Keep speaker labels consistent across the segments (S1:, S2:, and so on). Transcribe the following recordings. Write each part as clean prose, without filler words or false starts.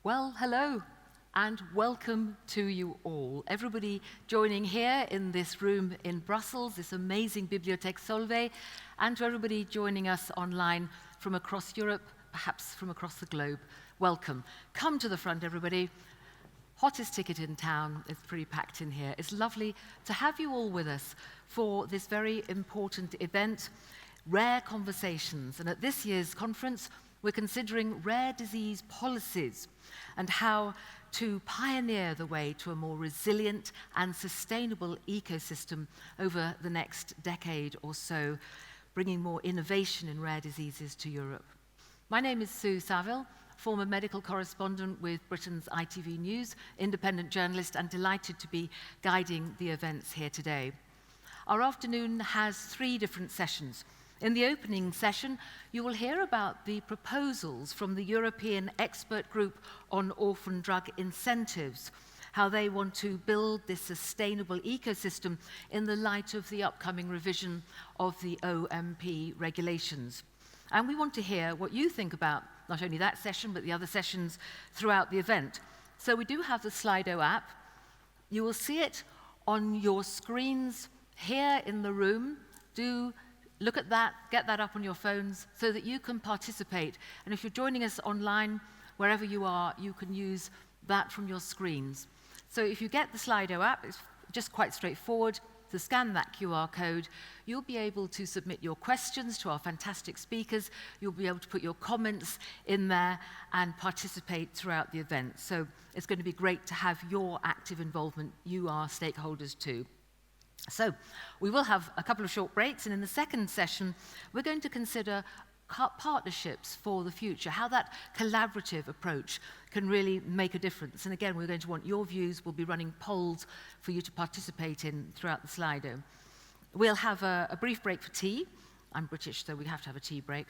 S1: Well, hello, and welcome to you all. Everybody joining here in this room in Brussels, this amazing Bibliothèque Solvay, and to everybody joining us online from across Europe, perhaps from across the globe. Welcome. Come to the front, everybody. Hottest ticket in town. It's pretty packed in here. It's lovely to have you all with us for this very important event, Rare Conversations. And at this year's conference, we're considering rare disease policies and how to pioneer the way to a more resilient and sustainable ecosystem over the next decade or so, bringing more innovation in rare diseases to Europe. My name is Sue Saville, former medical correspondent with Britain's ITV News, independent journalist, and delighted to be guiding the events here today. Our afternoon has 3 different sessions. In the opening session, you will hear about the proposals from the European Expert Group on Orphan Drug Incentives, how they want to build this sustainable ecosystem in the light of the upcoming revision of the OMP regulations. And we want to hear what you think about not only that session, but the other sessions throughout the event. So we do have the Slido app. You will see it on your screens here in the room. Do look at that, get that up on your phones so that you can participate. And if you're joining us online, wherever you are, you can use that from your screens. So if you get the Slido app, it's just quite straightforward. To scan that QR code, you'll be able to submit your questions to our fantastic speakers. You'll be able to put your comments in there and participate throughout the event. So it's going to be great to have your active involvement. You are stakeholders too. So we will have a couple of short breaks, and in the second session, we're going to consider partnerships for the future, how that collaborative approach can really make a difference. And again, we're going to want your views. We'll be running polls for you to participate in throughout the Slido. We'll have a brief break for tea. I'm British, so we have to have a tea break.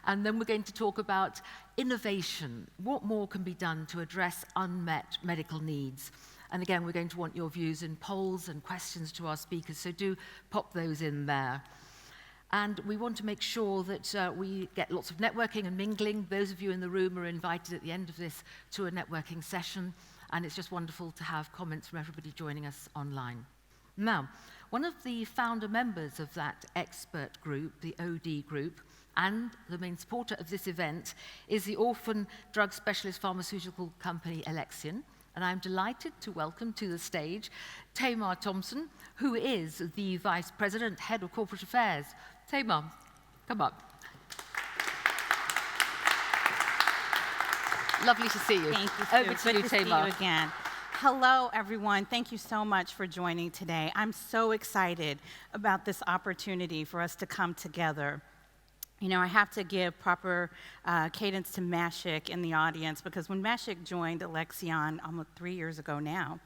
S1: And then we're going to talk about innovation. What more can be done to address unmet medical needs? And again, we're going to want your views in polls and questions to our speakers, so do pop those in there. And we want to make sure that we get lots of networking and mingling. Those of you in the room are invited at the end of this to a networking session, and it's just wonderful to have comments from everybody joining us online. Now, one of the founder members of that expert group, the OD group, and the main supporter of this event is the orphan drug specialist pharmaceutical company Alexion. And I'm delighted to welcome to the stage Tamar Thompson, who is the Vice President, Head of Corporate Affairs. Tamar, come up. Lovely to see you.
S2: Thank you, Sue.
S1: Over to you, Tamar.
S2: See you again. Hello, everyone. Thank you so much for joining today. I'm so excited about this opportunity for us to come together. You know, I have to give proper cadence to Mashik in the audience, because when Mashik joined Alexion almost 3 years ago now,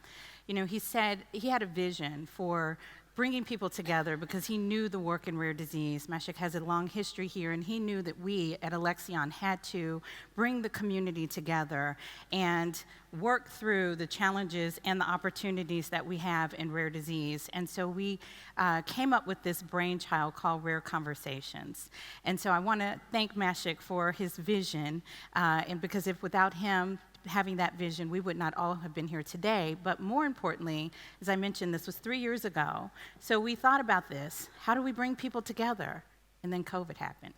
S2: you know, he said he had a vision for bringing people together because he knew the work in rare disease. Mashik has a long history here, and he knew that we at Alexion had to bring the community together and work through the challenges and the opportunities that we have in rare disease. And so we came up with this brainchild called Rare Conversations. And so I want to thank Mashik for his vision, and because if without him having that vision, we would not all have been here today. But more importantly, as I mentioned, this was 3 years ago. So we thought about this. How do we bring people together? And then COVID happened.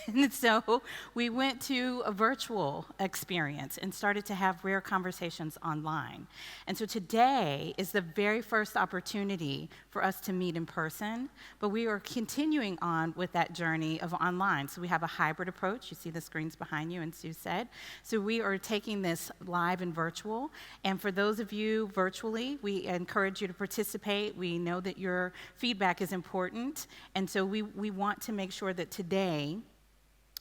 S2: And so we went to a virtual experience and started to have rare conversations online. And so today is the very first opportunity for us to meet in person, but we are continuing on with that journey of online. So we have a hybrid approach. You see the screens behind you, and Sue said. So we are taking this live and virtual. And for those of you virtually, we encourage you to participate. We know that your feedback is important. And so we want to make sure that today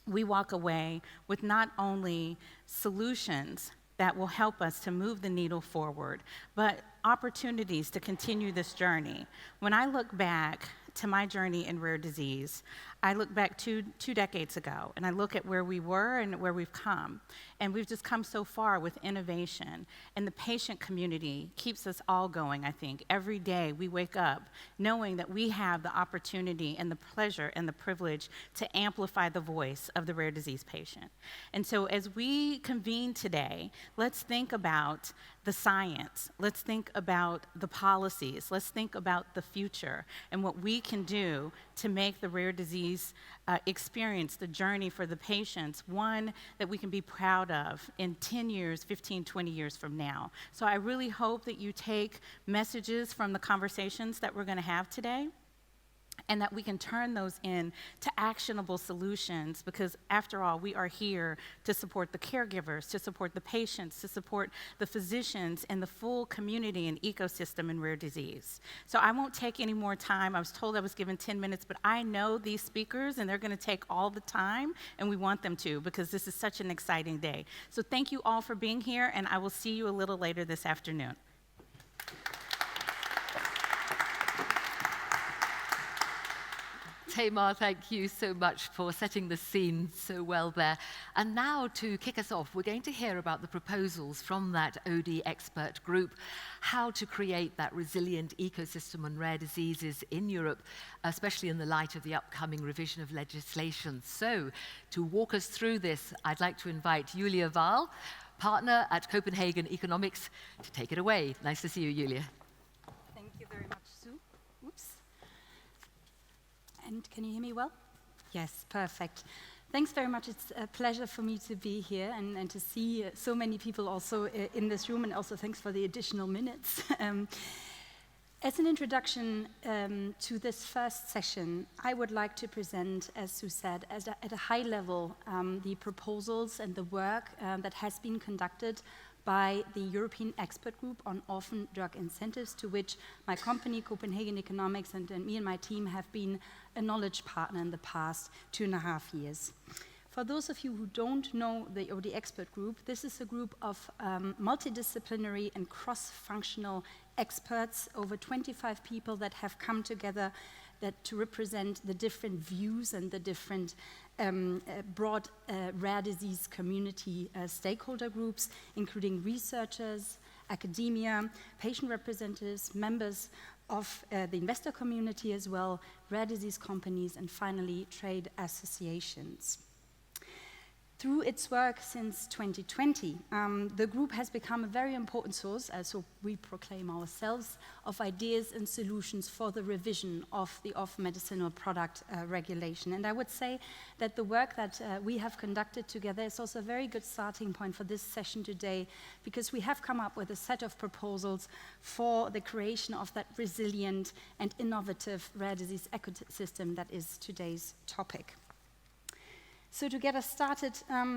S2: we walk away with not only solutions that will help us to move the needle forward, but opportunities to continue this journey. When I look back to my journey in rare disease, I look back two decades ago, and I look at where we were and where we've come. And we've just come so far with innovation. And the patient community keeps us all going, I think. Every day we wake up knowing that we have the opportunity and the pleasure and the privilege to amplify the voice of the rare disease patient. And so as we convene today, let's think about the science. Let's think about the policies. Let's think about the future and what we can do to make the rare disease experience, the journey for the patients, one that we can be proud of in 10 years, 15, 20 years from now. So I really hope that you take messages from the conversations that we're going to have today, and that we can turn those into actionable solutions, because after all, we are here to support the caregivers, to support the patients, to support the physicians and the full community and ecosystem in rare disease. So I won't take any more time. I was told I was given 10 minutes, but I know these speakers and they're going to take all the time, and we want them to, because this is such an exciting day. So thank you all for being here, and I will see you a little later this afternoon.
S1: Tamar, thank you so much for setting the scene so well there. And now to kick us off, we're going to hear about the proposals from that OD expert group, how to create that resilient ecosystem on rare diseases in Europe, especially in the light of the upcoming revision of legislation. So to walk us through this, I'd like to invite Julia Wahl, partner at Copenhagen Economics, to take it away. Nice to see you, Julia.
S3: Thank you very much, Sue. Oops. And can you hear me well? Yes, perfect. Thanks very much. It's a pleasure for me to be here and to see so many people also in this room, and also thanks for the additional minutes. As an introduction to this first session, I would like to present, as Sue said, at a high level, the proposals and the work that has been conducted by the European Expert Group on Orphan Drug Incentives, to which my company, Copenhagen Economics, and me and my team have been a knowledge partner in the past 2.5 years. For those of you who don't know the OD Expert Group, this is a group of multidisciplinary and cross-functional experts, over 25 people that have come together to represent the different views and the different broad rare disease community stakeholder groups, including researchers, academia, patient representatives, members of the investor community as well, rare disease companies, and finally, trade associations. Through its work since 2020, the group has become a very important source, so we proclaim ourselves, of ideas and solutions for the revision of the medicinal product regulation. And I would say that the work that we have conducted together is also a very good starting point for this session today, because we have come up with a set of proposals for the creation of that resilient and innovative rare disease ecosystem that is today's topic. So to get us started,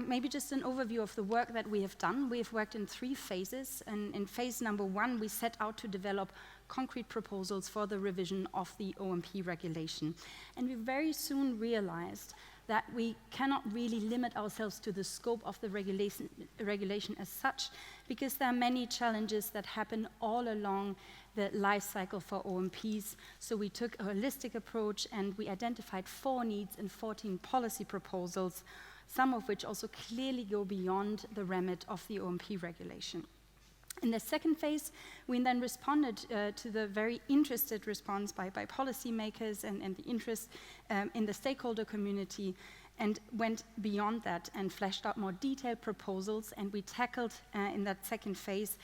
S3: maybe just an overview of the work that we have done. We have worked in 3 phases, and in phase number 1, we set out to develop concrete proposals for the revision of the OMP regulation. And we very soon realized that we cannot really limit ourselves to the scope of the regulation as such, because there are many challenges that happen all along the life cycle for OMPs. So we took a holistic approach, and we identified 4 needs and 14 policy proposals, some of which also clearly go beyond the remit of the OMP regulation. In the second phase, we then responded to the very interested response by policymakers and the interest in the stakeholder community, and went beyond that and fleshed out more detailed proposals. And we tackled in that second phase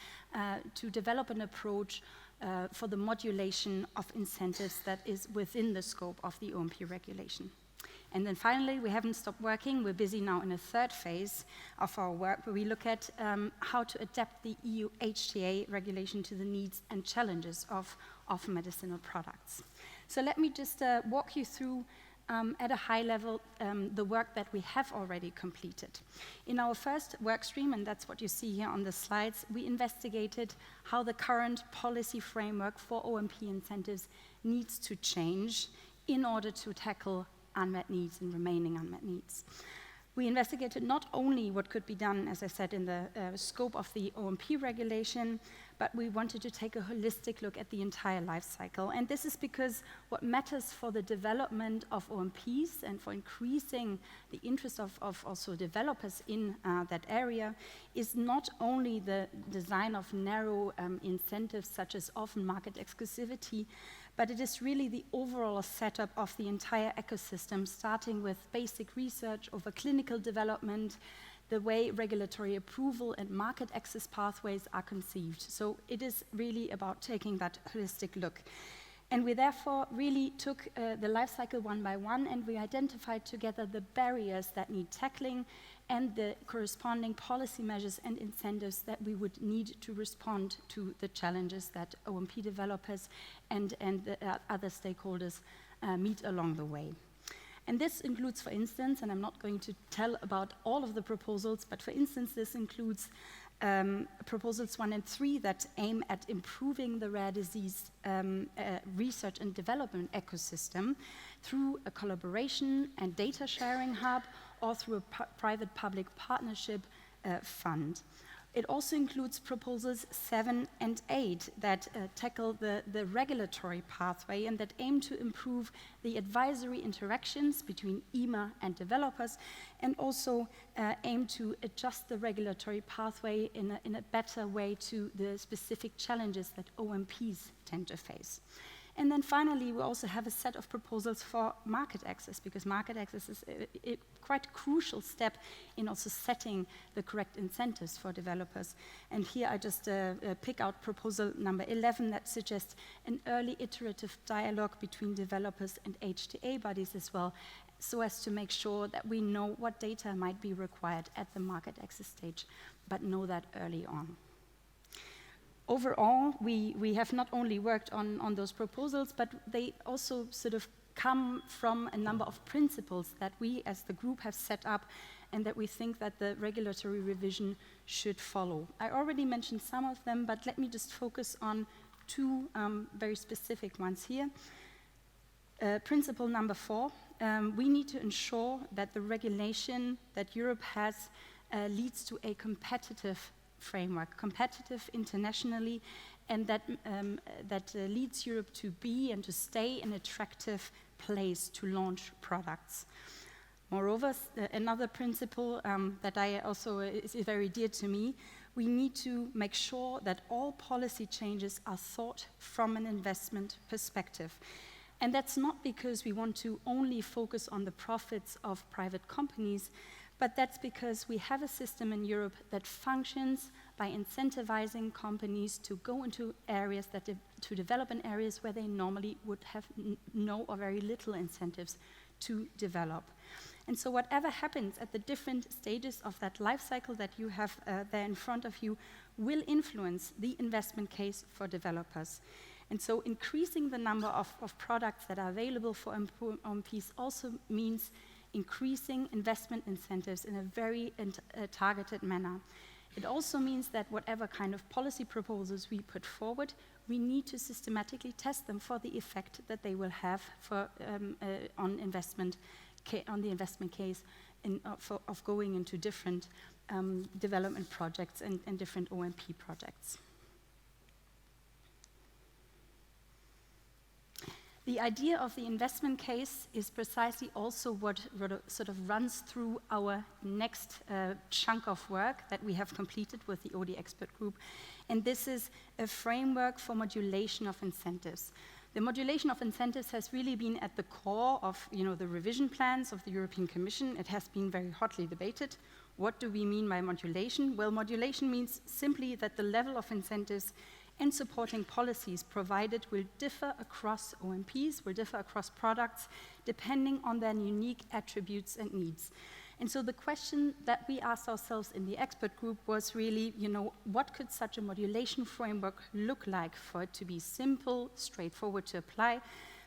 S3: to develop an approach for the modulation of incentives that is within the scope of the OMP regulation. And then finally, we haven't stopped working. We're busy now in a third phase of our work, where we look at how to adapt the EU HTA regulation to the needs and challenges of medicinal products. So let me just walk you through at a high level the work that we have already completed. In our first work stream, and that's what you see here on the slides, we investigated how the current policy framework for OMP incentives needs to change in order to tackle unmet needs and remaining unmet needs. We investigated not only what could be done, as I said, in the scope of the OMP regulation, but we wanted to take a holistic look at the entire life cycle. And this is because what matters for the development of OMPs and for increasing the interest of also developers in that area is not only the design of narrow incentives such as orphan market exclusivity, but it is really the overall setup of the entire ecosystem, starting with basic research over clinical development, the way regulatory approval and market access pathways are conceived. So it is really about taking that holistic look. And we therefore really took the life cycle one by one, and we identified together the barriers that need tackling and the corresponding policy measures and incentives that we would need to respond to the challenges that OMP developers and the other stakeholders meet along the way. And this includes, for instance, and I'm not going to tell about all of the proposals, but for instance, this includes proposals 1 and 3 that aim at improving the rare disease research and development ecosystem through a collaboration and data sharing hub or through a private-public partnership fund. It also includes proposals 7 and 8 that tackle the regulatory pathway and that aim to improve the advisory interactions between EMA and developers, and also aim to adjust the regulatory pathway in a better way to the specific challenges that OMPs tend to face. And then finally, we also have a set of proposals for market access, because market access is a quite crucial step in also setting the correct incentives for developers. And here I just pick out proposal number 11 that suggests an early iterative dialogue between developers and HTA bodies as well, so as to make sure that we know what data might be required at the market access stage, but know that early on. Overall, we have not only worked on those proposals, but they also sort of come from a number of principles that we as the group have set up and that we think that the regulatory revision should follow. I already mentioned some of them, but let me just focus on 2 very specific ones here. Principle number 4, we need to ensure that the regulation that Europe has leads to a competitive framework, competitive internationally, and that leads Europe to be and to stay an attractive place to launch products. Moreover, another principle that I also is very dear to me, we need to make sure that all policy changes are thought from an investment perspective. And that's not because we want to only focus on the profits of private companies, but that's because we have a system in Europe that functions by incentivizing companies to go into areas to develop in areas where they normally would have no or very little incentives to develop. And so whatever happens at the different stages of that life cycle that you have there in front of you will influence the investment case for developers. And so increasing the number of products that are available for OMPs also means increasing investment incentives in a very targeted manner. It also means that whatever kind of policy proposals we put forward, we need to systematically test them for the effect that they will have for, on the investment case of going into different development projects and different OMP projects. The idea of the investment case is precisely also what sort of runs through our next chunk of work that we have completed with the OD expert group, and this is a framework for modulation of incentives. The modulation of incentives has really been at the core of the revision plans of the European Commission. It has been very hotly debated. What do we mean by modulation? Well, modulation means simply that the level of incentives and supporting policies provided will differ across OMPs, will differ across products, depending on their unique attributes and needs. And so the question that we asked ourselves in the expert group was really, what could such a modulation framework look like for it to be simple, straightforward to apply,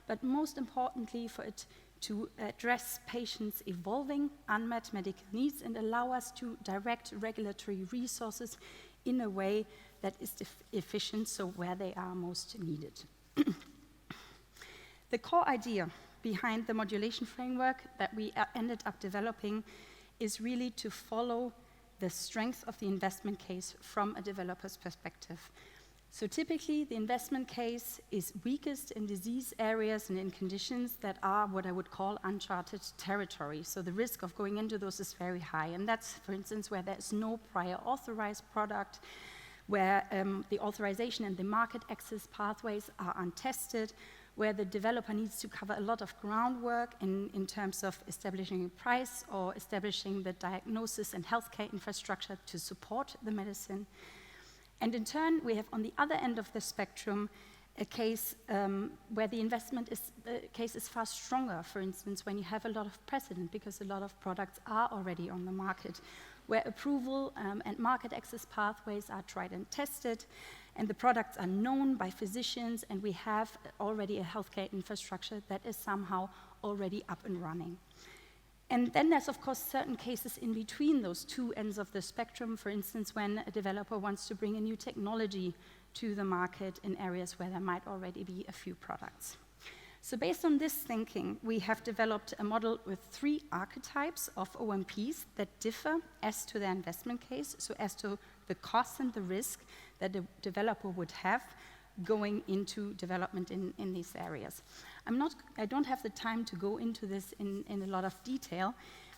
S3: but most importantly for it to address patients' evolving unmet medical needs and allow us to direct regulatory resources in a way that is efficient, so where they are most needed. The core idea behind the modulation framework that we ended up developing is really to follow the strength of the investment case from a developer's perspective. So typically, the investment case is weakest in disease areas and in conditions that are what I would call uncharted territory. So the risk of going into those is very high. And that's, for instance, where there's no prior authorized product, where the authorization and the market access pathways are untested, where the developer needs to cover a lot of groundwork in terms of establishing a price or establishing the diagnosis and healthcare infrastructure to support the medicine. And in turn, we have on the other end of the spectrum a case where the investment case is far stronger, for instance, when you have a lot of precedent because a lot of products are already on the market, where approval and market access pathways are tried and tested, and the products are known by physicians, and we have already a healthcare infrastructure that is somehow already up and running. And then there's, of course, certain cases in between those two ends of the spectrum, for instance, when a developer wants to bring a new technology to the market in areas where there might already be a few products. So based on this thinking, we have developed a model with 3 archetypes of OMPs that differ as to their investment case, so as to the cost and the risk that the developer would have going into development in these areas. I don't have the time to go into this in a lot of detail,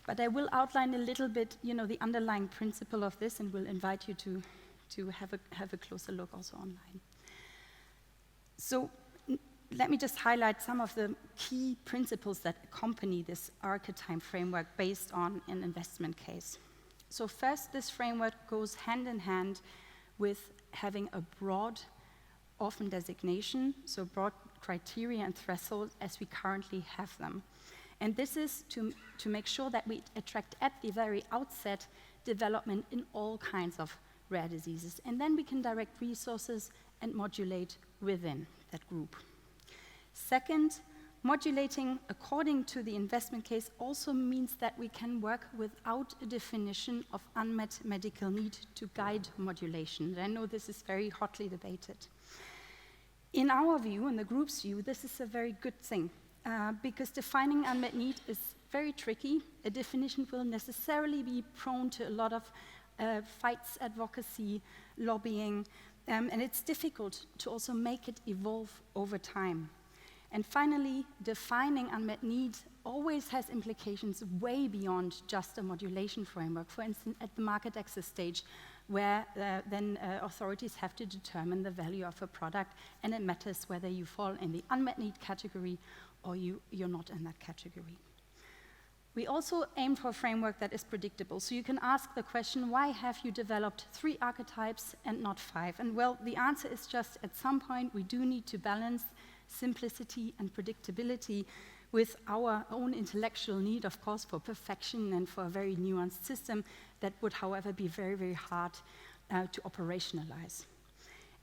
S3: but I will outline a little bit, the underlying principle of this, and will invite you to have a closer look also online. So let me just highlight some of the key principles that accompany this archetype framework based on an investment case. So first, this framework goes hand in hand with having a broad orphan designation, so broad criteria and thresholds as we currently have them. And this is to make sure that we attract at the very outset development in all kinds of rare diseases. And then we can direct resources and modulate within that group. Second, modulating according to the investment case also means that we can work without a definition of unmet medical need to guide modulation. And I know this is very hotly debated. In our view, in the group's view, this is a very good thing because defining unmet need is very tricky. A definition will necessarily be prone to a lot of fights, advocacy, lobbying, and it's difficult to also make it evolve over time. And finally, defining unmet needs always has implications way beyond just a modulation framework. For instance, at the market access stage, where then authorities have to determine the value of a product, and it matters whether you fall in the unmet need category or you're not in that category. We also aim for a framework that is predictable. So you can ask the question, why have you developed 3 archetypes and not 5? And well, the answer is just at some point we do need to balance simplicity and predictability with our own intellectual need, of course, for perfection and for a very nuanced system that would, however, be very, very hard to operationalize.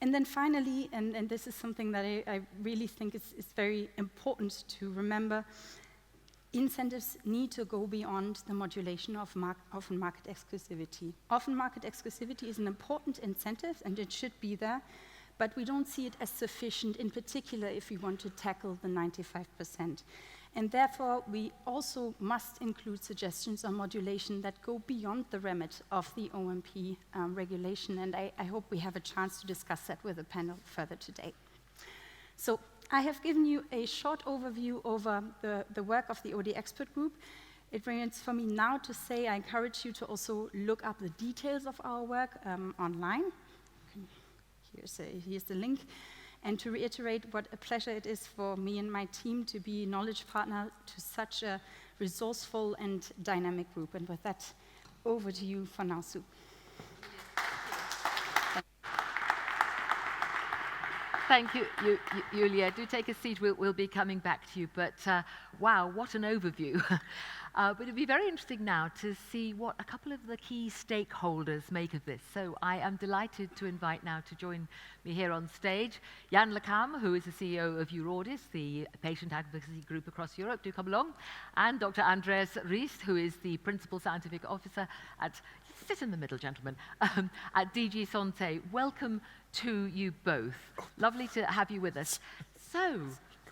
S3: And then finally, and this is something that I really think is very important to remember, incentives need to go beyond the modulation of orphan market exclusivity. Orphan market exclusivity is an important incentive, and it should be there, but we don't see it as sufficient, in particular if we want to tackle the 95%. And therefore, we also must include suggestions on modulation that go beyond the remit of the OMP regulation, and I hope we have a chance to discuss that with the panel further today. So I have given you a short overview over the work of the OD expert group. It remains for me now to say I encourage you to also look up the details of our work online. Here's the link. And to reiterate what a pleasure it is for me and my team to be a knowledge partner to such a resourceful and dynamic group. And with that, over to you for now, Sue.
S1: Thank you, Julia. Do take a seat. We'll be coming back to you. But wow, what an overview. But it'd be very interesting now to see what a couple of the key stakeholders make of this. So I am delighted to invite now to join me here on stage Jan Lecam, who is the CEO of Eurodis, the patient advocacy group across Europe. Do come along. And Dr. Andreas Riest, who is the principal scientific officer at, sit in the middle, gentlemen, at DG Santé. Welcome to you both. Lovely to have you with us. So,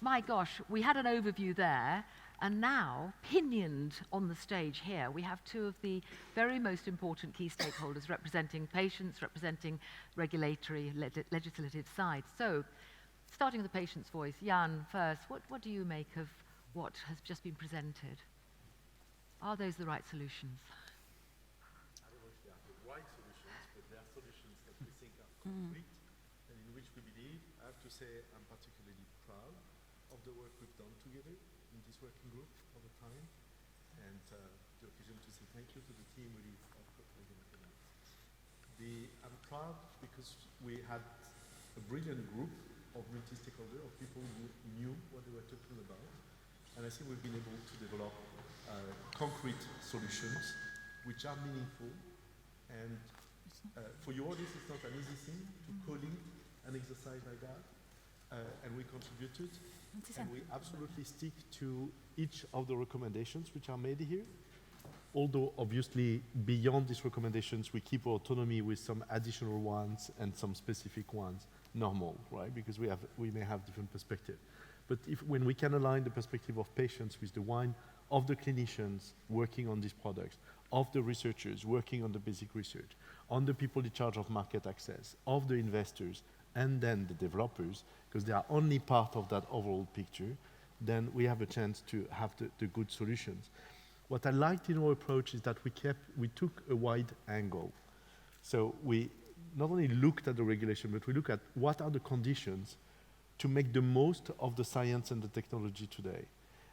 S1: my gosh, we had an overview there. And now, pinioned on the stage here, we have two of the very most important key stakeholders representing patients, representing regulatory, legislative sides. So, starting with the patient's voice, Jan, first, what do you make of what has just been presented? Are those the right solutions?
S4: I don't know if they are the right solutions, but they are solutions that we think are concrete and in which we believe. I have to say I'm particularly proud of the work we've done together in this working group over time, and the occasion to say thank you to the team really for coordinating that. I'm proud because we had a brilliant group of multi-stakeholders, of people who knew what they were talking about, and I think we've been able to develop concrete solutions which are meaningful, and for your audience it's not an easy thing to co-lead an exercise like that, and we contributed, and we absolutely stick to each of the recommendations which are made here, although obviously beyond these recommendations we keep autonomy with some additional ones and some specific ones normal, right, because we may have different perspective. But when we can align the perspective of patients with the one of the clinicians working on these products, of the researchers working on the basic research, on the people in charge of market access, of the investors, and then the developers, because they are only part of that overall picture, then we have a chance to have the good solutions. What I liked in our approach is that we took a wide angle. So we not only looked at the regulation, but we look at what are the conditions to make the most of the science and the technology today.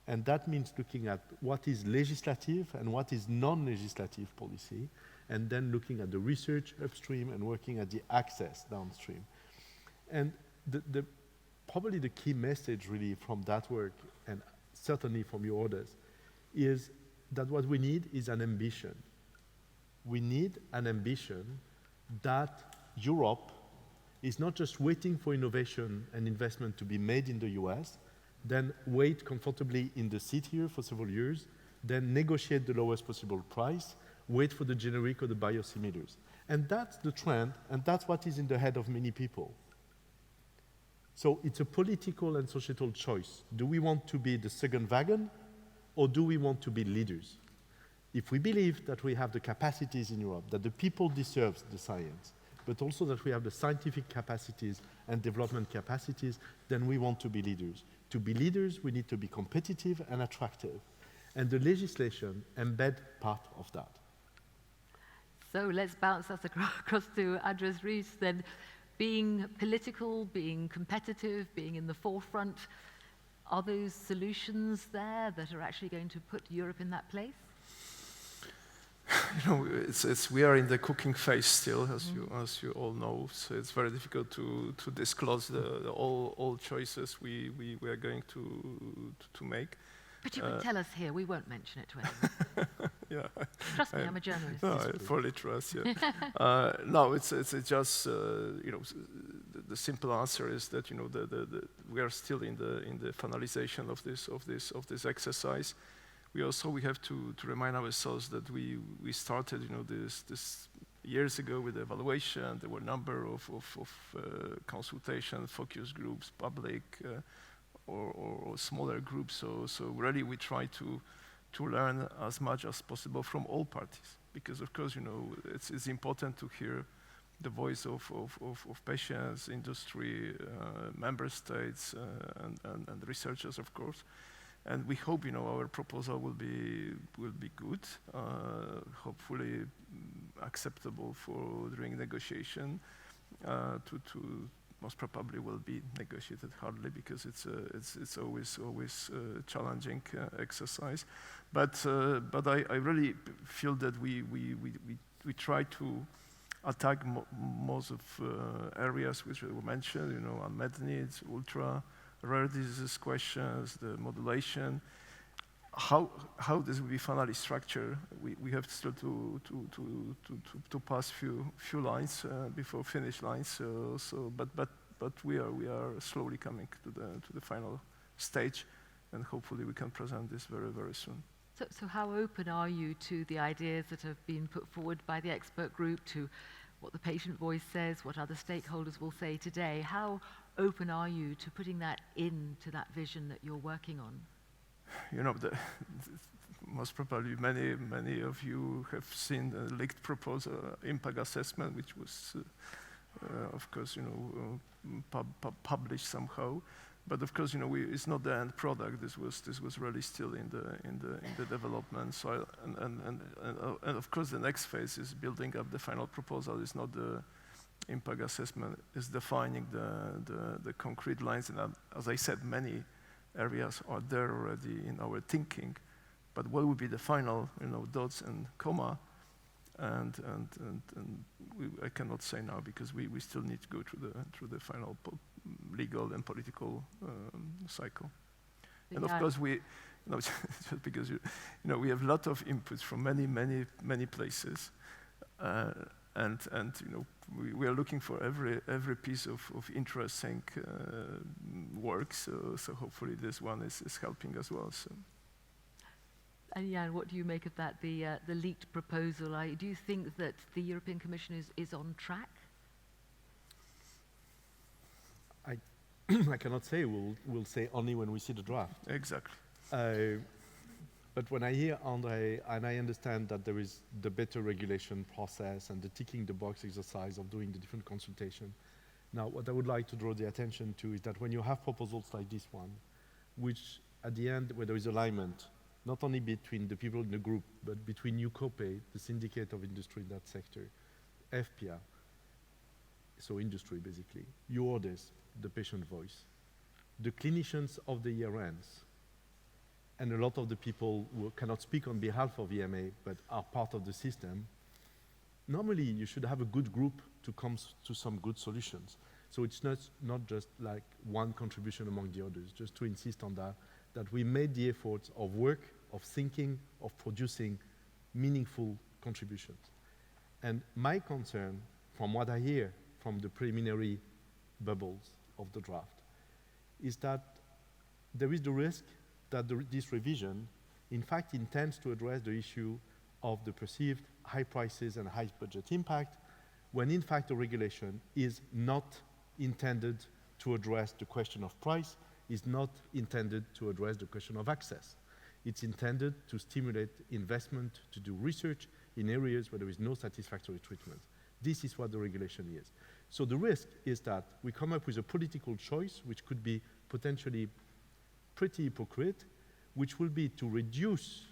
S4: And that means looking at what is legislative and what is non-legislative policy, and then looking at the research upstream and working at the access downstream. And probably the key message really from that work, and certainly from your orders, is that what we need is an ambition. We need an ambition that Europe is not just waiting for innovation and investment to be made in the US, then wait comfortably in the seat here for several years, then negotiate the lowest possible price, wait for the generic or the biosimilars. And that's the trend, and that's what is in the head of many people. So it's a political and societal choice. Do we want to be the second wagon, or do we want to be leaders? If we believe that we have the capacities in Europe, that the people deserve the science, but also that we have the scientific capacities and development capacities, then we want to be leaders. To be leaders, we need to be competitive and attractive. And the legislation embed part of that.
S1: So let's bounce us across to Andres Rees then. Being political, being competitive, being in the forefront, are those solutions there that are actually going to put Europe in that place?
S5: You know, we are in the cooking phase still, as you all know. So it's very difficult to disclose all choices we are going to make.
S1: But you can tell us here. We won't mention it to anyone.
S5: Yeah.
S1: Trust me, I'm a journalist.
S5: No, I fully trust. Yeah. No, it's just you know, the simple answer is that you know we are still in the finalization of this exercise. We have to remind ourselves that we started, you know, this years ago with evaluation. There were a number of consultation, focus groups, public or smaller groups. So really we try to learn as much as possible from all parties, because of course, you know, it's important to hear the voice of patients, industry, member states, and researchers, of course. And we hope, you know, our proposal will be good, hopefully acceptable for during negotiation. To most probably will be negotiated hardly, because it's always a challenging exercise. But I really feel that we try to attack most of areas which were mentioned, you know, unmet needs, ultra rare diseases questions, the modulation. How this will be finally structured, we have still to pass few lines before finish lines. But we are slowly coming to the final stage, and hopefully we can present this very soon.
S1: So how open are you to the ideas that have been put forward by the expert group, to what the patient voice says, what other stakeholders will say today? How open are you to putting that into that vision that you're working on?
S5: you know, most probably many of you have seen the leaked proposal impact assessment, which was, of course, you know, published somehow. But of course, you know, it's not the end product. This was really still in the development. So and of course, the next phase is building up the final proposal. It's not the impact assessment. It's defining the concrete lines. And as I said, many areas are there already in our thinking. But what would be the final, you know, dots and comma? And I cannot say now because we still need to go through the final legal and political cycle. And of course we, you know, just because you know, we have a lot of inputs from many places, and you know, we are looking for every piece of interesting work. So hopefully this one is helping as well. So.
S1: And Jan, what do you make of that, the leaked proposal? Do you think that the European Commission is on track?
S6: I cannot say. We'll say only when we see the draft.
S5: Exactly.
S6: But when I hear André, and I understand that there is the better regulation process and the ticking the box exercise of doing the different consultation. Now, what I would like to draw the attention to is that when you have proposals like this one, which at the end, where there is alignment, not only between the people in the group, but between UCOPE, the syndicate of industry in that sector, FPA, so industry basically, UORDES, the patient voice, the clinicians of the ERNs, and a lot of the people who cannot speak on behalf of EMA but are part of the system, normally you should have a good group to come to some good solutions. So it's not just like one contribution among the others, just to insist on that we made the efforts of work, of thinking, of producing meaningful contributions. And my concern, from what I hear from the preliminary bubbles of the draft, is that there is the risk that this revision, in fact, intends to address the issue of the perceived high prices and high budget impact, when in fact the regulation is not intended to address the question of price, is not intended to address the question of access. It's intended to stimulate investment, to do research in areas where there is no satisfactory treatment. This is what the regulation is. So the risk is that we come up with a political choice, which could be potentially pretty hypocrite, which will be to reduce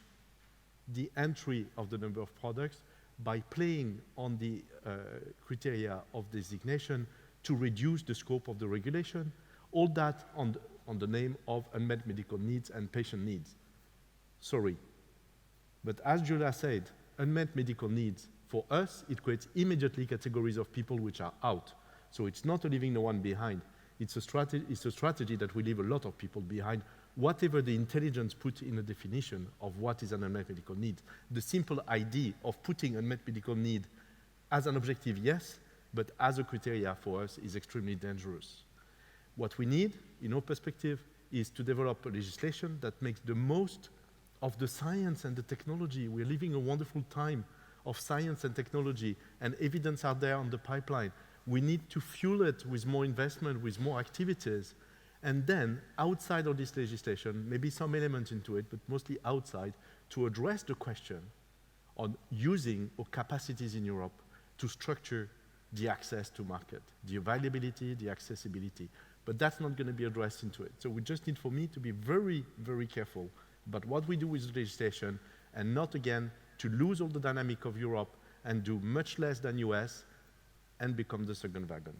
S6: the entry of the number of products by playing on the criteria of designation to reduce the scope of the regulation, all that on the name of unmet medical needs and patient needs. Sorry. But as Julia said, unmet medical needs, for us, it creates immediately categories of people which are out. So it's not leaving no one behind. It's a strategy that will leave a lot of people behind, whatever the intelligence put in a definition of what is an unmet medical need. The simple idea of putting unmet medical need as an objective, yes, but as a criteria for us is extremely dangerous. What we need, in our perspective, is to develop a legislation that makes the most of the science and the technology. We're living a wonderful time of science and technology, and evidence out there on the pipeline. We need to fuel it with more investment, with more activities, and then outside of this legislation, maybe some elements into it, but mostly outside, to address the question on using our capacities in Europe to structure the access to market, the availability, the accessibility. But that's not going to be addressed into it. So we just need, for me, to be very, very careful about what we do with legislation, and not, again, to lose all the dynamic of Europe and do much less than US and become the second wagon.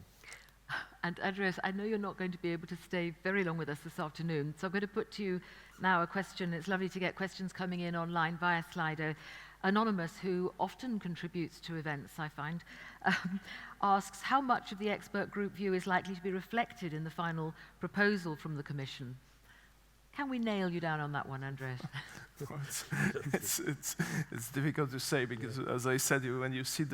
S1: And Andreas, I know you're not going to be able to stay very long with us this afternoon, so I'm going to put to you now a question. It's lovely to get questions coming in online via Slido. Anonymous, who often contributes to events, I find, asks how much of the expert group view is likely to be reflected in the final proposal from the Commission. Can we nail you down on that one, Andreas?
S5: It's difficult to say because, as I said, when you see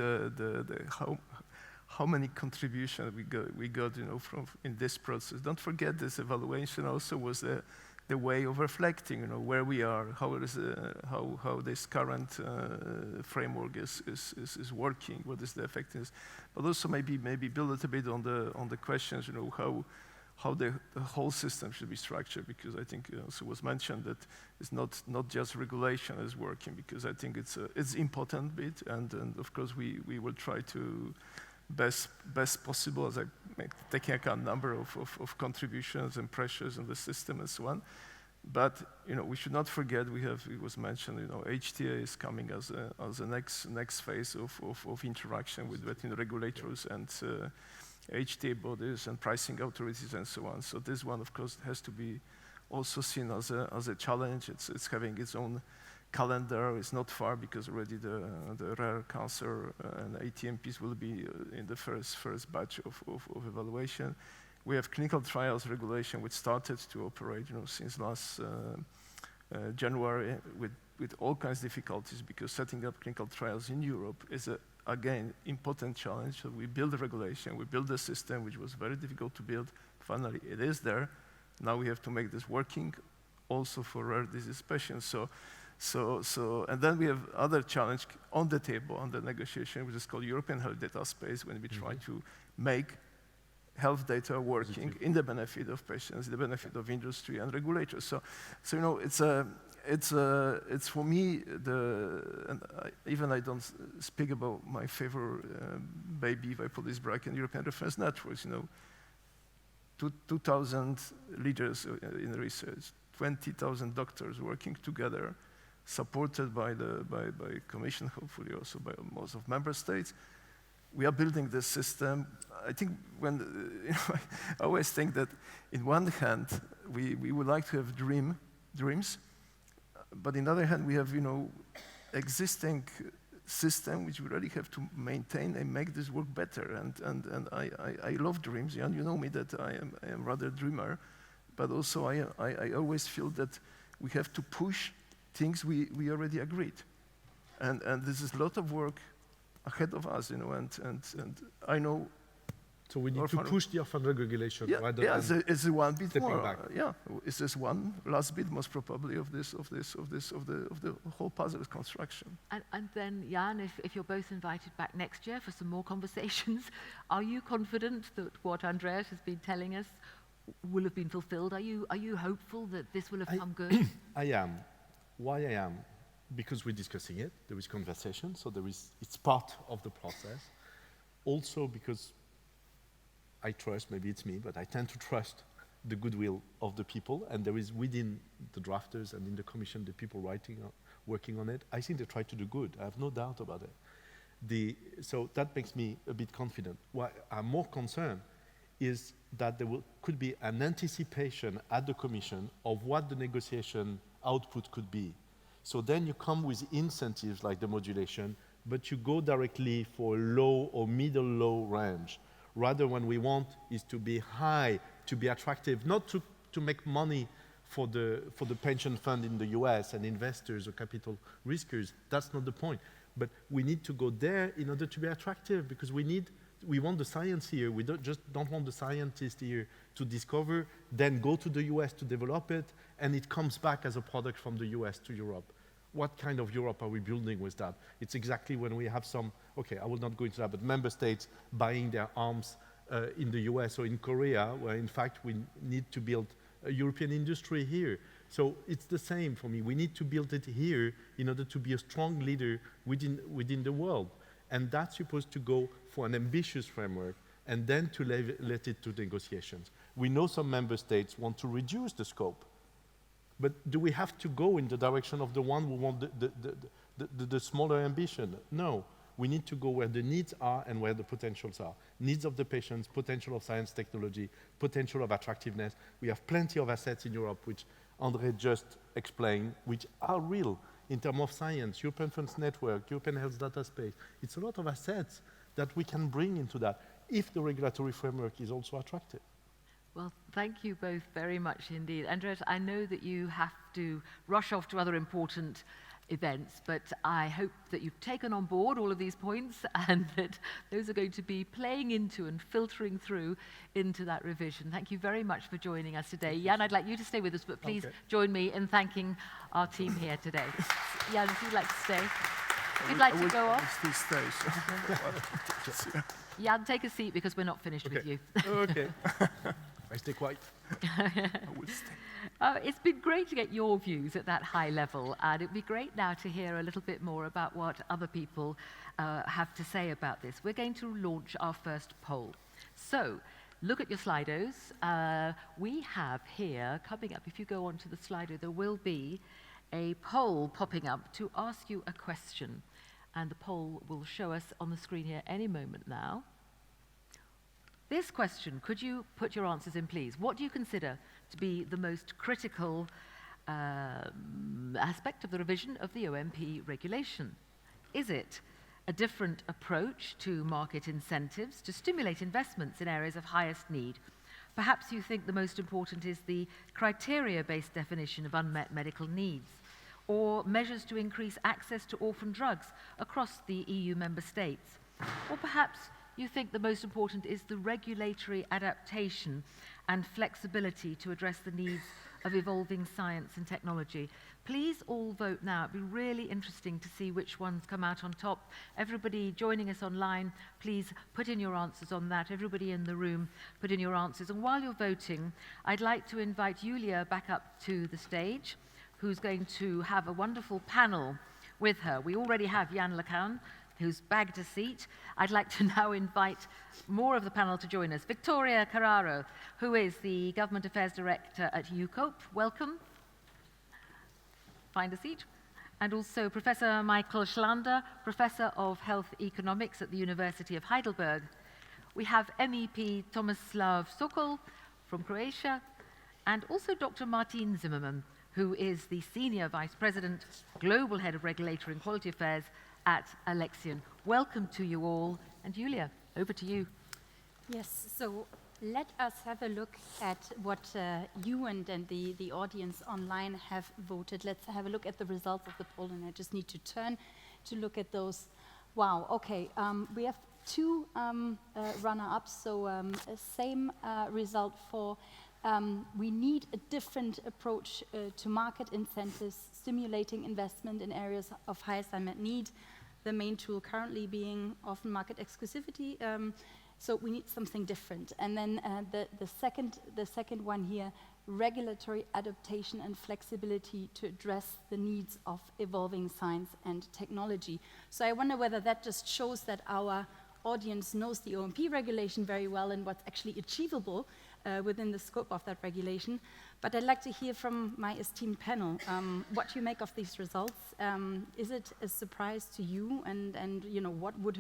S5: how many contributions we got, you know, from in this process. Don't forget, this evaluation also was the way of reflecting, you know, where we are, how this current framework is working, what is the effectiveness, but also maybe build a little bit on the questions, you know, how the whole system should be structured, because I think also was mentioned that it's not just regulation is working, because I think it's important bit, and of course we will try to best possible, as I taking account number of contributions and pressures in the system and so on. But we should not forget it was mentioned, HTA is coming as a next phase of interaction between regulators and HTA bodies and pricing authorities and so on. So this one, of course, has to be also seen as a challenge. It's having its own calendar. It's not far, because already the rare cancer and ATMPs will be in the first batch of evaluation. We have clinical trials regulation, which started to operate since last January with all kinds of difficulties, because setting up clinical trials in Europe is again, important challenge. So we build the regulation, we build the system, which was very difficult to build. Finally, it is there. Now we have to make this working also for rare disease patients. And then we have other challenge on the table, on the negotiation, which is called European Health Data Space, when we try to make health data working in the benefit of patients, the benefit of industry and regulators. So it's for me, even I don't speak about my favorite baby, if I put this bracket, in European reference networks, 2,000 leaders in research, 20,000 doctors working together, supported by Commission, hopefully also by most of member states. We are building this system. I think I always think that in one hand, we would like to have dreams, but on the other hand, we have, existing system which we really have to maintain and make this work better. And I love dreams. Jan, you know me that I am rather a dreamer, but also I always feel that we have to push things we already agreed. And this is a lot of work ahead of us, and I know.
S6: So we need to push the Orphan Drug Regulation rather than
S5: it's one bit more.
S6: back.
S5: It's just one last bit, most probably, of the whole puzzle construction.
S1: And then, Jan, if you're both invited back next year for some more conversations, are you confident that what Andreas has been telling us will have been fulfilled? Are you hopeful that this will have come good?
S6: I am. Why I am? Because we're discussing it. There is conversation, so it's part of the process. Also because I trust, maybe it's me, but I tend to trust the goodwill of the people, and there is within the drafters and in the commission the people working on it. I think they try to do good. I have no doubt about it. So that makes me a bit confident. What I'm more concerned is that there could be an anticipation at the commission of what the negotiation output could be. So then you come with incentives like the modulation, but you go directly for a low or middle low range. Rather, what we want is to be high, to be attractive, not to make money for the pension fund in the US and investors or capital riskers. That's not the point. But we need to go there in order to be attractive, because we want the science here. We don't want the scientists here to discover, then go to the US to develop it, and it comes back as a product from the US to Europe. What kind of Europe are we building with that? It's exactly when we have some, okay, I will not go into that, but member states buying their arms in the US or in Korea, where in fact we need to build a European industry here. So it's the same for me. We need to build it here in order to be a strong leader within the world. And that's supposed to go for an ambitious framework and then to let it to negotiations. We know some member states want to reduce the scope. But do we have to go in the direction of the one who want the smaller ambition? No. We need to go where the needs are and where the potentials are. Needs of the patients, potential of science technology, potential of attractiveness. We have plenty of assets in Europe, which André just explained, which are real in terms of science, European Funds Network, European Health Data Space. It's a lot of assets that we can bring into that if the regulatory framework is also attractive.
S1: Well, thank you both very much indeed. Andreas, I know that you have to rush off to other important events, but I hope that you've taken on board all of these points and that those are going to be playing into and filtering through into that revision. Thank you very much for joining us today. Jan, I'd like you to stay with us, but please join me in thanking our team here today. Jan, if you'd like to stay. If you'd like to go on.
S5: Stay.
S1: Jan, take a seat because we're not finished with you.
S5: Okay.
S6: I stay quiet.
S5: I will stay.
S1: It's been great to get your views at that high level, and it'd be great now to hear a little bit more about what other people have to say about this. We're going to launch our first poll. So, look at your Slidos. We have here, coming up, if you go onto the Slido, there will be a poll popping up to ask you a question. And the poll will show us on the screen here any moment now. This question, could you put your answers in, please? What do you consider to be the most critical aspect of the revision of the OMP regulation? Is it a different approach to market incentives to stimulate investments in areas of highest need? Perhaps you think the most important is the criteria-based definition of unmet medical needs, or measures to increase access to orphan drugs across the EU member states. Or perhaps you think the most important is the regulatory adaptation and flexibility to address the needs of evolving science and technology. Please all vote now. It'd be really interesting to see which ones come out on top. Everybody joining us online, please put in your answers on that. Everybody in the room, put in your answers. And while you're voting, I'd like to invite Julia back up to the stage, who's going to have a wonderful panel with her. We already have Jan Lecan, who's bagged a seat. I'd like to now invite more of the panel to join us. Victoria Carraro, who is the Government Affairs Director at UCOPE. Welcome. Find a seat. And also Professor Michael Schlander, Professor of Health Economics at the University of Heidelberg. We have MEP Tomislav Sokol from Croatia, and also Dr. Martin Zimmermann, who is the Senior Vice President, Global Head of Regulatory and Quality Affairs at Alexion. Welcome to you all. And Julia, over to you.
S3: Yes, so let us have a look at what you and the audience online have voted. Let's have a look at the results of the poll, and I just need to turn to look at those. Wow, okay, we have two runner-ups, so same result for we need a different approach to market incentives, stimulating investment in areas of highest unmet need, the main tool currently being often market exclusivity. So we need something different. And then the second one here, regulatory adaptation and flexibility to address the needs of evolving science and technology. So I wonder whether that just shows that our audience knows the OMP regulation very well and what's actually achievable within the scope of that regulation. But I'd like to hear from my esteemed panel what you make of these results. Is it a surprise to you? And you know, what would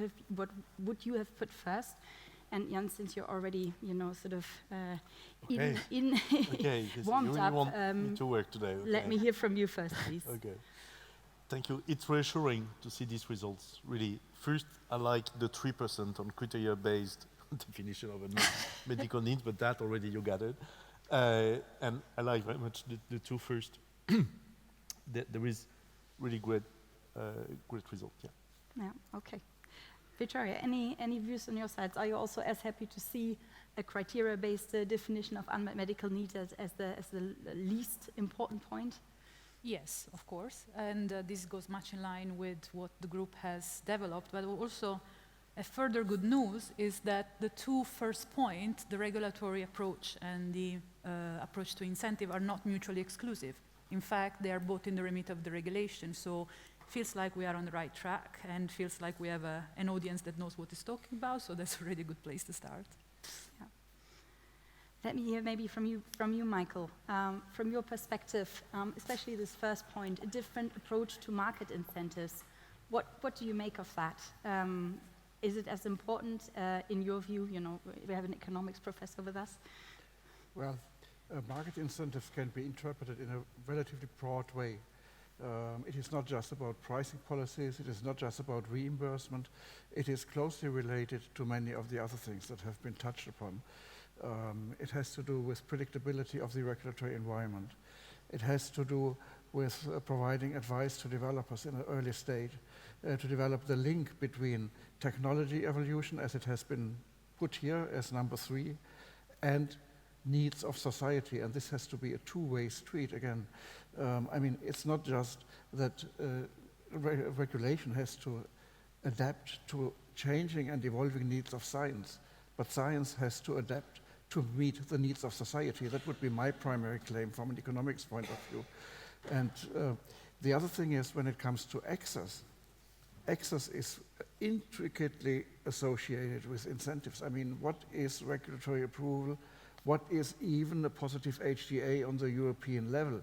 S3: you have put first? And Jan, since you're already, you know, sort of
S6: Okay,
S3: warmed
S6: you
S3: up,
S6: want me to work today. Okay.
S3: let me hear from you first, please.
S6: Okay. Thank you. It's reassuring to see these results, really. First, I like the 3% on criteria-based definition of a medical needs, but that already you gathered. And I like very much the two first. There is really great result, yeah.
S3: Yeah, okay. Victoria, any views on your sides? Are you also as happy to see a criteria-based definition of unmet medical needs as the least important point?
S7: Yes, of course, and this goes much in line with what the group has developed, but also a further good news is that the two first points, the regulatory approach and the approach to incentive, are not mutually exclusive. In fact, they are both in the remit of the regulation, so it feels like we are on the right track and feels like we have an audience that knows what it's talking about, so that's already a good place to start.
S3: Yeah. Let me hear maybe from you, Michael. From your perspective, especially this first point, a different approach to market incentives. What do you make of that? Is it as important in your view? You know, we have an economics professor with us.
S8: Well, market incentives can be interpreted in a relatively broad way. It is not just about pricing policies, it is not just about reimbursement, it is closely related to many of the other things that have been touched upon. It has to do with predictability of the regulatory environment. It has to do with providing advice to developers in an early stage to develop the link between technology evolution, as it has been put here as number 3, and needs of society. And this has to be a two-way street again. I mean, it's not just that regulation has to adapt to changing and evolving needs of science, but science has to adapt to meet the needs of society. That would be my primary claim from an economics point of view. And the other thing is when it comes to access is intricately associated with incentives. I mean, what is regulatory approval? What is even a positive HTA on the European level,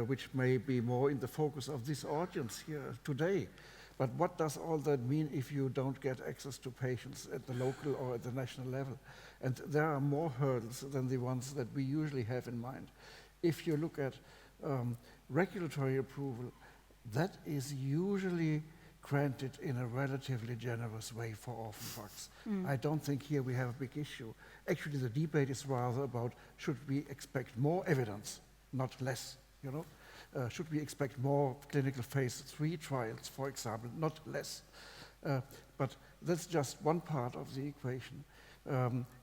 S8: which may be more in the focus of this audience here today? But what does all that mean if you don't get access to patients at the local or at the national level? And there are more hurdles than the ones that we usually have in mind. If you look at regulatory approval, that is usually granted in a relatively generous way for orphan drugs. I don't think here we have a big issue. Actually, the debate is rather about should we expect more evidence, not less, you know? Should we expect more clinical phase 3 trials, for example, not less? But that's just one part of the equation.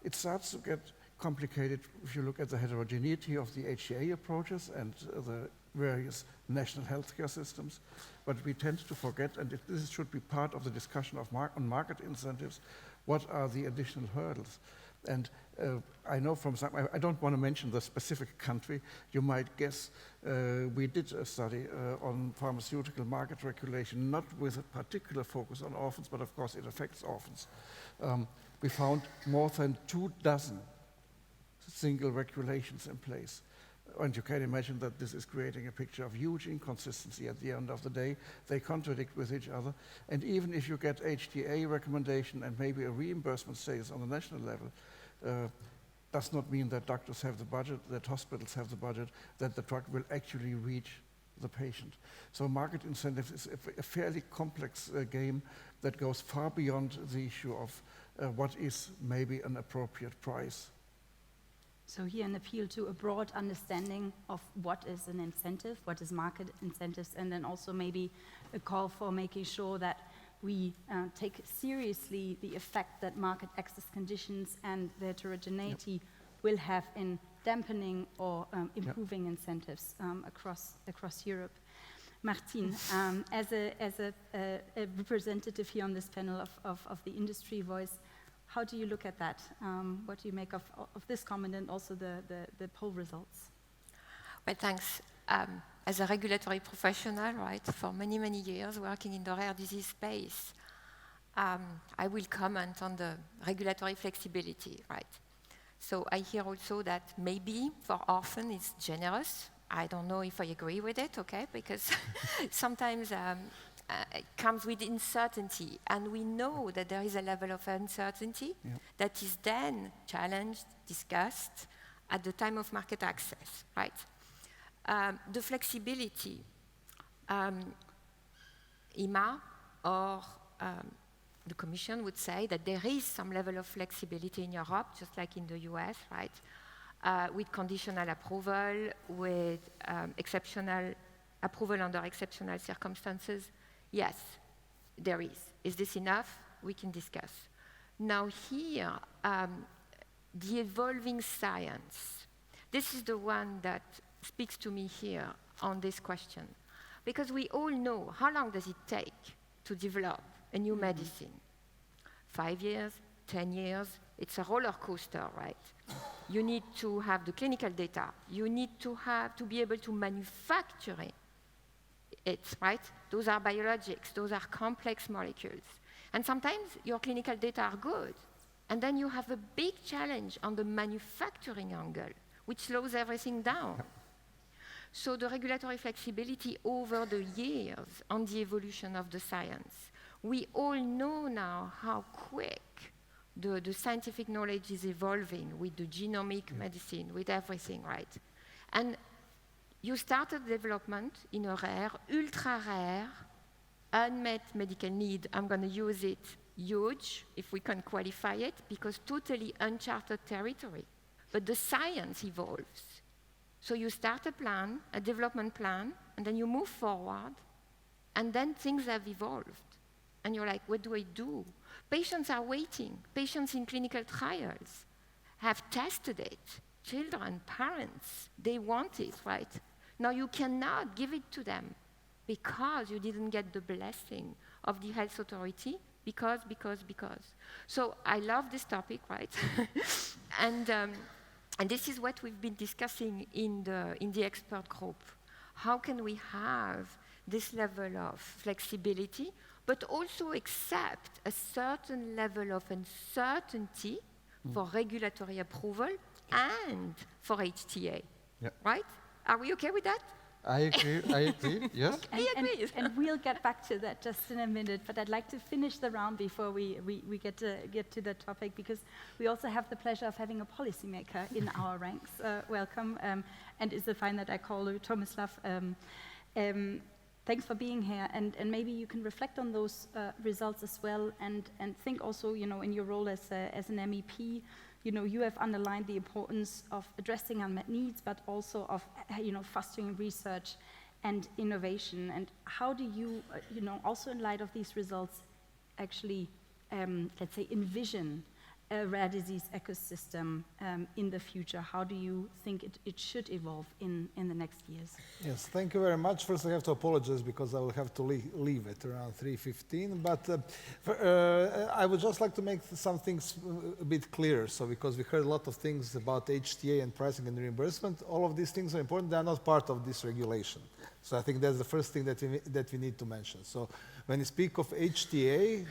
S8: It starts to get complicated if you look at the heterogeneity of the HTA approaches and the various national healthcare systems. But we tend to forget, and this should be part of the discussion of on market incentives, what are the additional hurdles? And I know from some, I don't want to mention the specific country, you might guess we did a study on pharmaceutical market regulation, not with a particular focus on orphans, but of course it affects orphans. We found more than 24 single regulations in place. And you can imagine that this is creating a picture of huge inconsistency at the end of the day. They contradict with each other. And even if you get HTA recommendation and maybe a reimbursement status on the national level, does not mean that doctors have the budget, that hospitals have the budget, that the drug will actually reach the patient. So market incentives is a fairly complex game that goes far beyond the issue of what is maybe an appropriate price.
S3: So here an appeal to a broad understanding of what is an incentive, what is market incentives, and then also maybe a call for making sure that we take seriously the effect that market access conditions and the heterogeneity will have in dampening or improving incentives across Europe. Martin, as a representative here on this panel of the industry voice, how do you look at that? What do you make of this comment and also the poll results?
S9: Well, thanks. As a regulatory professional, right, for many, many years working in the rare disease space, I will comment on the regulatory flexibility, right? So I hear also that maybe for orphan it's generous. I don't know if I agree with it, okay, because sometimes it comes with uncertainty, and we know that there is a level of uncertainty that is then challenged, discussed at the time of market access, right? The flexibility, EMA or the Commission would say that there is some level of flexibility in Europe, just like in the US, right? With conditional approval, with exceptional approval under exceptional circumstances. Yes, there is. Is this enough? We can discuss. Now here, the evolving science. This is the one that speaks to me here on this question. Because we all know how long does it take to develop a new medicine? 5 years, 10 years, it's a roller coaster, right? You need to have the clinical data. You need to be able to manufacture it, right? Those are biologics, those are complex molecules. And sometimes your clinical data are good, and then you have a big challenge on the manufacturing angle, which slows everything down. So the regulatory flexibility over the years on the evolution of the science. We all know now how quick the scientific knowledge is evolving with the genomic medicine, with everything, right? And you started development in a rare, ultra rare, unmet medical need. I'm going to use it huge, if we can qualify it, because totally uncharted territory. But the science evolves. So you start a plan, a development plan, and then you move forward, and then things have evolved. And you're like, what do I do? Patients are waiting. Patients in clinical trials have tested it. Children, parents, they want it, right? Now you cannot give it to them because you didn't get the blessing of the health authority because. So I love this topic, right? And this is what we've been discussing in the expert group. How can we have this level of flexibility, but also accept a certain level of uncertainty for regulatory approval and for HTA, right? Are we okay with that?
S6: I agree, yes.
S3: And we'll get back to that just in a minute, but I'd like to finish the round before we get to the topic, because we also have the pleasure of having a policymaker in our ranks. Welcome, and it's fine that I call you Tomislav. Thanks for being here, and maybe you can reflect on those results as well, and think also, in your role as an MEP, you have underlined the importance of addressing unmet needs, but also of, fostering research and innovation. And how do you, also in light of these results, actually, let's say, envision a rare disease ecosystem in the future? How do you think it should evolve in the next years?
S10: Yes, thank you very much. First, I have to apologize because I will have to leave at around 3:15. But I would just like to make some things a bit clearer. So, because we heard a lot of things about HTA and pricing and reimbursement, all of these things are important. They are not part of this regulation. So I think that's the first thing that we need to mention. So when you speak of HTA,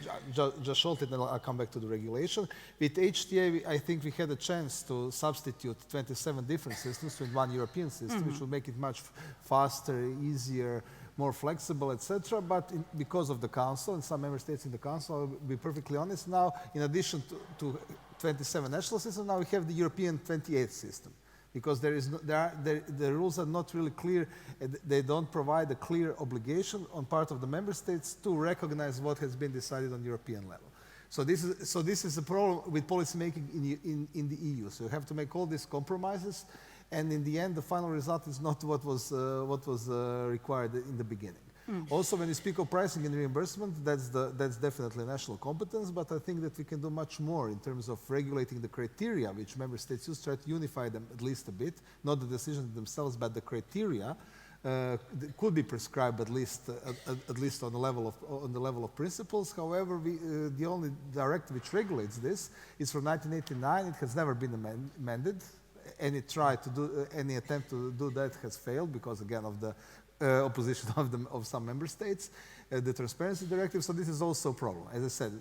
S10: just shortly, then I'll come back to the regulation. With HTA, I think we had a chance to substitute 27 different systems with one European system, which will make it much faster, easier, more flexible, etc. But because of the Council and some member states in the Council, I'll be perfectly honest now, in addition to 27 national systems, now we have the European 28th system. Because the rules are not really clear. They don't provide a clear obligation on part of the member states to recognize what has been decided on European level. So this is a problem with policy making in the EU. So you have to make all these compromises, and in the end, the final result is not what was required in the beginning. Also, when you speak of pricing and reimbursement, that's definitely national competence, but I think that we can do much more in terms of regulating the criteria which member states use, try to unify them at least a bit, not the decisions themselves, but the criteria could be prescribed at least on the level of principles. However, the only directive which regulates this is from 1989. It has never been amended. Any attempt to do that has failed because, again, of the opposition of some member states, the transparency directive. So this is also a problem. As I said,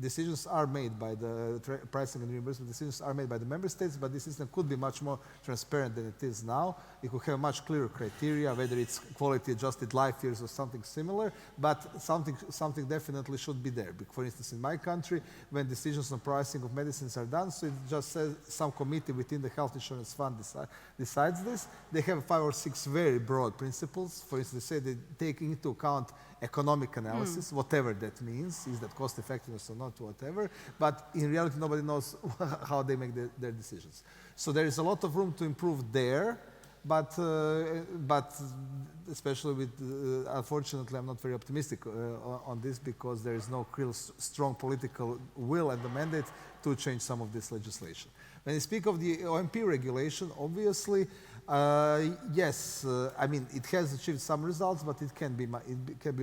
S10: decisions are made by the pricing and reimbursement decisions are made by the member states, but this system could be much more transparent than it is now. It could have much clearer criteria, whether it's quality-adjusted life years or something similar, but something definitely should be there. For instance, in my country, when decisions on pricing of medicines are done, so it just says some committee within the health insurance fund decides this. They have 5 or 6 very broad principles. For instance, they say they take into account economic analysis, whatever that means, is that cost effectiveness or not, whatever, but in reality nobody knows how they make their decisions. So there is a lot of room to improve there, but especially with, unfortunately I'm not very optimistic on this because there is no real strong political will and the mandate to change some of this legislation. When you speak of the OMP regulation, obviously, yes, I mean, it has achieved some results, but it can be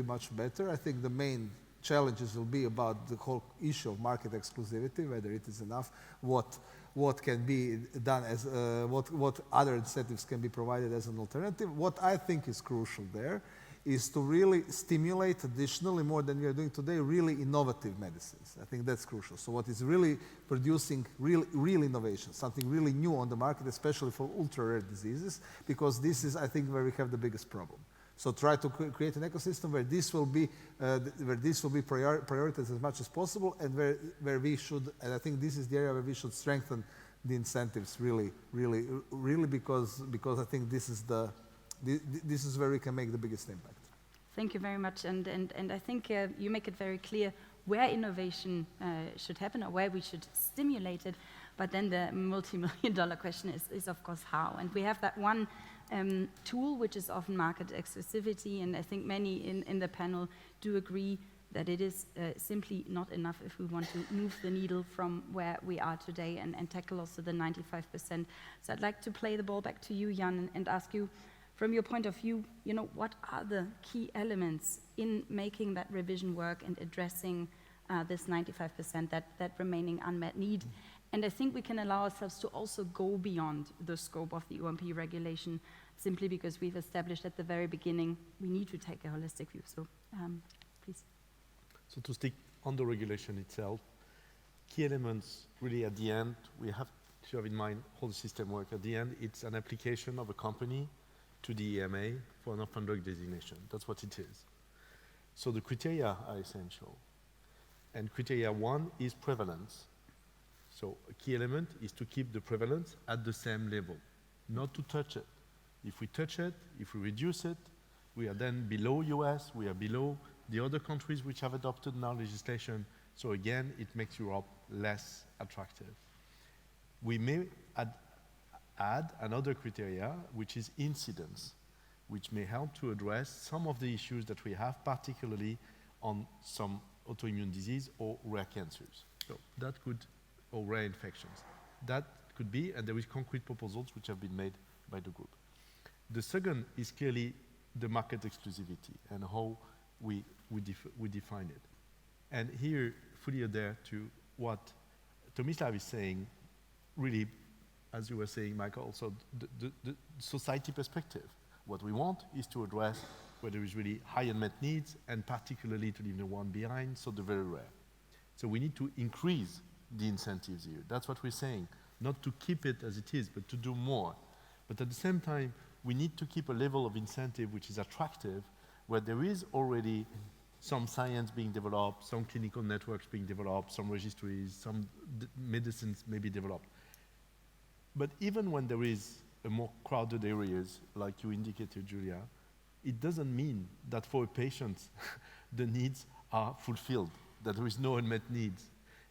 S10: much better. I think the main challenges will be about the whole issue of market exclusivity, whether it is enough, what can be done as, what other incentives can be provided as an alternative. What I think is crucial there is to really stimulate additionally, more than we are doing today, really innovative medicines. I think that's crucial. So what is really producing real innovation, something really new on the market, especially for ultra-rare diseases, because this is, I think, where we have the biggest problem. So try to create an ecosystem where this will be prioritized as much as possible, and where we should, and I think this is the area where we should strengthen the incentives really, because I think this is where we can make the biggest impact.
S3: Thank you very much, and I think you make it very clear where innovation should happen or where we should stimulate it, but then the multi-million-dollar question is of course how. And we have that one tool which is often market exclusivity, and I think many in the panel do agree that it is simply not enough if we want to move the needle from where we are today and tackle also the 95%. So I'd like to play the ball back to you, Jan, and ask you, from your point of view, what are the key elements in making that revision work and addressing this 95%, that remaining unmet need. And I think we can allow ourselves to also go beyond the scope of the OMP regulation, simply because we've established at the very beginning we need to take a holistic view. So please.
S6: So to stick on the regulation itself, key elements really at the end, we have to have in mind how the system works. At the end, it's an application of a company to the EMA for an orphan drug designation. That's what it is. So the criteria are essential. And criteria 1 is prevalence. So a key element is to keep the prevalence at the same level, not to touch it. If we touch it, if we reduce it, we are then below US, we are below the other countries which have adopted now legislation. So again, it makes Europe less attractive. We may add another criteria, which is incidence, which may help to address some of the issues that we have, particularly on some autoimmune disease or rare cancers. So that could, or rare infections. That could be, and there is concrete proposals which have been made by the group. The second is clearly the market exclusivity and how we define it. And here, fully adhere to what Tomislav is saying, really, as you were saying, Michael, also the society perspective. What we want is to address where there is really high unmet needs, and particularly to leave no one behind, so the very rare. So we need to increase the incentives here. That's what we're saying. Not to keep it as it is, but to do more. But at the same time, we need to keep a level of incentive which is attractive, where there is already some science being developed, some clinical networks being developed, some registries, some medicines may be developed. But even when there is a more crowded areas, like you indicated, Julia, it doesn't mean that for a patient, the needs are fulfilled, that there is no unmet needs.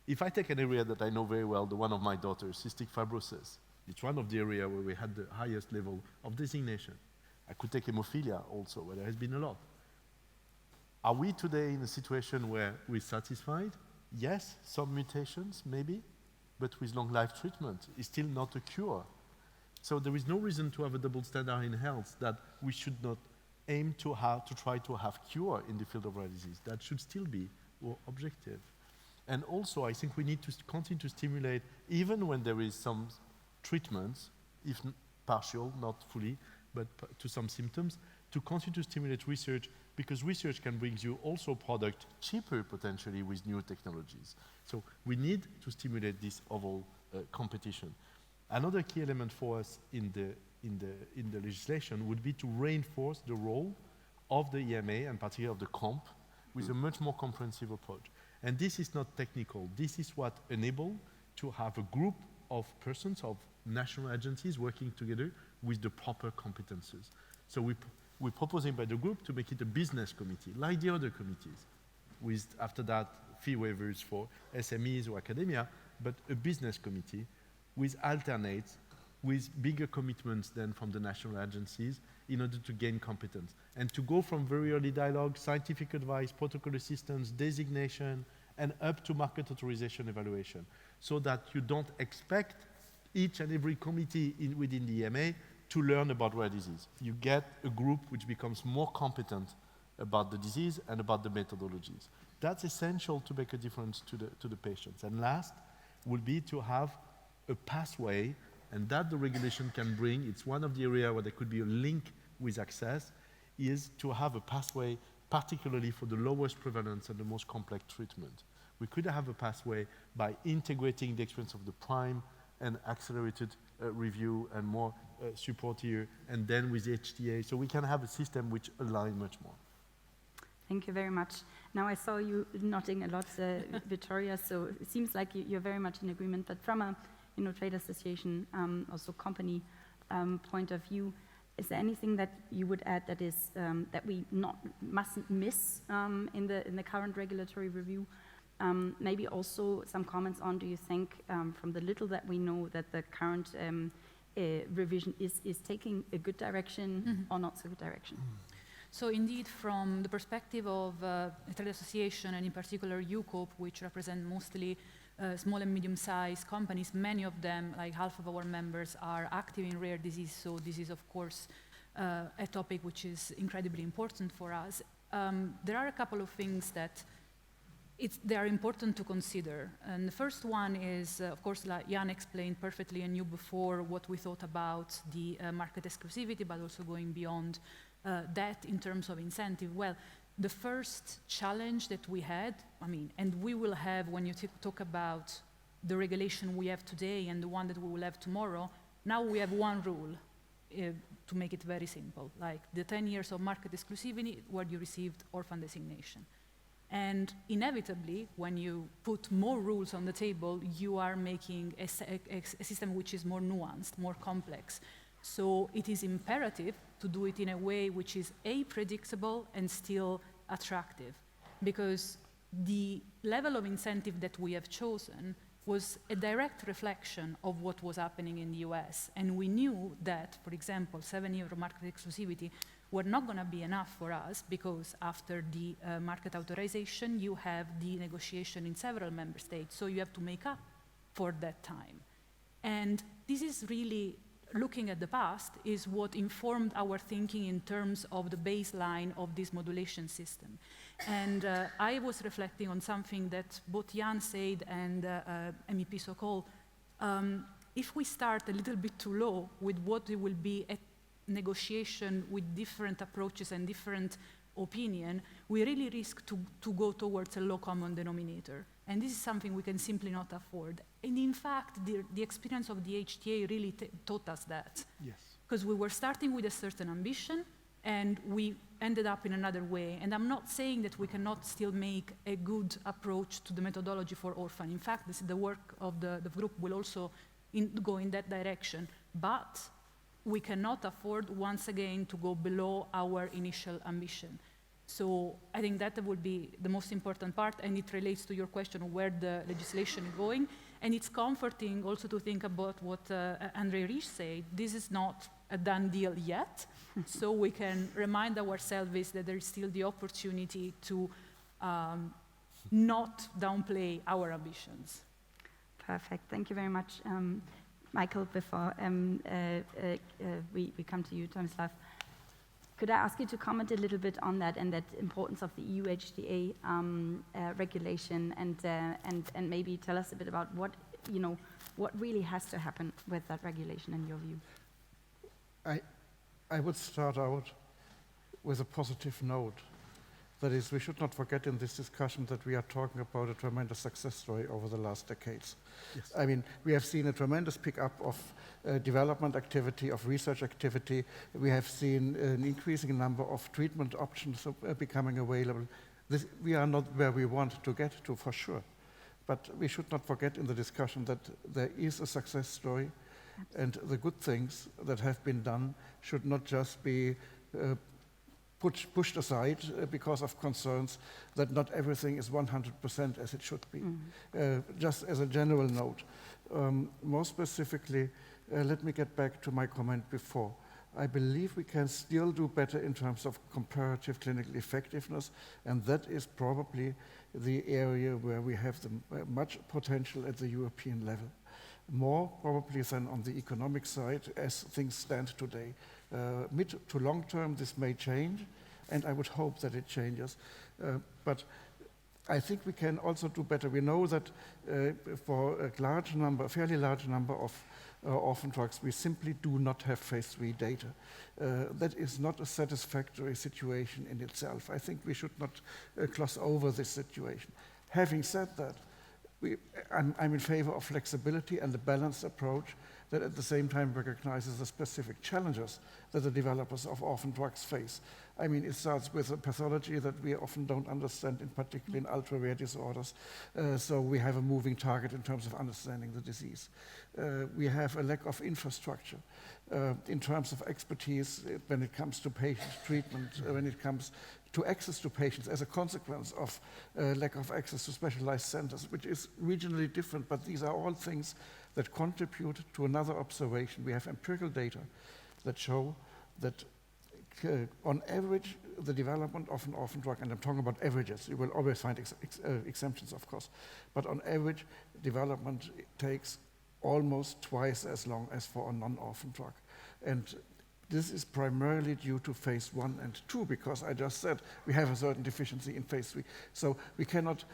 S6: If I take an area that I know very well, the one of my daughters, cystic fibrosis, it's one of the areas where we had the highest level of designation. I could take hemophilia also, where there has been a lot. Are we today in a situation where we're satisfied? Yes, some mutations, maybe, but with long life treatment, it's still not a cure. So there is no reason to have a double standard in health that we should not aim to try to have cure in the field of rare disease. That should still be our objective. And also, I think we need to continue to stimulate, even when there is some treatments, if partial, not fully, but to some symptoms, to continue to stimulate research, because research can bring you also product cheaper potentially with new technologies. So we need to stimulate this overall competition. Another key element for us in the legislation would be to reinforce the role of the EMA and particularly of the COMP with a much more comprehensive approach. And this is not technical. This is what enables to have a group of persons, of national agencies working together with the proper competences. So we're proposing by the group to make it a business committee, like the other committees, with after that fee waivers for SMEs or academia, but a business committee with alternates, with bigger commitments than from the national agencies in order to gain competence. And to go from very early dialogue, scientific advice, protocol assistance, designation, and up to market authorization evaluation, so that you don't expect each and every committee within the EMA to learn about rare disease. You get a group which becomes more competent about the disease and about the methodologies. That's essential to make a difference to the patients. And last would be to have a pathway, and that the regulation can bring, it's one of the areas where there could be a link with access, is to have a pathway particularly for the lowest prevalence and the most complex treatment. We could have a pathway by integrating the experience of the prime and accelerated review and more support here, and then with the HTA, so we can have a system which aligns much more.
S3: Thank you very much. Now I saw you nodding a lot, Victoria, so it seems like you're very much in agreement, but from a trade association, also company point of view, is there anything that you would add that is that we mustn't miss in the current regulatory review? Maybe also some comments on, do you think, from the little that we know, that the current revision is taking a good direction or not so good direction?
S7: So indeed, from the perspective of a trade association, and in particular UCOP, which represent mostly small and medium-sized companies, many of them, like half of our members, are active in rare disease, so this is of course a topic which is incredibly important for us. There are a couple of things that they are important to consider. And the first one is, of course, like Jan explained perfectly and you before, what we thought about the market exclusivity, but also going beyond that in terms of incentive. Well, the first challenge that we had, and we will have when you talk about the regulation we have today and the one that we will have tomorrow, now we have one rule, to make it very simple, like the 10 years of market exclusivity where you received orphan designation. And inevitably, when you put more rules on the table, you are making a system which is more nuanced, more complex. So it is imperative to do it in a way which is predictable and still attractive, because the level of incentive that we have chosen was a direct reflection of what was happening in the US. And we knew that, for example, 7-year market exclusivity were not going to be enough for us, because after the market authorization, you have the negotiation in several member states, so you have to make up for that time. And this is really, looking at the past, is what informed our thinking in terms of the baseline of this modulation system. And I was reflecting on something that both Jan said and MEP Sokol. If we start a little bit too low with what will be a negotiation with different approaches and different opinion, we really risk to go towards a low common denominator. And this is something we can simply not afford. And in fact, the experience of the HTA really taught us that.
S6: Yes.
S7: Because we were starting with a certain ambition, and we ended up in another way. And I'm not saying that we cannot still make a good approach to the methodology for orphan. In fact, the work of the group will also go in that direction. But we cannot afford, once again, to go below our initial ambition. So I think that would be the most important part, and it relates to your question of where the legislation is going. And it's comforting also to think about what André Rich said. This is not a done deal yet, so we can remind ourselves that there is still the opportunity to not downplay our ambitions.
S3: Perfect. Thank you very much. Michael, before we come to you, Tomislav, could I ask you to comment a little bit on that and that importance of the EU HTA regulation, and maybe tell us a bit about what really has to happen with that regulation in your view?
S8: I would start out with a positive note. That is, we should not forget in this discussion that we are talking about a tremendous success story over the last decades.
S6: Yes.
S8: I mean, we have seen a tremendous pickup of development activity, of research activity. We have seen an increasing number of treatment options becoming available. We are not where we want to get to, for sure. But we should not forget in the discussion that there is a success story, and the good things that have been done should not just be pushed aside because of concerns that not everything is 100% as it should be. Just as a general note, more specifically, let me get back to my comment before. I believe we can still do better in terms of comparative clinical effectiveness, and that is probably the area where we have the much potential at the European level. More probably than on the economic side as things stand today. Mid to long term, this may change, and I would hope that it changes. But I think we can also do better. We know that for a fairly large number of orphan drugs, we simply do not have phase 3 data. That is not a satisfactory situation in itself. I think we should not gloss over this situation. Having said that, I'm in favor of flexibility and a balanced approach that at the same time recognizes the specific challenges that the developers of orphan drugs face. I mean, it starts with a pathology that we often don't understand, in particular in ultra-rare disorders. So we have a moving target in terms of understanding the disease. We have a lack of infrastructure in terms of expertise when it comes to patient treatment, when it comes to access to patients as a consequence of lack of access to specialized centers, which is regionally different, but these are all things that contribute to another observation. We have empirical data that show that on average, the development of an orphan drug, and I'm talking about averages, you will always find exemptions, of course, but on average, development takes almost twice as long as for a non-orphan drug. And This is primarily due to phase 1 and 2, because I just said we have a certain deficiency in phase 3. So we cannot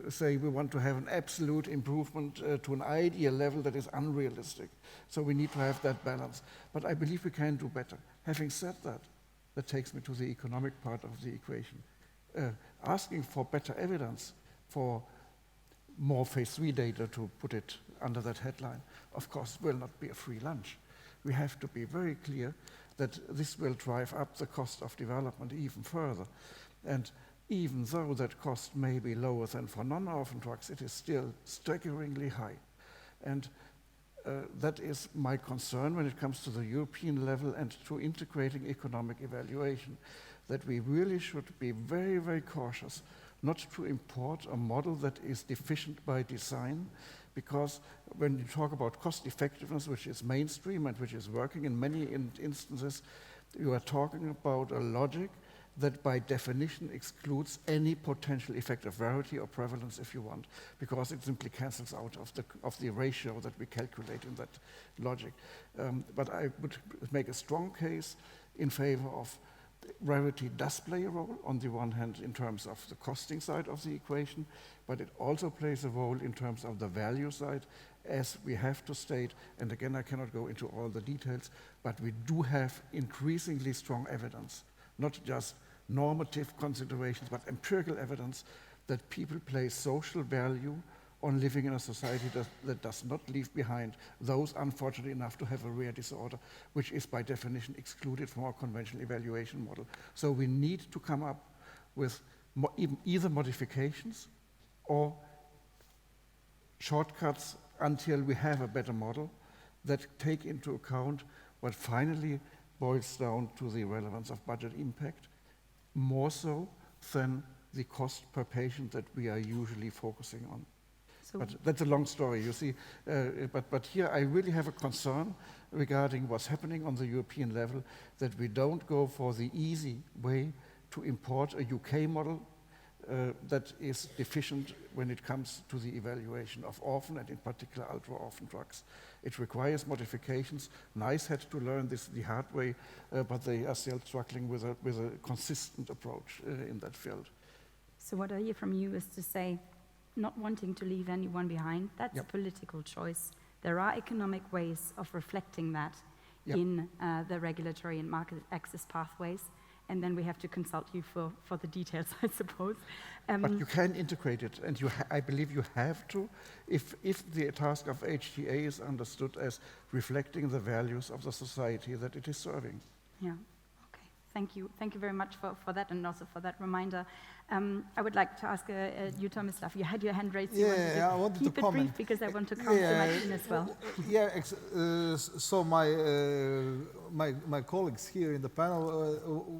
S8: say we want to have an absolute improvement to an ideal level that is unrealistic. So we need to have that balance. But I believe we can do better. Having said that, that takes me to the economic part of the equation. Asking for better evidence, for more phase 3 data, to put it under that headline, of course, will not be a free lunch. We have to be very clear that this will drive up the cost of development even further. And even though that cost may be lower than for non-orphan drugs, it is still staggeringly high. And that is my concern when it comes to the European level and to integrating economic evaluation, that we really should be very, very cautious not to import a model that is deficient by design, because when you talk about cost effectiveness, which is mainstream and which is working in many instances, you are talking about a logic that by definition excludes any potential effect of rarity or prevalence, if you want, because it simply cancels out of the ratio that we calculate in that logic. But I would make a strong case in favor of rarity does play a role, on the one hand, in terms of the costing side of the equation, but it also plays a role in terms of the value side, as we have to state, and again, I cannot go into all the details, but we do have increasingly strong evidence, not just normative considerations, but empirical evidence that people place social value on living in a society that does not leave behind those unfortunate enough to have a rare disorder, which is by definition excluded from our conventional evaluation model. So we need to come up with either modifications or shortcuts until we have a better model that take into account what finally boils down to the relevance of budget impact, more so than the cost per patient that we are usually focusing on. But that's a long story, you see. But here I really have a concern regarding what's happening on the European level, that we don't go for the easy way to import a UK model that is deficient when it comes to the evaluation of orphan and in particular ultra-orphan drugs. It requires modifications. NICE had to learn this the hard way, but they are still struggling with a consistent approach in that field.
S3: So what I hear from you is to say, not wanting to leave anyone behind, that's a political choice. There are economic ways of reflecting that in the regulatory and market access pathways, and then we have to consult you for the details, I suppose.
S8: But you can integrate it, and I believe you have to, if the task of HTA is understood as reflecting the values of the society that it is serving.
S3: Yeah. Okay. Thank you. Thank you very much for that, and also for that reminder. I would like to ask you, Tomislav, you had your hand raised.
S10: I wanted
S3: keep
S10: to
S3: it
S10: comment.
S3: brief because I want to come to Martin as well.
S10: So my colleagues here in the panel,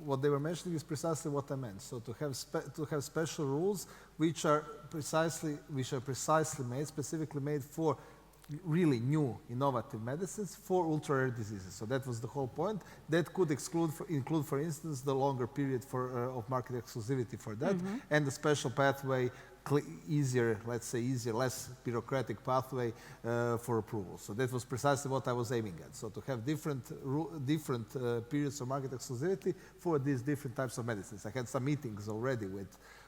S10: what they were mentioning is precisely what I meant. So to have special rules which are precisely made, specifically made for really new, innovative medicines for ultra-rare diseases. So that was the whole point. That could include, for instance, the longer period of market exclusivity for that, and the special pathway, easier, less bureaucratic pathway for approval. So that was precisely what I was aiming at. So to have different periods of market exclusivity for these different types of medicines. I had some meetings already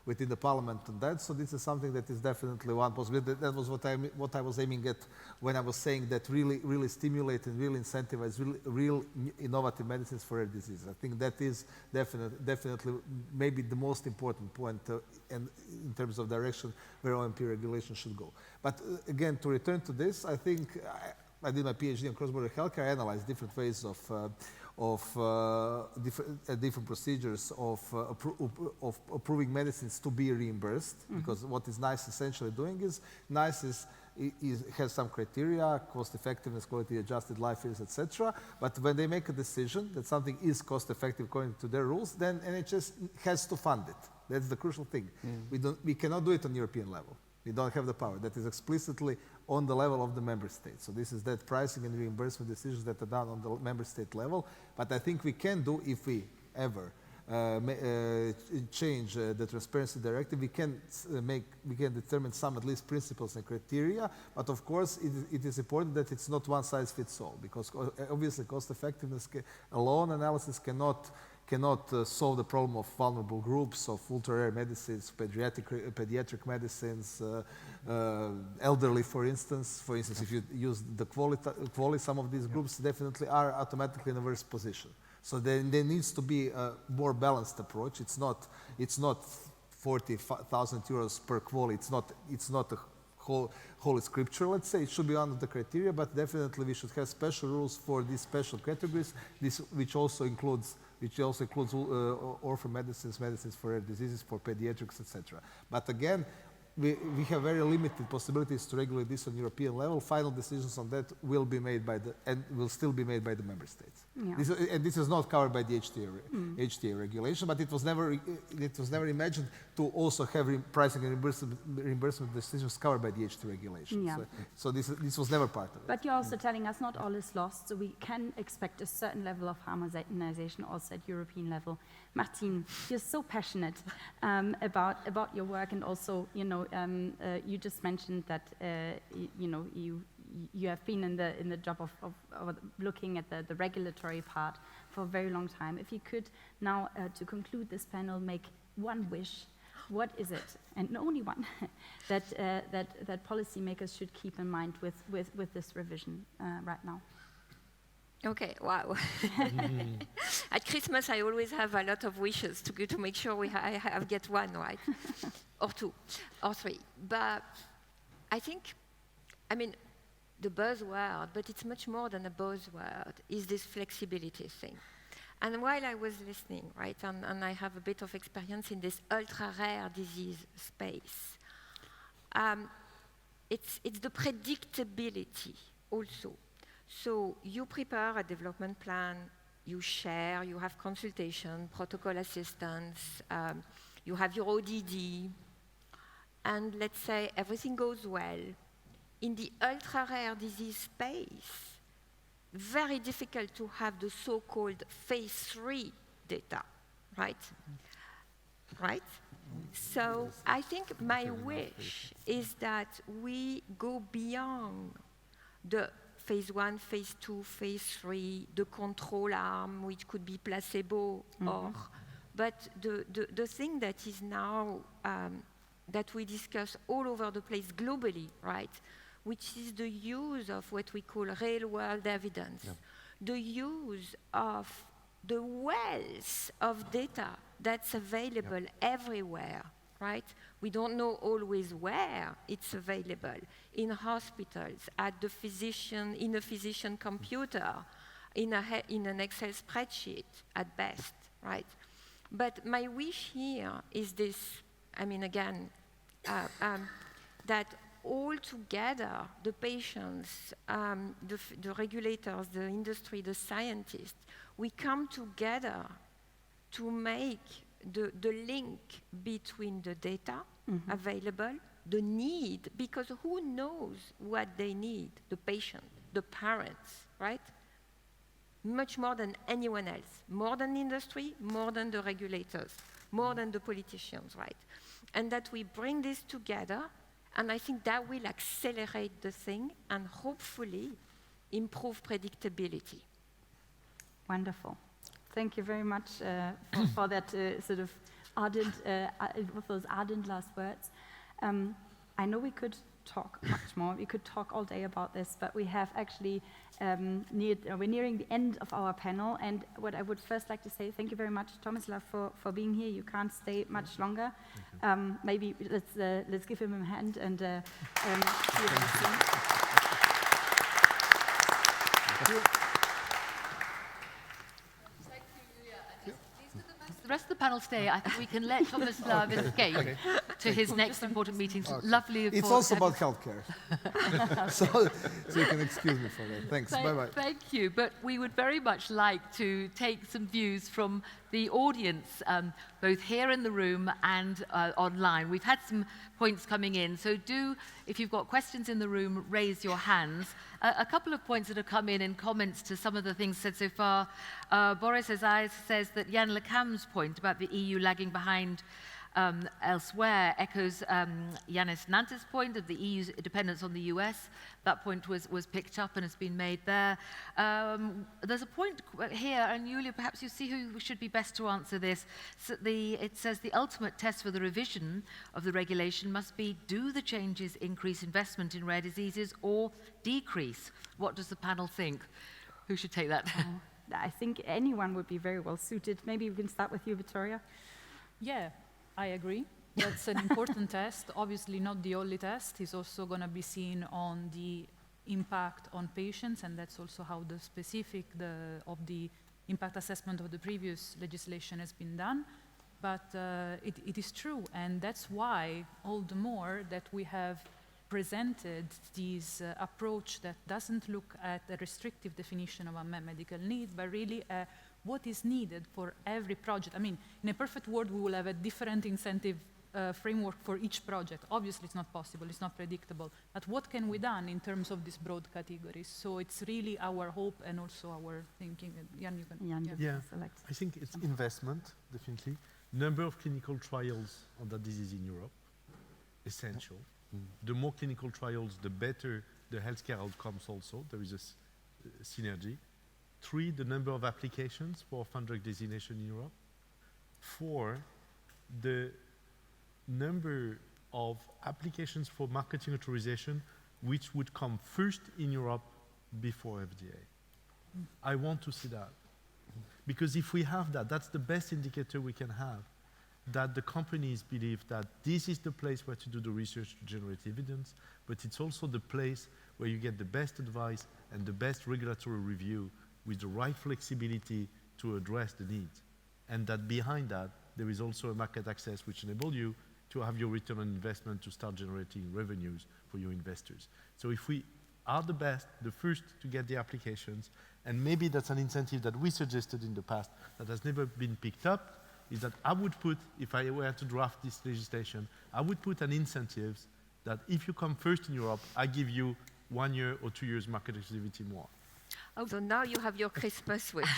S10: within the parliament on that, so this is something that is definitely one possibility. That was what I was aiming at when I was saying that really stimulate and really incentivize real innovative medicines for rare diseases. I think that is definitely maybe the most important point and in terms of direction where OMP regulation should go. But again, to return to this, I think I did my PhD in cross-border healthcare. I analyzed different ways of different procedures of approving medicines to be reimbursed, because what is NICE essentially doing is NICE has some criteria, cost effectiveness, quality adjusted life years, etc. But when they make a decision that something is cost effective according to their rules, then NHS has to fund it. That's the crucial thing. We cannot do it on European level. We don't have the power. That is explicitly on the level of the member state. So this is that pricing and reimbursement decisions that are done on the member state level. But I think we can do, if we ever change the transparency directive, we can determine some at least principles and criteria. But of course, it is important that it's not one size fits all, because obviously cost effectiveness alone analysis cannot solve the problem of vulnerable groups, of ultra-rare medicines, pediatric medicines, elderly, for instance. For instance, if you use the quality, some of these groups definitely are automatically in a worse position. So there needs to be a more balanced approach. It's not 40,000 euros per quality. It's not a holy scripture, let's say. It should be under the criteria, but definitely we should have special rules for these special categories, which also includes orphan medicines, medicines for rare diseases, for pediatrics, etc. But again, we have very limited possibilities to regulate this on European level. Final decisions on that will be made will still be made by the member states. Yeah. This is not covered by the HTA regulation, but it was never imagined to also have pricing and reimbursement decisions covered by the HTA regulation.
S3: Yeah.
S10: So this was never part of it.
S3: But you're also telling us not all is lost, so we can expect a certain level of harmonization also at European level. Martin, you're so passionate about your work, and also, you just mentioned that you have been in the job of looking at the regulatory part for a very long time. If you could now, to conclude this panel, make one wish, what is it, and only one, that policymakers should keep in mind with this revision right now?
S9: Okay, wow. At Christmas, I always have a lot of wishes to make sure I get one right, or two, or three. But I think, the buzzword, but it's much more than a buzzword, is this flexibility thing. And while I was listening, right, and I have a bit of experience in this ultra-rare disease space, it's the predictability also. So you prepare a development plan, you share, you have consultation, protocol assistance, you have your ODD, and let's say everything goes well. In the ultra-rare disease space, very difficult to have the so-called phase 3 data, right? Right? So I think my wish is that we go beyond the phase 1, phase 2, phase 3, the control arm, which could be placebo, but the thing that is now, that we discuss all over the place globally, right, which is the use of what we call real-world evidence, the use of the wealth of data that's available everywhere, right? We don't know always where it's available, in hospitals, at the physician, in a physician computer, in an Excel spreadsheet at best, right? But my wish here is this, that all together, the patients, the regulators, the industry, the scientists, we come together to make the link between the data available, the need, because who knows what they need? The patient, the parents, right? Much more than anyone else, more than industry, more than the regulators, more than the politicians, right? And that we bring this together, and I think that will accelerate the thing and hopefully improve predictability.
S3: Wonderful. Thank you very much for that sort of ardent, with those ardent last words. I know we could talk much more. We could talk all day about this, but we have actually we're nearing the end of our panel. And what I would first like to say, thank you very much, Tomislav, for being here. You can't stay much longer. Maybe let's give him a hand and see you.
S1: The rest of the panel stay. I think we can let Tomislav escape to his next important meetings. Lovely.
S10: It's also about healthcare. so you can excuse me for that. Thanks. Bye-bye.
S1: Thank you. But we would very much like to take some views from the audience, both here in the room and online. We've had some points coming in. So do, if you've got questions in the room, raise your hands. A couple of points that have come in comments to some of the things said so far. Boris Azai says that Jan Le Cam's point about the EU lagging behind elsewhere echoes Yanis Nantes' point of the EU's dependence on the US. That point was picked up and has been made there. There's a point here, and Julia, perhaps you see who should be best to answer this. So it says the ultimate test for the revision of the regulation must be, do the changes increase investment in rare diseases or decrease? What does the panel think? Who should take that?
S3: I think anyone would be very well suited. Maybe we can start with you, Victoria.
S7: Yeah, I agree. That's an important test. Obviously not the only test. It's also going to be seen on the impact on patients, and that's also how the specific of the impact assessment of the previous legislation has been done. But it is true, and that's why all the more that we have presented this approach that doesn't look at a restrictive definition of unmet medical needs, but really what is needed for every project. I mean, in a perfect world, we will have a different incentive framework for each project. Obviously, it's not possible, it's not predictable. But what can we do in terms of these broad categories? So it's really our hope and also our thinking. Jan, you can
S6: select. I think it's investment, definitely. Number of clinical trials on that disease in Europe, essential. The more clinical trials, the better the healthcare outcomes also. There is a synergy. 3, the number of applications for orphan drug designation in Europe. 4, the number of applications for marketing authorization which would come first in Europe before FDA. I want to see that. Because if we have that, that's the best indicator we can have, that the companies believe that this is the place where to do the research to generate evidence, but it's also the place where you get the best advice and the best regulatory review with the right flexibility to address the needs. And that behind that, there is also a market access which enables you to have your return on investment to start generating revenues for your investors. So if we are the best, the first to get the applications, and maybe that's an incentive that we suggested in the past that has never been picked up, is that I would put, if I were to draft this legislation, I would put an incentive that if you come first in Europe, I give you 1 year or 2 years market exclusivity more.
S9: Oh, so now you have your Christmas wish.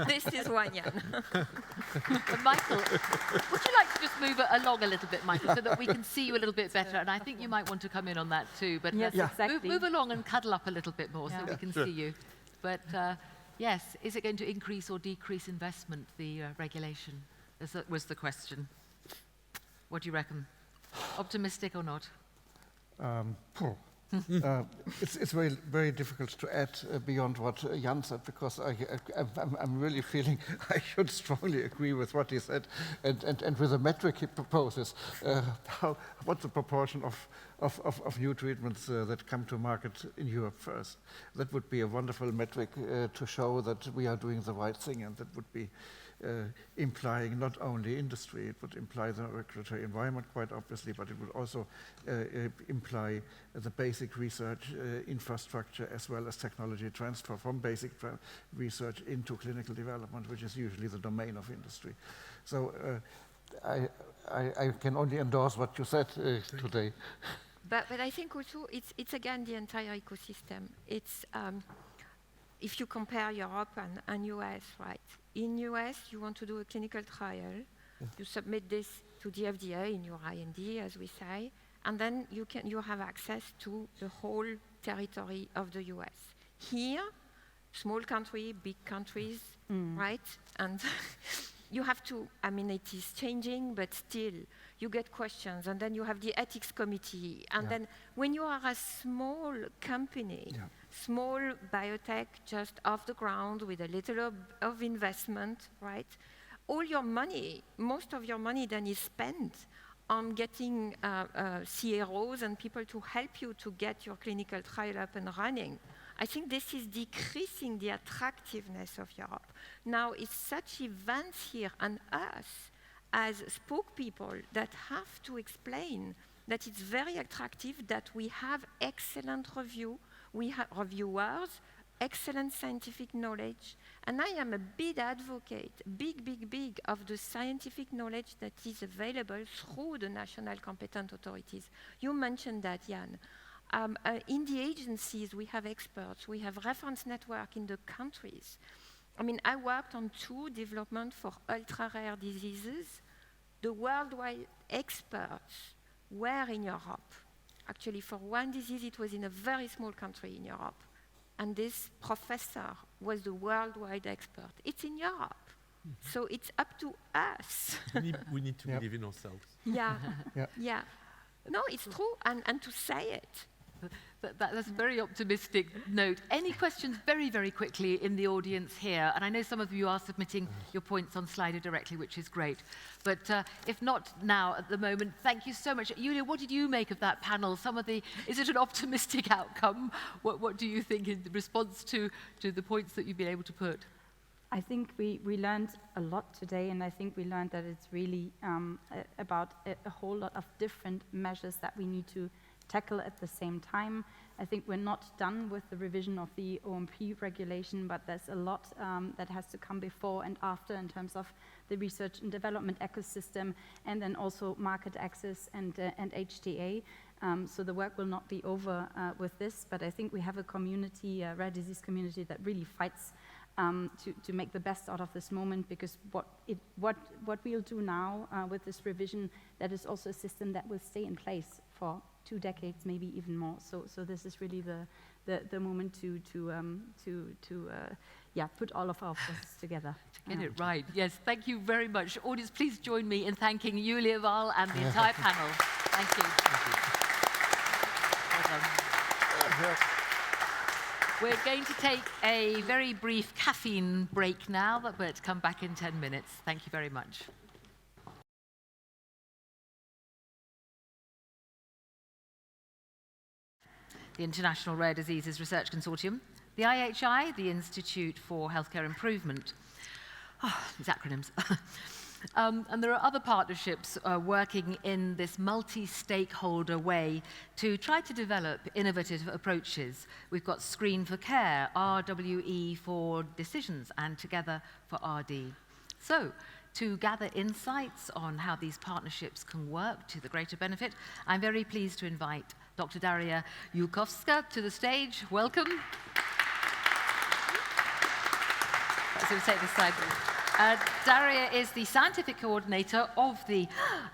S9: This is one, Jan.
S1: Michael, would you like to just move along a little bit, Michael, so that we can see you a little bit better? And I think you might want to come in on that too. But
S3: yes, exactly.
S1: Move along and cuddle up a little bit more so we can see you. But yes, is it going to increase or decrease investment, the regulation? That was the question. What do you reckon? Optimistic or not?
S8: It's very, very difficult to add beyond what Jan said, because I'm really feeling I should strongly agree with what he said, and with the metric he proposes, what's the proportion of new treatments that come to market in Europe first? That would be a wonderful metric to show that we are doing the right thing, and that would be implying not only industry, it would imply the regulatory environment quite obviously, but it would also imply the basic research infrastructure as well as technology transfer from basic research into clinical development, which is usually the domain of industry. So I can only endorse what you said today.
S9: But I think also it's again the entire ecosystem. It's if you compare Europe and US, right? In US, you want to do a clinical trial, you submit this to the FDA in your IND, as we say, and then you have access to the whole territory of the US. Here, small country, big countries, right? And you have to, I mean, it is changing, but still, you get questions, and then you have the ethics committee, and then when you are a small company, small biotech just off the ground with a little of investment, right? All your money, most of your money then is spent on getting CROs and people to help you to get your clinical trial up and running. I think this is decreasing the attractiveness of Europe. Now, it's such events here, and us as spokespeople that have to explain that it's very attractive, that we have excellent review. We have reviewers excellent scientific knowledge, and I am a big advocate, big of the scientific knowledge that is available through the national competent authorities. You mentioned that, Jan. In the agencies, we have experts, we have reference network in the countries. I mean, I worked on 2 developments for ultra-rare diseases. The worldwide experts were in Europe. Actually, for one disease, it was in a very small country in Europe. And this professor was the worldwide expert. It's in Europe. So it's up to us.
S6: We need to believe in ourselves.
S9: Yeah. No, it's true, and to say it.
S1: That's a very optimistic note. Any questions very, very quickly in the audience here? And I know some of you are submitting your points on Slido directly, which is great. But if not now, at the moment, thank you so much. Julia, what did you make of that panel? Is it an optimistic outcome? What do you think in response to the points that you've been able to put?
S3: I think we learned a lot today, and I think we learned that it's really about a whole lot of different measures that we need to tackle at the same time. I think we're not done with the revision of the OMP regulation, but there's a lot that has to come before and after in terms of the research and development ecosystem, and then also market access and HTA. So the work will not be over with this, but I think we have a community, a rare disease community, that really fights to make the best out of this moment, because what we'll do now with this revision, that is also a system that will stay in place for 2 decades, maybe even more. So this is really the moment to put all of our forces together.
S1: To get it right. Yes, thank you very much. Audience, please join me in thanking Julia Wahl and the entire panel. Thank you. Well done. We're going to take a very brief caffeine break now, but come back in 10 minutes. Thank you very much. The International Rare Diseases Research Consortium, the IHI, the Institute for Healthcare Improvement. These acronyms. And there are other partnerships working in this multi-stakeholder way to try to develop innovative approaches. We've got Screen for Care, RWE for Decisions, and Together for RD. So, to gather insights on how these partnerships can work to the greater benefit, I'm very pleased to invite Dr. Daria Julkowska to the stage. Welcome. So take this side. Daria is the scientific coordinator of the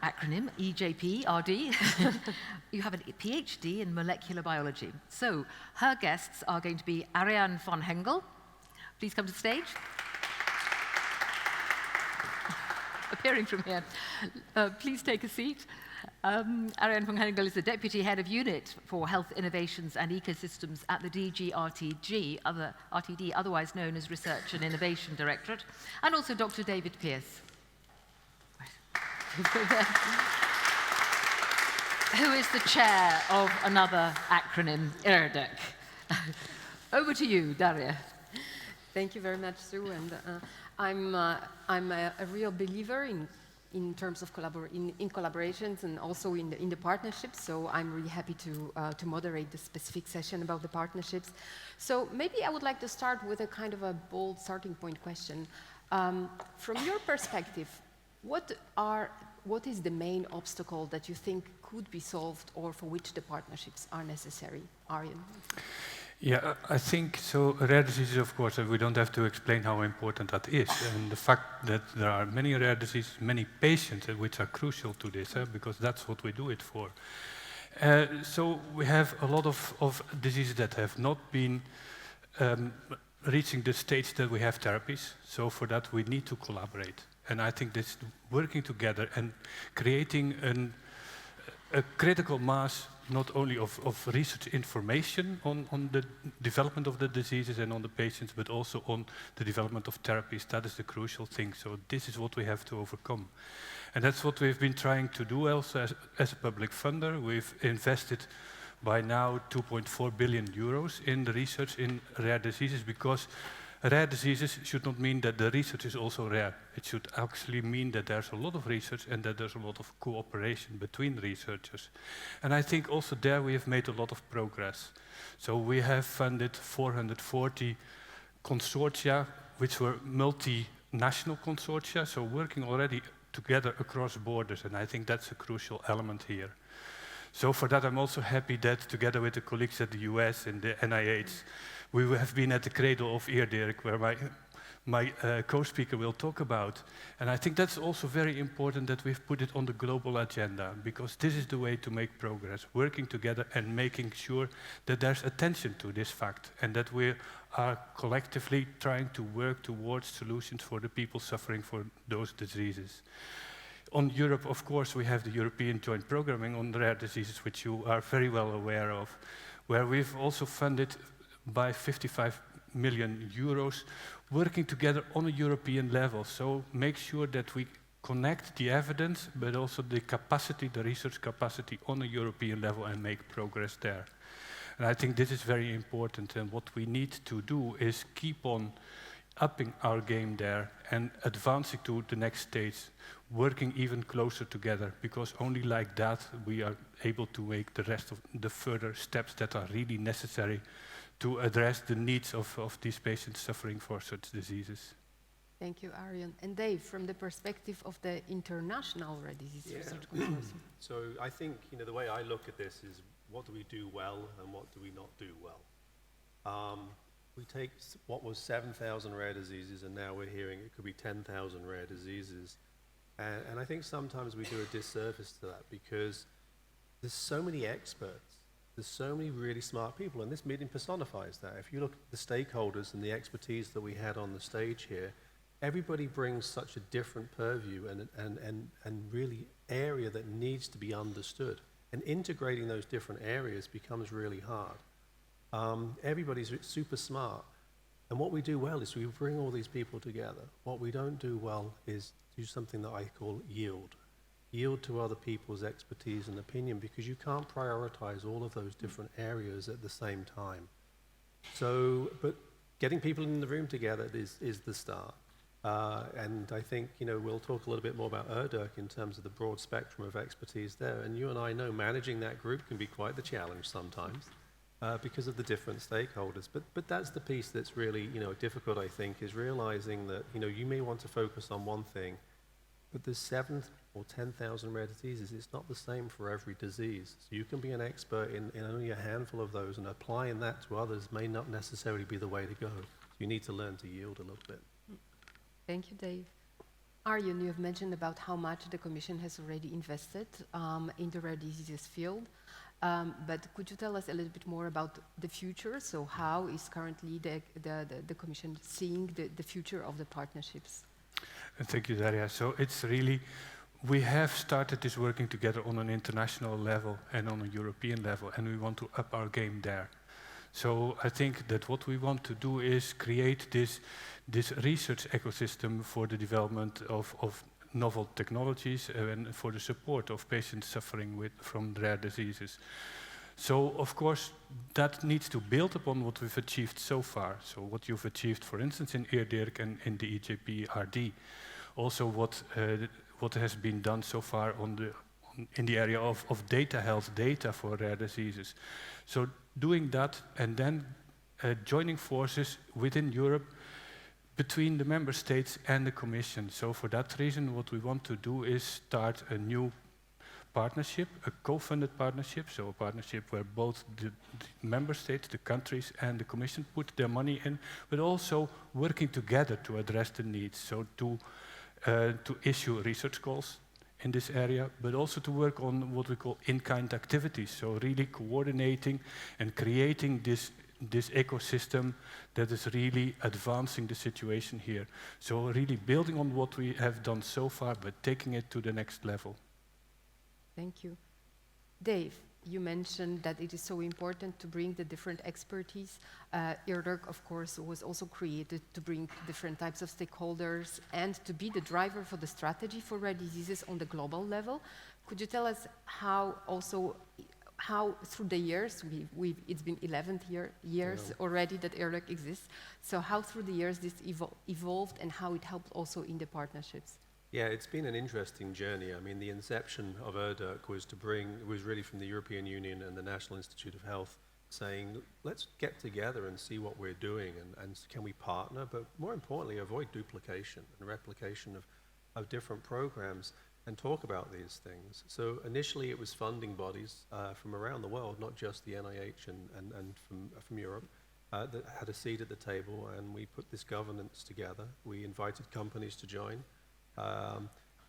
S1: acronym EJP-RD. You have a PhD in molecular biology. So her guests are going to be Ariane von Hengel. Please come to the stage. Appearing from here. Please take a seat. Ariane von Hengel is the Deputy Head of Unit for Health Innovations and Ecosystems at the DG RTD, otherwise known as Research and Innovation Directorate, and also Dr. David Pearce, who is the chair of another acronym, IRDEC. Over to you, Daria.
S11: Thank you very much, Sue. And I'm a real believer in terms of collaborations and also in the partnerships. So I'm really happy to moderate the specific session about the partnerships. So maybe I would like to start with a kind of a bold starting point question. From your perspective, what is the main obstacle that you think could be solved or for which the partnerships are necessary? Arjen?
S12: Yeah, I think so. Rare diseases, of course, we don't have to explain how important that is. And the fact that there are many rare diseases, many patients, which are crucial to this, because that's what we do it for. So we have a lot of diseases that have not been reaching the stage that we have therapies. So for that, we need to collaborate. And I think this working together and creating a critical mass not only of research information on the development of the diseases and on the patients, but also on the development of therapies. That is the crucial thing. So this is what we have to overcome. And that's what we've been trying to do also as a public funder. We've invested by now 2.4 billion euros in the research in rare diseases because rare diseases should not mean that the research is also rare. It should actually mean that there's a lot of research and that there's a lot of cooperation between researchers. And I think also there we have made a lot of progress. So we have funded 440 consortia, which were multinational consortia, so working already together across borders, and I think that's a crucial element here. So for that, I'm also happy that together with the colleagues at the US and the NIH, we have been at the cradle of ERDIRC, where my co-speaker will talk about. And I think that's also very important that we've put it on the global agenda, because this is the way to make progress, working together and making sure that there's attention to this fact, and that we are collectively trying to work towards solutions for the people suffering for those diseases. On Europe, of course, we have the European Joint Programming on Rare Diseases, which you are very well aware of, where we've also funded by 55 million euros, working together on a European level. So make sure that we connect the evidence, but also the capacity, the research capacity on a European level, and make progress there. And I think this is very important, and what we need to do is keep on upping our game there and advancing to the next stage, working even closer together, because only like that we are able to make the rest of the further steps that are really necessary to address the needs of these patients suffering for such diseases.
S11: Thank you, Arjen. And Dave, from the perspective of the International Rare Disease Research Consortium.
S13: So I think, the way I look at this is, what do we do well and what do we not do well? We take what was 7,000 rare diseases, and now we're hearing it could be 10,000 rare diseases. And I think sometimes we do a disservice to that, because there's so many experts, there's so many really smart people, and this meeting personifies that. If you look at the stakeholders and the expertise that we had on the stage here, everybody brings such a different purview and really area that needs to be understood. And integrating those different areas becomes really hard. Everybody's super smart. And what we do well is we bring all these people together. What we don't do well is do something that I call yield. Yield to other people's expertise and opinion, because you can't prioritize all of those different areas at the same time. So, but getting people in the room together is the start. And I think, we'll talk a little bit more about ERDIRC in terms of the broad spectrum of expertise there. And you and I know managing that group can be quite the challenge sometimes because of the different stakeholders. But that's the piece that's really, difficult, I think, is realizing that, you may want to focus on one thing, but there's 7 or 10,000 rare diseases. It's not the same for every disease. So you can be an expert in only a handful of those, and applying that to others may not necessarily be the way to go. So you need to learn to yield a little bit.
S11: Thank you, Dave. Arjen, you have mentioned about how much the Commission has already invested in the rare diseases field. But could you tell us a little bit more about the future? So how is currently the Commission seeing the future of the partnerships?
S12: Thank you, Daria. So it's really, we have started this working together on an international level and on a European level, and we want to up our game there. So I think that what we want to do is create this research ecosystem for the development of novel technologies and for the support of patients suffering from rare diseases. So, of course, that needs to build upon what we've achieved so far. So what you've achieved, for instance, in ERDIRC and in the EJP-RD. Also what has been done so far in the area of data health, data for rare diseases. So doing that and then joining forces within Europe between the member states and the Commission. So for that reason, what we want to do is start a new partnership, a co-funded partnership, so a partnership where both the member states, the countries, and the Commission put their money in, but also working together to address the needs. So to issue research calls in this area, but also to work on what we call in-kind activities. So really coordinating and creating this ecosystem that is really advancing the situation here. So really building on what we have done so far, but taking it to the next level.
S11: Thank you. Dave, you mentioned that it is so important to bring the different expertise. ERDIRC, of course, was also created to bring different types of stakeholders and to be the driver for the strategy for rare diseases on the global level. Could you tell us how also how through the years, it's been 11 years already that ERDOC exists. So how through the years this evolved and how it helped also in the partnerships?
S13: Yeah, it's been an interesting journey. I mean, the inception of ERDOC was really from the European Union and the National Institute of Health saying, let's get together and see what we're doing and can we partner, but more importantly, avoid duplication and replication of different programs and talk about these things. So initially it was funding bodies from around the world, not just the NIH and from Europe, that had a seat at the table, and we put this governance together. We invited companies to join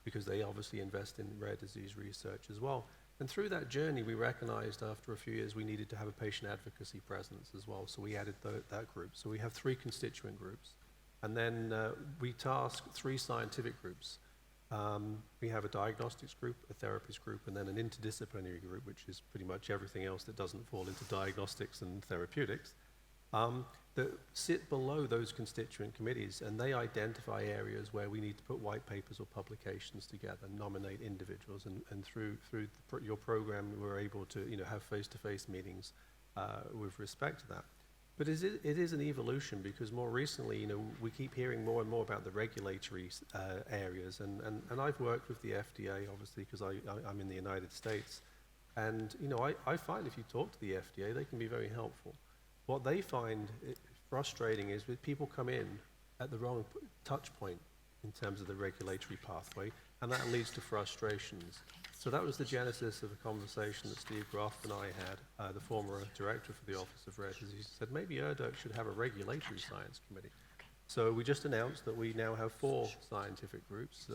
S13: because they obviously invest in rare disease research as well. And through that journey, we recognized after a few years we needed to have a patient advocacy presence as well, so we added that group. So we have 3 constituent groups. And then we tasked 3 scientific groups. We have a diagnostics group, a therapies group, and then an interdisciplinary group, which is pretty much everything else that doesn't fall into diagnostics and therapeutics, that sit below those constituent committees, and they identify areas where we need to put white papers or publications together, nominate individuals, and through your program, we're able to have face-to-face meetings with respect to that. But it is an evolution because more recently, we keep hearing more and more about the regulatory areas, and I've worked with the FDA, obviously, because I'm in the United States, and I find if you talk to the FDA, they can be very helpful. What they find frustrating is when people come in at the wrong touch point in terms of the regulatory pathway, and that leads to frustrations. So that was the genesis of a conversation that Steve Groff and I had, the former director for the Office of Rare Disease, said maybe ERDOC should have a regulatory science committee. So we just announced that we now have 4 scientific groups.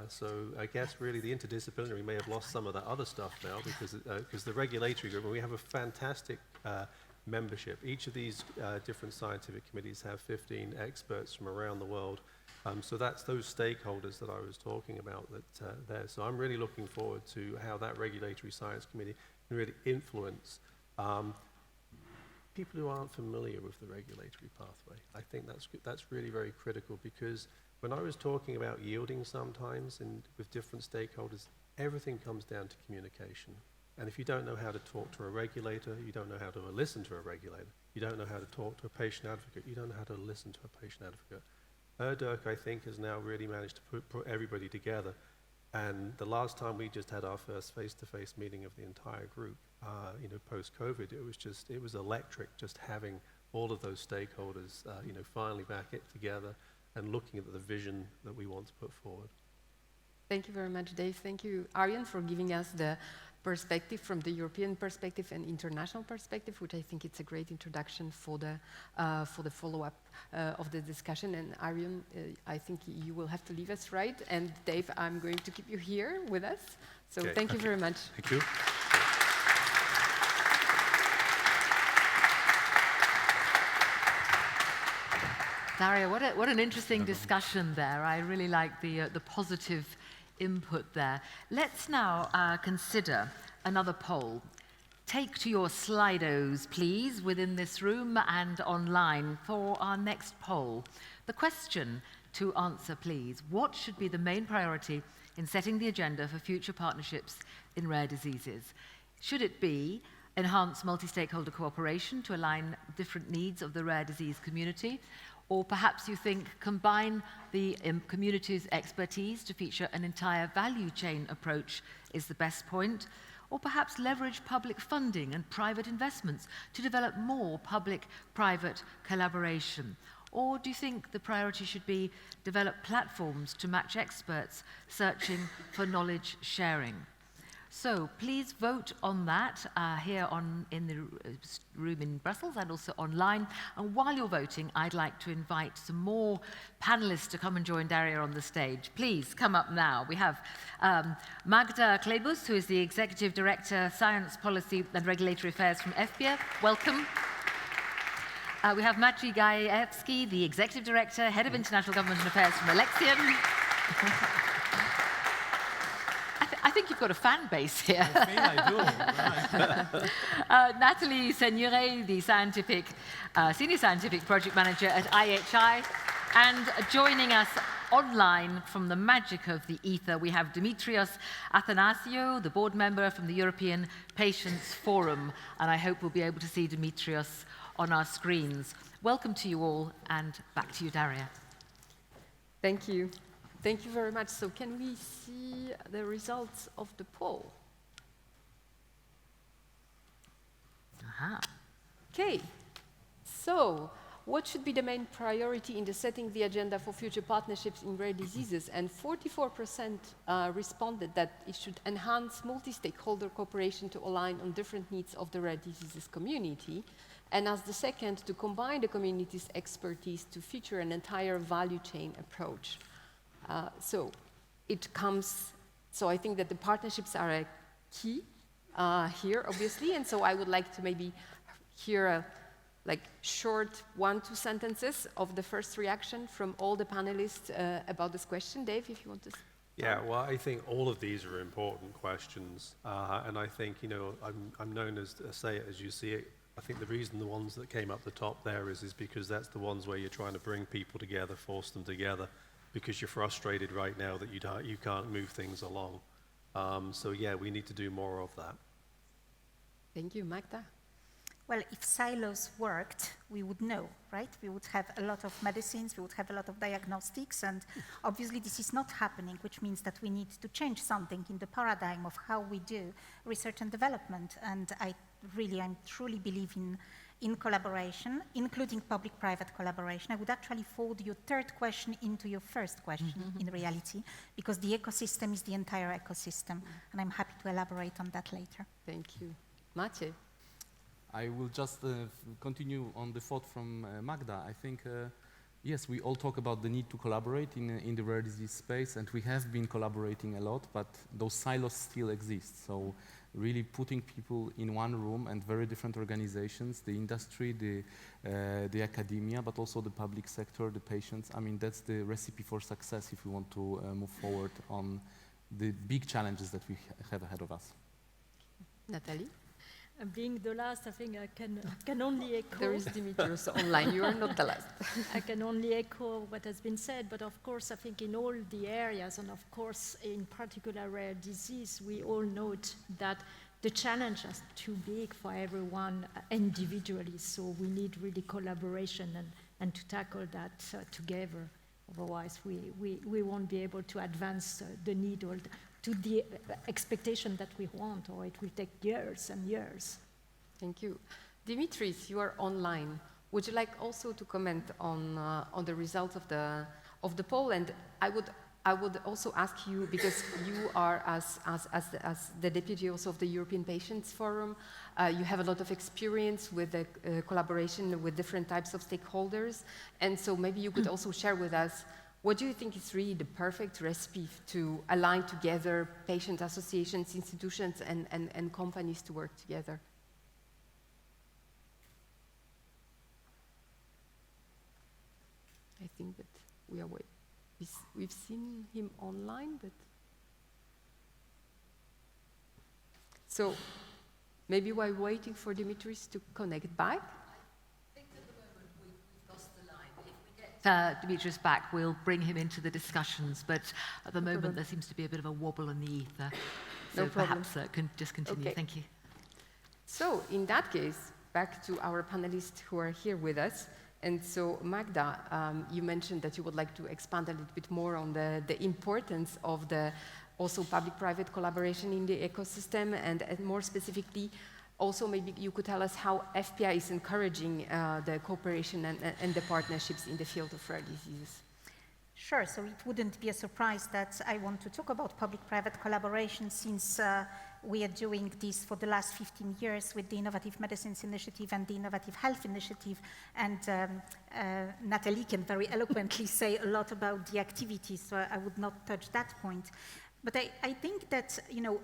S13: So I guess really the interdisciplinary may have lost some of that other stuff now because the regulatory group, and we have a fantastic membership. Each of these different scientific committees have 15 experts from around the world. So that's those stakeholders that I was talking about there. So I'm really looking forward to how that regulatory science committee can really influence people who aren't familiar with the regulatory pathway. I think that's really very critical because when I was talking about yielding sometimes with different stakeholders, everything comes down to communication. And if you don't know how to talk to a regulator, you don't know how to listen to a regulator, you don't know how to talk to a patient advocate, you don't know how to listen to a patient advocate. ERDOC, I think, has now really managed to put everybody together. And the last time we just had our first face-to-face meeting of the entire group, post-COVID, it was electric just having all of those stakeholders, finally back together and looking at the vision that we want to put forward.
S11: Thank you very much, Dave. Thank you, Arjen, for giving us the perspective from the European perspective and international perspective, which I think it's a great introduction for the follow-up of the discussion. And Arjen, I think you will have to leave us, right? And Dave, I'm going to keep you here with us. So
S13: Okay.
S11: Thank you very much.
S13: Thank you.
S1: Daria, what an interesting discussion there. I really like the positive input there. Let's now consider another poll. Take to your Slidos, please, within this room and online for our next poll. The question to answer, please. What should be the main priority in setting the agenda for future partnerships in rare diseases? Should it be enhance multi-stakeholder cooperation to align different needs of the rare disease community? Or perhaps you think combine the community's expertise to feature an entire value chain approach is the best point? Or perhaps leverage public funding and private investments to develop more public-private collaboration? Or do you think the priority should be develop platforms to match experts searching for knowledge sharing? So please vote on that here in the room in Brussels and also online. And while you're voting, I'd like to invite some more panelists to come and join Daria on the stage. Please come up now. We have Magda Klebus, who is the Executive Director, Science Policy and Regulatory Affairs from FBIA. Welcome. We have Maciej Gajewski, the Executive Director, Head of International Government and Affairs from Alexion. I think you've got a fan base here.
S14: I think I do. Right.
S1: Nathalie Seigneuret, the Senior Scientific Project Manager at IHI. And joining us online from the magic of the ether, we have Dimitrios Athanasiou, the board member from the European Patients Forum. And I hope we'll be able to see Dimitrios on our screens. Welcome to you all, and back to you, Daria.
S11: Thank you. Thank you very much. So can we see the results of the poll?
S1: Aha.
S11: Okay. So what should be the main priority in setting the agenda for future partnerships in rare diseases? And 44% responded that it should enhance multi-stakeholder cooperation to align on different needs of the rare diseases community. And as the second, to combine the community's expertise to feature an entire value chain approach. So I think that the partnerships are a key here, obviously. And so I would like to maybe hear short 1-2 sentences of the first reaction from all the panelists about this question. Dave, if you want to start.
S13: Yeah, well, I think all of these are important questions. And I think, I'm known as say it as you see it. I think the reason the ones that came up the top there is because that's the ones where you're trying to bring people together, force them together, because you're frustrated right now that you can't move things along. So yeah, we need to do more of that.
S11: Thank you. Magda?
S15: Well, if silos worked, we would know, right? We would have a lot of medicines, we would have a lot of diagnostics, and obviously this is not happening, which means that we need to change something in the paradigm of how we do research and development. And I truly believe in collaboration, including public-private collaboration. I would actually fold your third question into your first question in reality, because the ecosystem is the entire ecosystem, and I'm happy to elaborate on that later.
S11: Thank you. Maciej?
S16: I will just continue on the thought from Magda. I think, yes, we all talk about the need to collaborate in the rare disease space, and we have been collaborating a lot, but those silos still exist. So really putting people in one room and very different organizations, the industry, the academia, but also the public sector, the patients. I mean, that's the recipe for success if we want to move forward on the big challenges that we have ahead of us.
S11: Natalie?
S17: Being the last, I think I can only echo.
S11: There is Dimitrios online. You are not the last.
S17: I can only echo what has been said, but of course, I think in all the areas, and of course, in particular rare disease, we all note that the challenge is too big for everyone individually. So we need really collaboration and to tackle that together. Otherwise, we won't be able to advance the need or to the expectation that we want, or it will take years and years.
S11: Thank you. Dimitris, you are online. Would you like also to comment on the results of the poll? And I would also ask you, because you are as the deputy also of the European Patients Forum, you have a lot of experience with the collaboration with different types of stakeholders, and so maybe you could also share with us, what do you think is really the perfect recipe to align together patient associations, institutions, and companies to work together? I think that we are waiting. We've seen him online, but... So maybe while waiting for Dimitris to connect back,
S1: Dimitrios back, we'll bring him into the discussions, but at the moment there seems to be a bit of a wobble in the ether. So perhaps can just continue.
S11: Okay.
S1: Thank you.
S11: So in that case, back to our panelists who are here with us. And so Magda, you mentioned that you would like to expand a little bit more on the importance of the also public-private collaboration in the ecosystem, and more specifically, also, maybe you could tell us how FPI is encouraging the cooperation and the partnerships in the field of rare diseases.
S15: Sure, so it wouldn't be a surprise that I want to talk about public-private collaboration, since we are doing this for the last 15 years with the Innovative Medicines Initiative and the Innovative Health Initiative. And Nathalie can very eloquently say a lot about the activities, so I would not touch that point. But I think that,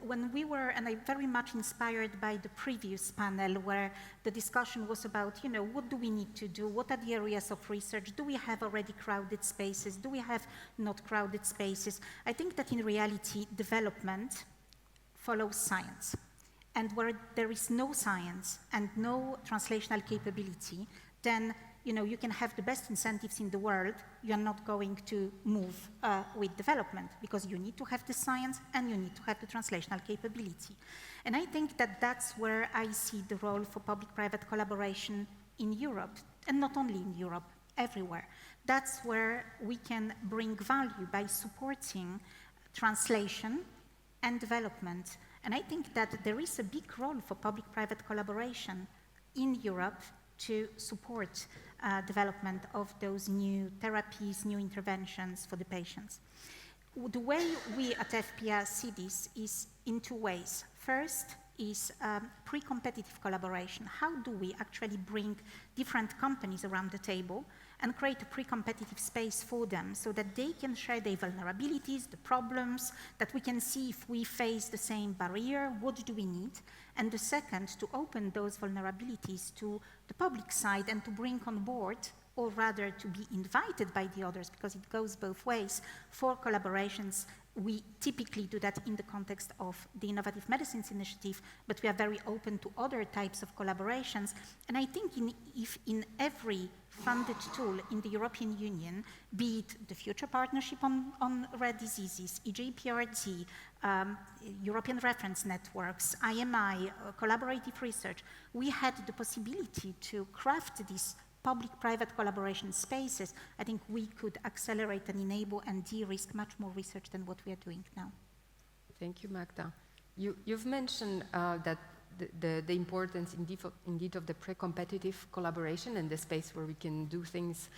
S15: when we were, and I'm very much inspired by the previous panel where the discussion was about, what do we need to do? What are the areas of research? Do we have already crowded spaces? Do we have not crowded spaces? I think that in reality, development follows science. And where there is no science and no translational capability, then you can have the best incentives in the world, you are not going to move with development, because you need to have the science and you need to have the translational capability. And I think that that's where I see the role for public-private collaboration in Europe, and not only in Europe, everywhere. That's where we can bring value by supporting translation and development. And I think that there is a big role for public-private collaboration in Europe to support development of those new therapies, new interventions for the patients. The way we at FPA see this is in two ways. First is pre-competitive collaboration. How do we actually bring different companies around the table and create a pre-competitive space for them so that they can share their vulnerabilities, the problems, that we can see if we face the same barrier, what do we need? And the second, to open those vulnerabilities to the public side and to bring on board, or rather to be invited by the others, because it goes both ways, for collaborations. We typically do that in the context of the Innovative Medicines Initiative, but we are very open to other types of collaborations. And I think if in every funded tool in the European Union, be it the Future Partnership on Rare Diseases, EJPRD, European Reference Networks, IMI, collaborative research, we had the possibility to craft these public-private collaboration spaces. I think we could accelerate and enable and de-risk much more research than what we are doing now.
S11: Thank you, Magda. You've mentioned that the importance indeed of the pre-competitive collaboration and the space where we can do things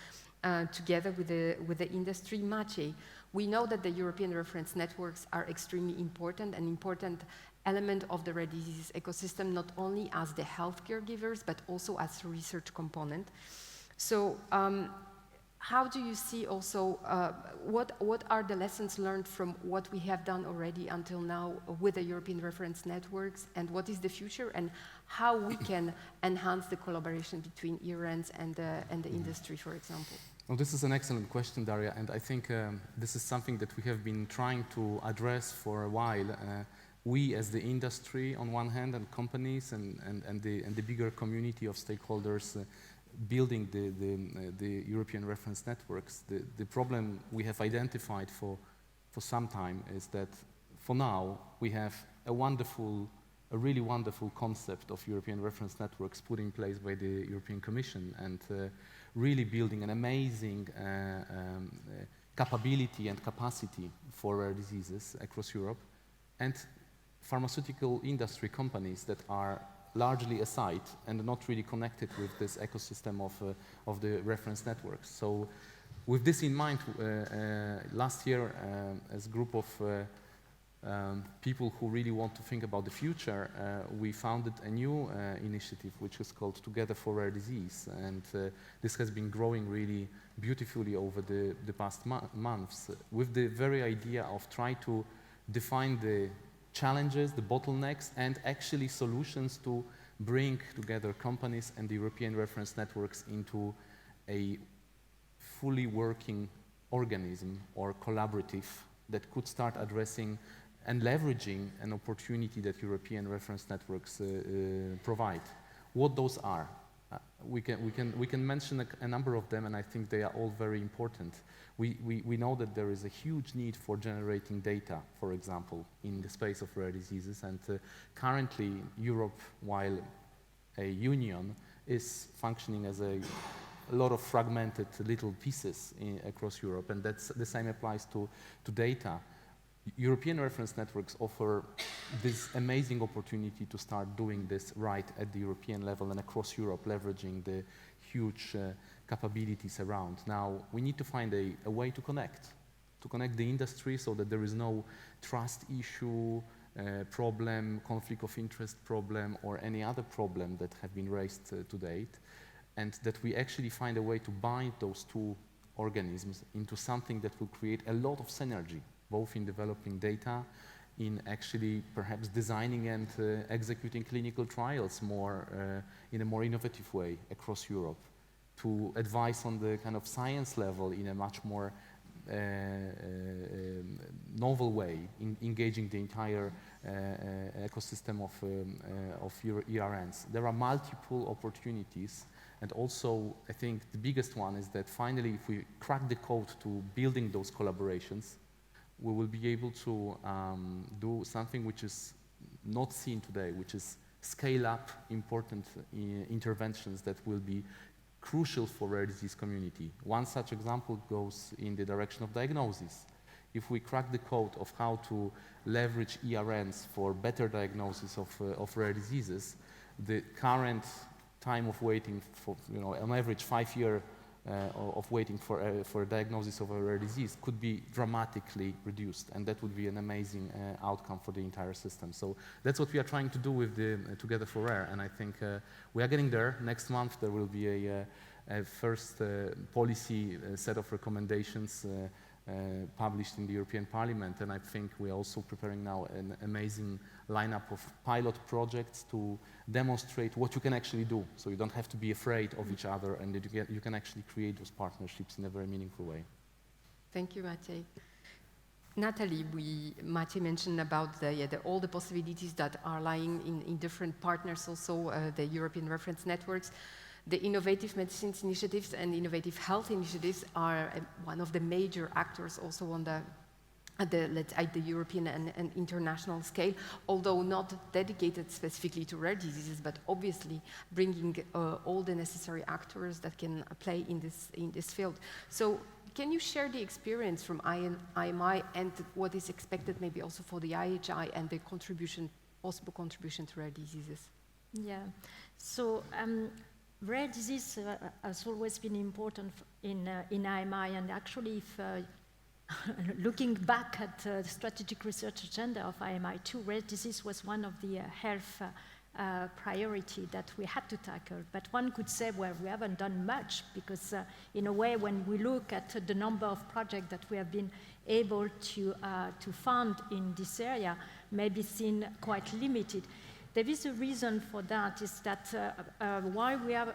S11: together with the industry. Maciej, we know that the European reference networks are extremely important, an important element of the rare disease ecosystem, not only as the healthcare givers, but also as a research component. So how do you see also, what are the lessons learned from what we have done already until now with the European reference networks, and what is the future, and how we can enhance the collaboration between ERNs and the industry, for example?
S16: Well, this is an excellent question, Daria, and I think this is something that we have been trying to address for a while. We as the industry on one hand, and companies and the bigger community of stakeholders building the European reference networks. The problem we have identified for some time is that for now we have a really wonderful concept of European reference networks put in place by the European Commission, and really building an amazing capability and capacity for rare diseases across Europe, and pharmaceutical industry companies that are largely aside and not really connected with this ecosystem of the reference networks. So with this in mind, last year, as a group of people who really want to think about the future, we founded a new initiative which is called Together for Rare Disease, and this has been growing really beautifully over the past months, with the very idea of trying to define the challenges, the bottlenecks, and actually solutions to bring together companies and the European reference networks into a fully working organism or collaborative that could start addressing and leveraging an opportunity that European reference networks provide. What those are? We can mention a number of them, and I think they are all very important. We know that there is a huge need for generating data, for example, in the space of rare diseases, and currently Europe, while a union, is functioning as a lot of fragmented little pieces across Europe, and the same applies to data. European reference networks offer this amazing opportunity to start doing this right at the European level and across Europe, leveraging the huge capabilities around. Now, we need to find a way to connect the industry so that there is no trust issue, problem, conflict of interest problem, or any other problem that have been raised to date, and that we actually find a way to bind those two organisms into something that will create a lot of synergy, both in developing data, in actually perhaps designing and executing clinical trials in a more innovative way across Europe, to advise on the kind of science level in a much more novel way in engaging the entire ecosystem of ERNs. There are multiple opportunities, and also I think the biggest one is that finally if we crack the code to building those collaborations, we will be able to do something which is not seen today, which is scale up important interventions that will be crucial for rare disease community. One such example goes in the direction of diagnosis. If we crack the code of how to leverage ERNs for better diagnosis of rare diseases, the current time of waiting for, on average 5 years of waiting for a diagnosis of a rare disease could be dramatically reduced, and that would be an amazing outcome for the entire system. So that's what we are trying to do with the Together for Rare, and I think we are getting there. Next month there will be a first policy set of recommendations published in the European Parliament, and I think we are also preparing now an amazing lineup of pilot projects to demonstrate what you can actually do, so you don't have to be afraid of each other, and you can actually create those partnerships in a very meaningful way.
S11: Thank you, Matej. Natalie, Matej mentioned about all the possibilities that are lying in different partners, also the European reference networks. The innovative medicines initiatives and innovative health initiatives are one of the major actors also on at the European and international scale, although not dedicated specifically to rare diseases, but obviously bringing all the necessary actors that can play in this field. So can you share the experience from IMI and what is expected maybe also for the IHI and the possible contribution to rare diseases?
S17: Yeah, so rare disease has always been important in IMI, and actually if looking back at the strategic research agenda of IMI2, rare disease was one of the health priority that we had to tackle. But one could say, well, we haven't done much because in a way, when we look at the number of projects that we have been able to fund in this area, maybe seen quite limited. There is a reason for that, is that while we are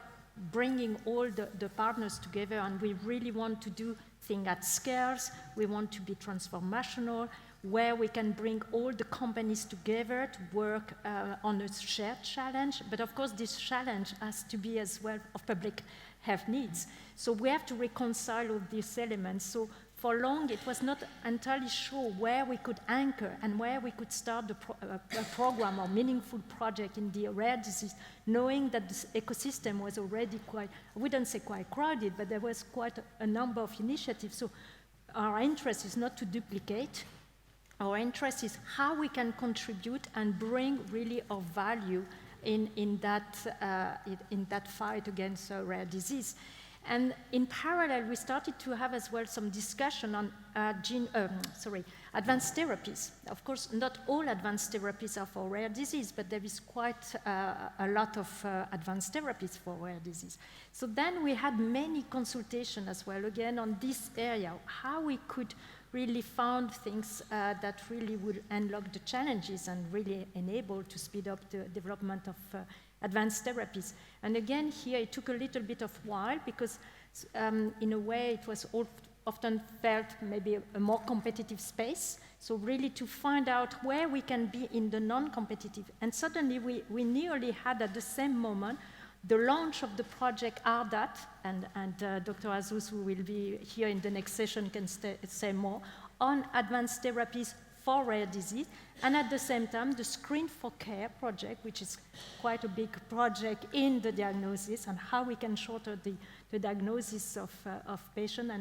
S17: bringing all the partners together and we really want to do things at scales, we want to be transformational, where we can bring all the companies together to work on a shared challenge. But of course, this challenge has to be as well of public health needs. So we have to reconcile all these elements. So for long, it was not entirely sure where we could anchor and where we could start a program or meaningful project in the rare disease, knowing that this ecosystem was already quite, I wouldn't say quite crowded, but there was quite a number of initiatives. So our interest is not to duplicate. Our interest is how we can contribute and bring really our value in that fight against rare disease. And in parallel, we started to have as well some discussion on advanced therapies. Of course, not all advanced therapies are for rare disease, but there is quite a lot of advanced therapies for rare disease. So then we had many consultations as well, again, on this area, how we could really found things that really would unlock the challenges and really enable to speed up the development of advanced therapies. And again, here it took a little bit of while because in a way it was often felt maybe a more competitive space. So really to find out where we can be in the non-competitive. And suddenly we nearly had at the same moment the launch of the project RDAT, and Dr. Azus, who will be here in the next session, can say more, on advanced therapies for rare disease, and at the same time, the Screen for Care project, which is quite a big project in the diagnosis and how we can shorten the diagnosis of patients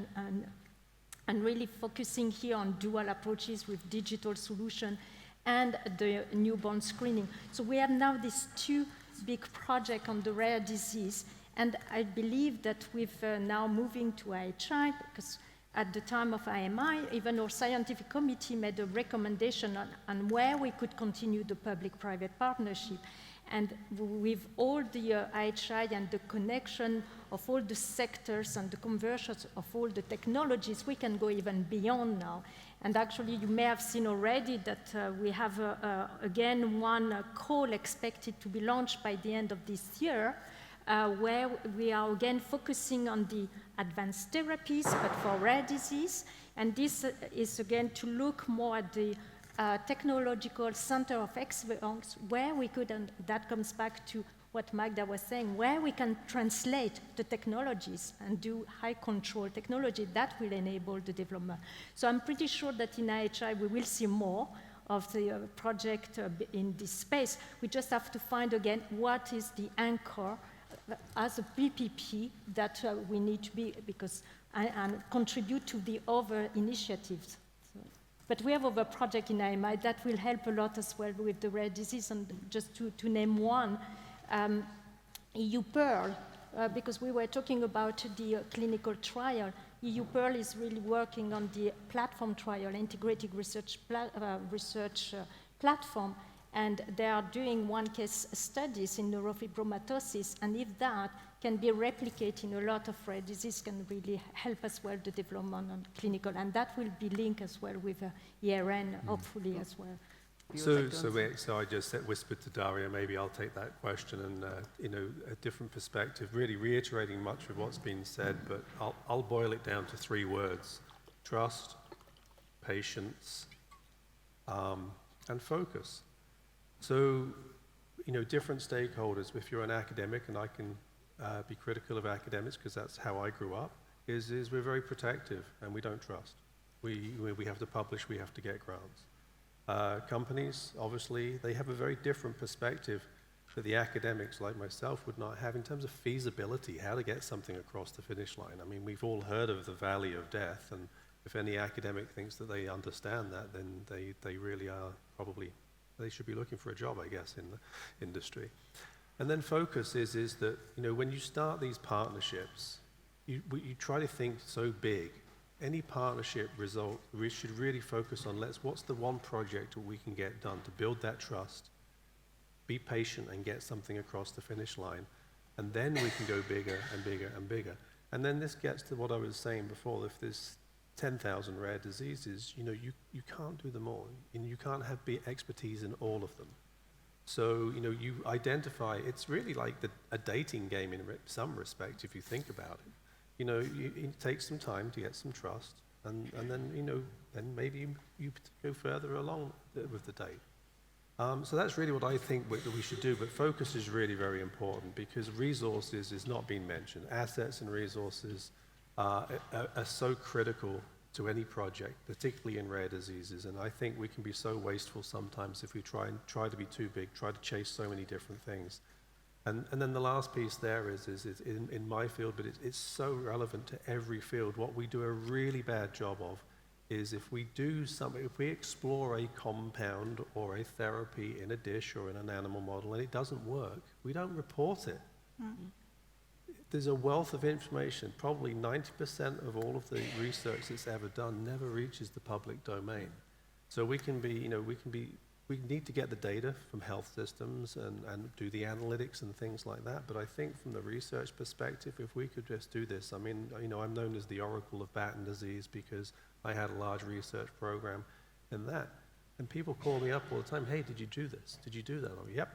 S17: and really focusing here on dual approaches with digital solution and the newborn screening. So we have now these two big projects on the rare disease, and I believe that with now moving to IHI, because at the time of IMI, even our scientific committee made a recommendation on where we could continue the public-private partnership. And with all the IHI and the connection of all the sectors and the conversions of all the technologies, we can go even beyond now. And actually, you may have seen already that we have, again, one call expected to be launched by the end of this year, where we are again focusing on the advanced therapies, but for rare disease. And this is again to look more at the technological center of excellence, where we could, and that comes back to what Magda was saying, where we can translate the technologies and do high control technology that will enable the development. So I'm pretty sure that in IHI we will see more of the project in this space. We just have to find again what is the anchor as a PPP that we need to be, because and contribute to the other initiatives. But we have other projects in IMI that will help a lot as well with the rare disease. And just to name one, EU Pearl, because we were talking about the clinical trial. EU Pearl is really working on the platform trial, integrated research platform, and they are doing one case studies in neurofibromatosis, and if that can be replicated in a lot of rare disease, can really help as well the development on clinical, and that will be linked as well with ERN, hopefully as well.
S13: So I just whispered to Daria, maybe I'll take that question and, a different perspective, really reiterating much of what's been said, but I'll boil it down to 3 words: trust, patience, and focus. So, different stakeholders, if you're an academic, and I can be critical of academics because that's how I grew up, is we're very protective and we don't trust. We have to publish, we have to get grants. Companies, obviously, they have a very different perspective that the academics like myself would not have in terms of feasibility, how to get something across the finish line. I mean, we've all heard of the valley of death, and if any academic thinks that they understand that, then they really are probably, they should be looking for a job, I guess, in the industry. And then focus is that, when you start these partnerships, you try to think so big. Any partnership result, we should really focus on what's the one project that we can get done to build that trust, be patient and get something across the finish line, and then we can go bigger and bigger and bigger. And then this gets to what I was saying before, if there's 10,000 rare diseases, you can't do them all, and you can't have expertise in all of them. So, you identify, it's really like a dating game in some respect, if you think about it. It takes some time to get some trust, and then, then maybe you go further along with the date. So that's really what I think that we should do, but focus is really very important because resources is not being mentioned. Assets and resources are so critical to any project, particularly in rare diseases, and I think we can be so wasteful sometimes if we try to be too big, try to chase so many different things. And then the last piece there is in my field, but it's so relevant to every field. What we do a really bad job of is if we explore a compound or a therapy in a dish or in an animal model and it doesn't work, we don't report it. Mm-hmm. There's a wealth of information. Probably 90% of all of the research that's ever done never reaches the public domain. So we need to get the data from health systems and do the analytics and things like that. But I think from the research perspective, if we could just do this, I mean, I'm known as the Oracle of Batten disease because I had a large research program in that. And people call me up all the time, hey, did you do this? Did you do that? I'm like, yep,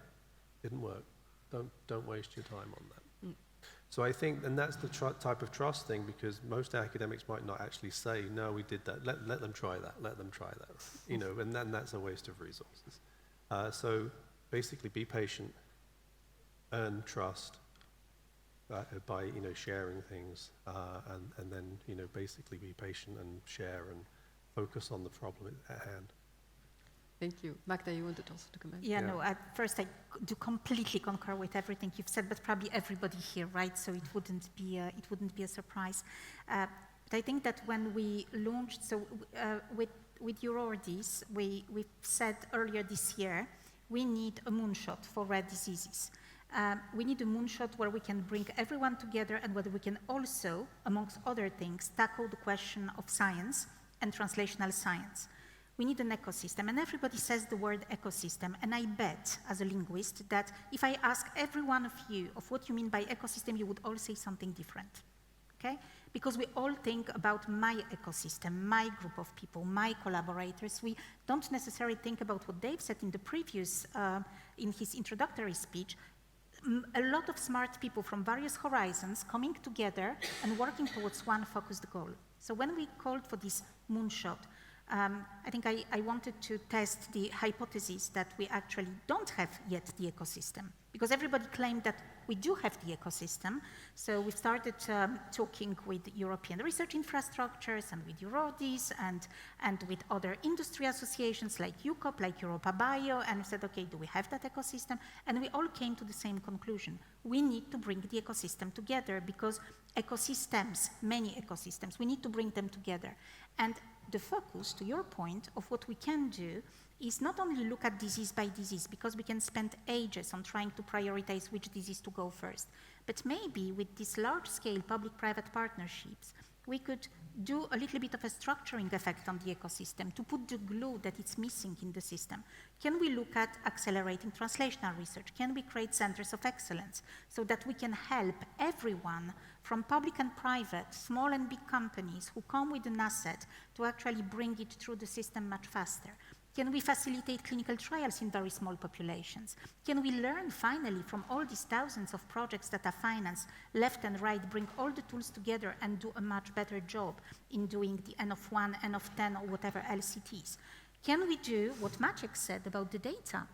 S13: didn't work. Don't waste your time on that. So I think, and that's the type of trust thing, because most academics might not actually say, no, we did that, let them try that, let them try that, and then that's a waste of resources. So basically be patient, earn trust by, sharing things, and then, basically be patient and share and focus on the problem at hand.
S11: Thank you. Magda, you wanted also to comment?
S15: Yeah, no, at first I do completely concur with everything you've said, but probably everybody here, right? So it wouldn't be a surprise. But I think that when we launched, so with EuroRDs, we said earlier this year, we need a moonshot for rare diseases. We need a moonshot where we can bring everyone together and whether we can also, amongst other things, tackle the question of science and translational science. We need an ecosystem, and everybody says the word ecosystem, and I bet, as a linguist, that if I ask every one of you of what you mean by ecosystem, you would all say something different, okay? Because we all think about my ecosystem, my group of people, my collaborators. We don't necessarily think about what Dave said in the previous, in his introductory speech, a lot of smart people from various horizons coming together and working towards one focused goal. So when we called for this moonshot, I think I wanted to test the hypothesis that we actually don't have yet the ecosystem, because everybody claimed that we do have the ecosystem. So we started talking with European research infrastructures and with EURODIS and with other industry associations like UCOP, like Europa Bio, and we said, okay, do we have that ecosystem? And we all came to the same conclusion. We need to bring the ecosystem together, because ecosystems, many ecosystems, we need to bring them together. And the focus, to your point, of what we can do is not only look at disease by disease, because we can spend ages on trying to prioritize which disease to go first, but maybe with these large-scale public-private partnerships, we could do a little bit of a structuring effect on the ecosystem to put the glue that it's missing in the system. Can we look at accelerating translational research? Can we create centers of excellence so that we can help everyone from public and private, small and big companies who come with an asset to actually bring it through the system much faster? Can we facilitate clinical trials in very small populations? Can we learn finally from all these thousands of projects that are financed left and right, bring all the tools together and do a much better job in doing the N of 1, N of 10, or whatever else it is? Can we do what Maciek said about the data,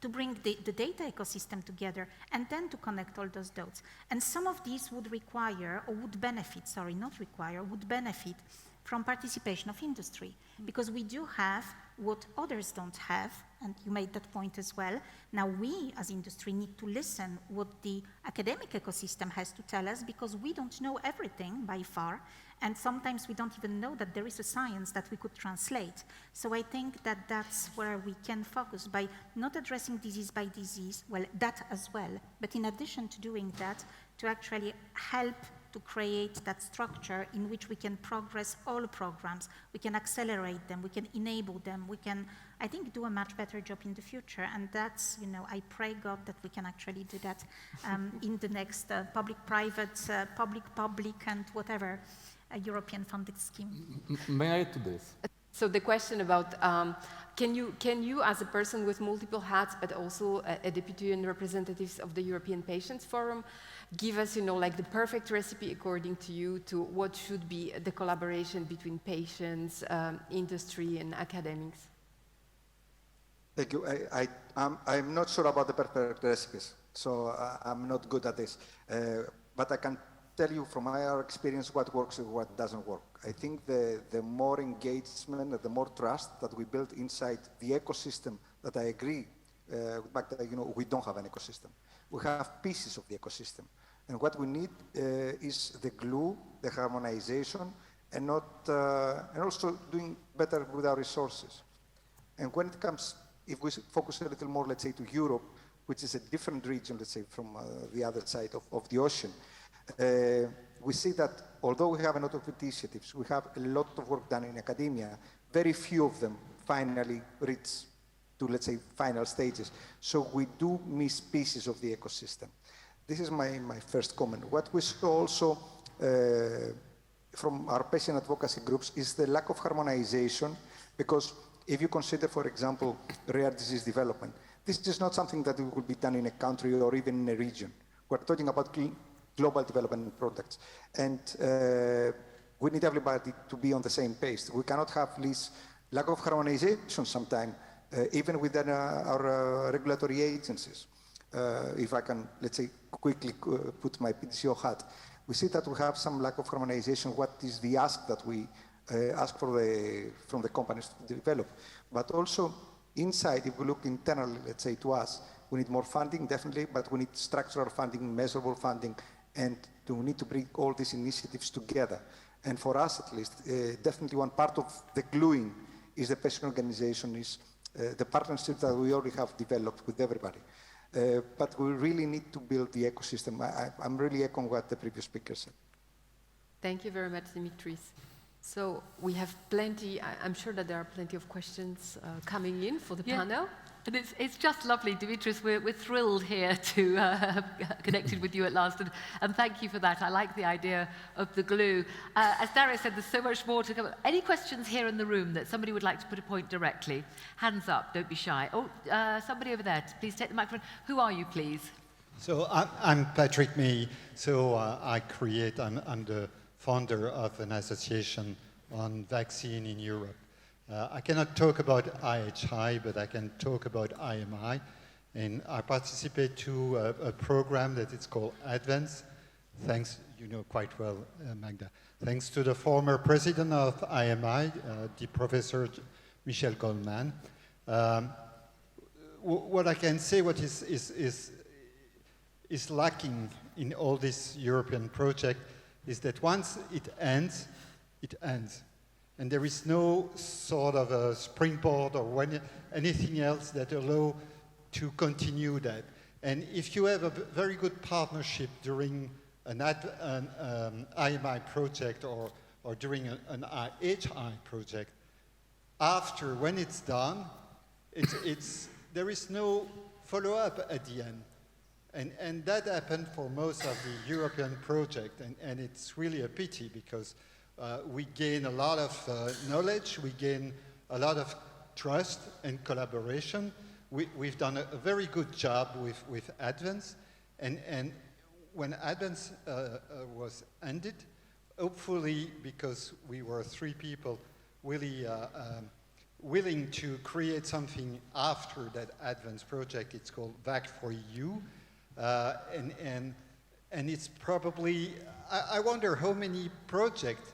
S15: to bring the data ecosystem together and then to connect all those dots? And some of these would require, or would benefit, sorry, not require, would benefit from participation of industry, because we do have what others don't have, and you made that point as well. Now we, as industry, need to listen what the academic ecosystem has to tell us, because we don't know everything by far, and sometimes we don't even know that there is a science that we could translate. So I think that that's where we can focus, by not addressing disease by disease, well, that as well, but in addition to doing that, to actually help to create that structure in which we can progress all programs, we can accelerate them, we can enable them, we can, I think, do a much better job in the future. And that's, you know, I pray God that we can actually do that in the next public-private, public-public, and whatever European funded scheme.
S16: May I add to this?
S11: So the question about, can you, as a person with multiple hats, but also a deputy and representatives of the European Patients Forum, give us, you know, like the perfect recipe according to you to what should be the collaboration between patients, industry, and academics?
S18: Thank you. I'm not sure about the perfect recipes, so I'm not good at this. But I can tell you from our experience what works and what doesn't work. I think the more engagement, the more trust that we build inside the ecosystem, that I agree, but you know, we don't have an ecosystem. We have pieces of the ecosystem. And what we need is the glue, the harmonization, and also doing better with our resources. And when it comes, if we focus a little more, let's say, to Europe, which is a different region, let's say, from the other side of the ocean, we see that although we have a lot of initiatives, we have a lot of work done in academia, very few of them finally reach to, let's say, final stages. So we do miss pieces of the ecosystem. This is my first comment. What we saw also from our patient advocacy groups is the lack of harmonization, because if you consider, for example, rare disease development, this is not something that will be done in a country or even in a region. We're talking about global development products. And we need everybody to be on the same page. We cannot have this lack of harmonization sometimes, even within our regulatory agencies. If I can, let's say, quickly put my PDCO hat, we see that we have some lack of harmonization. What is the ask that we ask from the companies to develop? But also inside, if we look internally, let's say, to us, we need more funding, definitely, but we need structural funding, measurable funding, and we need to bring all these initiatives together. And for us, at least, definitely one part of the gluing is the patient organization, is the partnership that we already have developed with everybody. But we really need to build the ecosystem. I'm really echoing what the previous speaker said.
S11: Thank you very much, Dimitris. So we have plenty, I'm sure that there are plenty of questions coming in for the panel.
S1: And it's just lovely, Dimitris. We're thrilled here to have connected with you at last, and thank you for that. I like the idea of the glue. As Dario said, there's so much more to come. Any questions here in the room that somebody would like to put a point directly? Hands up, don't be shy. Oh, somebody over there, please take the microphone. Who are you, please?
S19: So I'm Patrick May. So I'm the founder of an association on vaccine in Europe. I cannot talk about IHI, but I can talk about IMI. And I participate to a program that is called Advance. Thanks, you know quite well, Magda. Thanks to the former president of IMI, the Professor Michel Goldman. What I can say, what is lacking in all this European project is that once it ends, it ends. And there is no sort of a springboard or anything else that allow to continue that. And if you have a very good partnership during an IMI project or during an IHI project, after, when it's done, there is no follow-up at the end. And that happened for most of the European project, and it's really a pity because we gain a lot of knowledge, we gain a lot of trust and collaboration. We've done a very good job with Advance, and when Advance was ended, hopefully because we were 3 people really willing to create something after that Advance project, it's called VAC for EU, and it's probably, I wonder how many projects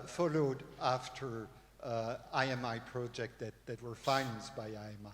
S19: followed after IMI project that were financed by IMI.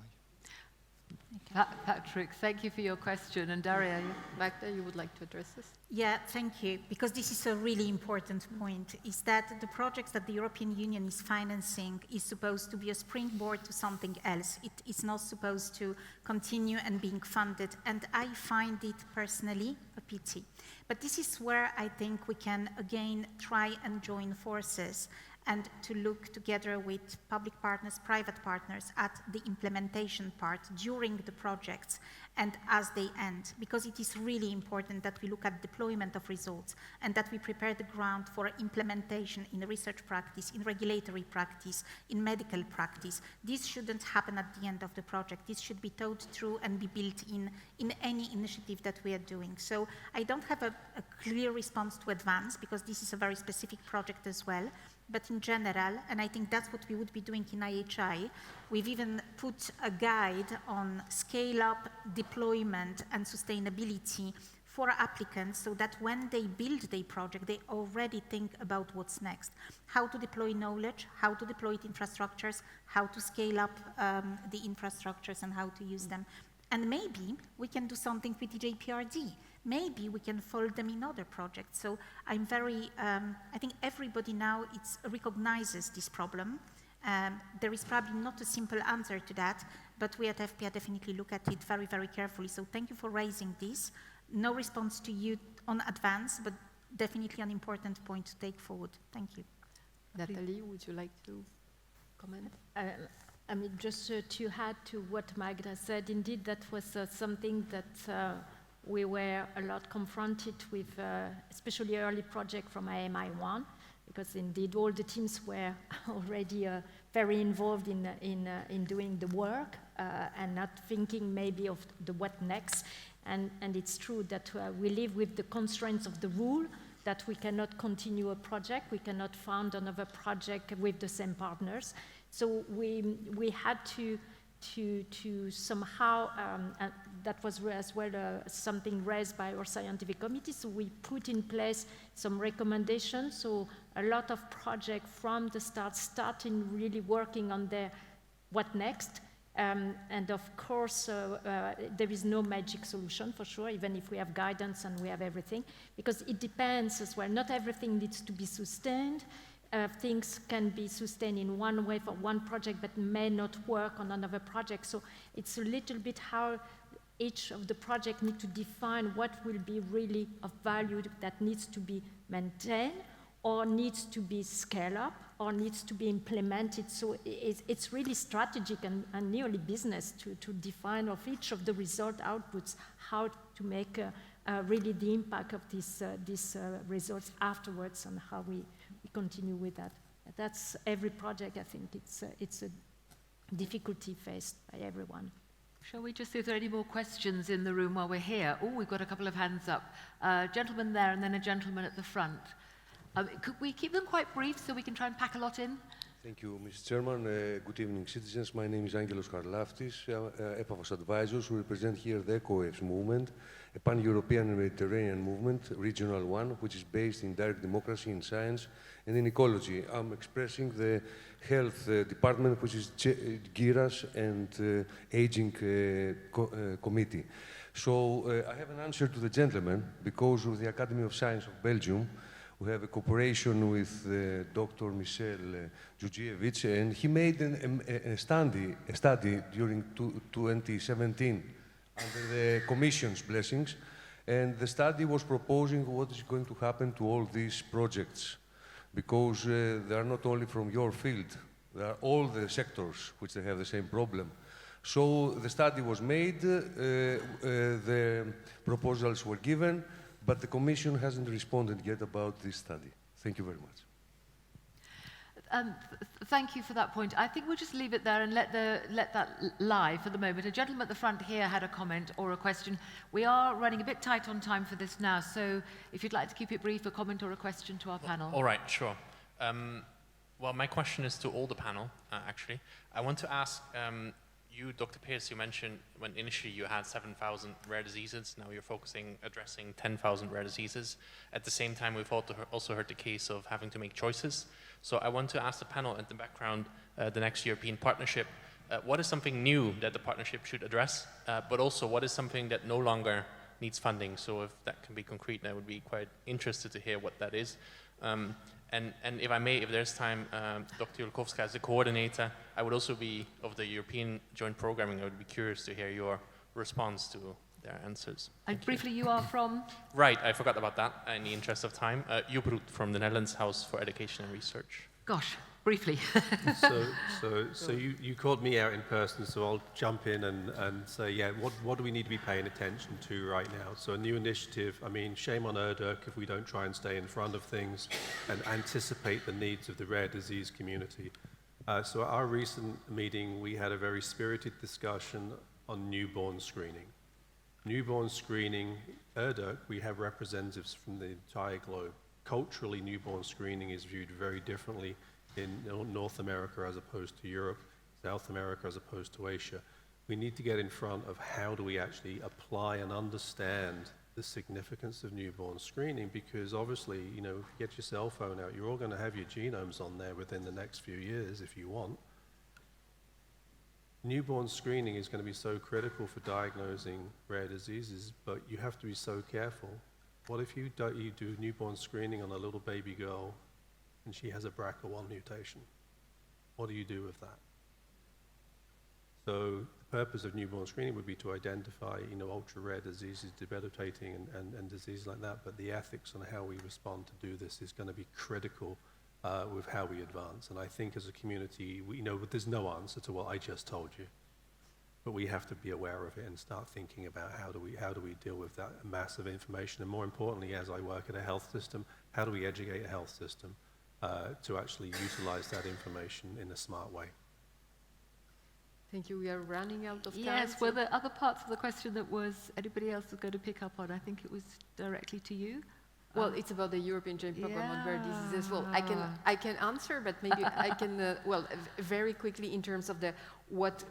S1: Patrick, thank you for your question. And Daria, Magda, you would like to address this?
S15: Yeah, thank you, because this is a really important point, is that the projects that the European Union is financing is supposed to be a springboard to something else. It is not supposed to continue and being funded, and I find it personally a pity. But this is where I think we can again try and join forces and to look together with public partners, private partners at the implementation part during the projects and as they end, because it is really important that we look at deployment of results and that we prepare the ground for implementation in research practice, in regulatory practice, in medical practice. This shouldn't happen at the end of the project. This should be thought through and be built in any initiative that we are doing. So I don't have a clear response to Advance because this is a very specific project as well. But in general, and I think that's what we would be doing in IHI, we've even put a guide on scale-up, deployment, and sustainability for applicants so that when they build their project, they already think about what's next. How to deploy knowledge, how to deploy infrastructures, how to scale up the infrastructures and how to use them. And maybe we can do something with the JPRD. Maybe we can fold them in other projects. So I'm very, I think everybody now recognizes this problem. There is probably not a simple answer to that, but we at FPA definitely look at it very, very carefully. So thank you for raising this. No response to you on Advance, but definitely an important point to take forward. Thank you.
S11: Nathalie, would you like to comment?
S17: I mean, just to add to what Magda said, indeed, that was something that we were a lot confronted with, especially early project from IMI 1, because indeed all the teams were already very involved in doing the work and not thinking maybe of the what next. And it's true that we live with the constraints of the rule, that we cannot continue a project, we cannot found another project with the same partners. So we had to somehow, that was as well something raised by our scientific committee, so we put in place some recommendations. So a lot of projects from the start starting really working on their what next. And of course, there is no magic solution for sure, even if we have guidance and we have everything, because it depends as well. Not everything needs to be sustained. Things can be sustained in one way for one project, but may not work on another project. So it's a little bit how each of the projects need to define what will be really of value that needs to be maintained, or needs to be scaled up, or needs to be implemented. So it's really strategic and nearly business to define of each of the result outputs, how to make really the impact of these results afterwards and how we continue with that. That's every project, I think it's a difficulty faced by everyone.
S1: Shall we just see if there are any more questions in the room while we're here? Oh, we've got a couple of hands up. Gentleman there and then a gentleman at the front. Could we keep them quite brief so we can try and pack a lot in?
S20: Thank you, Mr. Chairman. Good evening, citizens. My name is Angelos Karlaftis, EPAFOS advisors who represent here the ECOEFS movement, a pan-European and Mediterranean movement, regional one, which is based in direct democracy, in science, and in ecology. I'm expressing the health department, which is GIRAS and aging committee. So I have an answer to the gentleman, because of the Academy of Science of Belgium. We have a cooperation with Dr. Michel Djurdjevic, and he made a study during 2017 under the Commission's blessings, and the study was proposing what is going to happen to all these projects, because they are not only from your field, they are all the sectors which they have the same problem. So the study was made, the proposals were given, but the Commission hasn't responded yet about this study. Thank you very much.
S1: Thank you for that point. I think we'll just leave it there and let that lie for the moment. A gentleman at the front here had a comment or a question. We are running a bit tight on time for this now, so if you'd like to keep it brief, a comment or a question to our panel.
S21: All right, sure. Well, my question is to all the panel, actually. I want to ask you, Dr. Pearce, you mentioned when initially you had 7,000 rare diseases. Now you're addressing 10,000 rare diseases. At the same time, we've also heard the case of having to make choices. So I want to ask the panel at the background, the next European partnership, what is something new that the partnership should address, but also what is something that no longer needs funding? So if that can be concrete, I would be quite interested to hear what that is. And if I may, if there's time, Dr. Julkowska, as the coordinator, I would also be, of the European Joint Programming, I would be curious to hear your response to their answers.
S1: And briefly, you are from?
S21: Right, I forgot about that in the interest of time. Ubroet from the Netherlands House for Education and Research.
S1: Gosh, briefly.
S13: So you called me out in person, so I'll jump in and say, yeah, what do we need to be paying attention to right now? So a new initiative, I mean, shame on ERDC if we don't try and stay in front of things and anticipate the needs of the rare disease community. So at our recent meeting, we had a very spirited discussion on newborn screening. Newborn screening, ERDC, we have representatives from the entire globe. Culturally, newborn screening is viewed very differently in North America as opposed to Europe, South America as opposed to Asia. We need to get in front of how do we actually apply and understand the significance of newborn screening, because obviously, you know, if you get your cell phone out, you're all going to have your genomes on there within the next few years if you want. Newborn screening is going to be so critical for diagnosing rare diseases, but you have to be so careful. What if you do newborn screening on a little baby girl and she has a BRCA1 mutation? What do you do with that? So the purpose of newborn screening would be to identify, you know, ultra-rare diseases, debilitating and diseases like that, but the ethics on how we respond to do this is going to be critical with how we advance. And I think as a community, we know there's no answer to what I just told you, but we have to be aware of it and start thinking about how do we deal with that massive information, and more importantly, as I work at a health system, how do we educate a health system to actually utilize that information in a smart way?
S11: Thank you. We are running out of time.
S1: Yes, were there other parts of the question that was anybody else was going to pick up on? I think it was directly to you.
S11: Well, it's about the European Joint Programme on Rare Diseases. Well, I can answer, but maybe I can, very quickly in terms of the what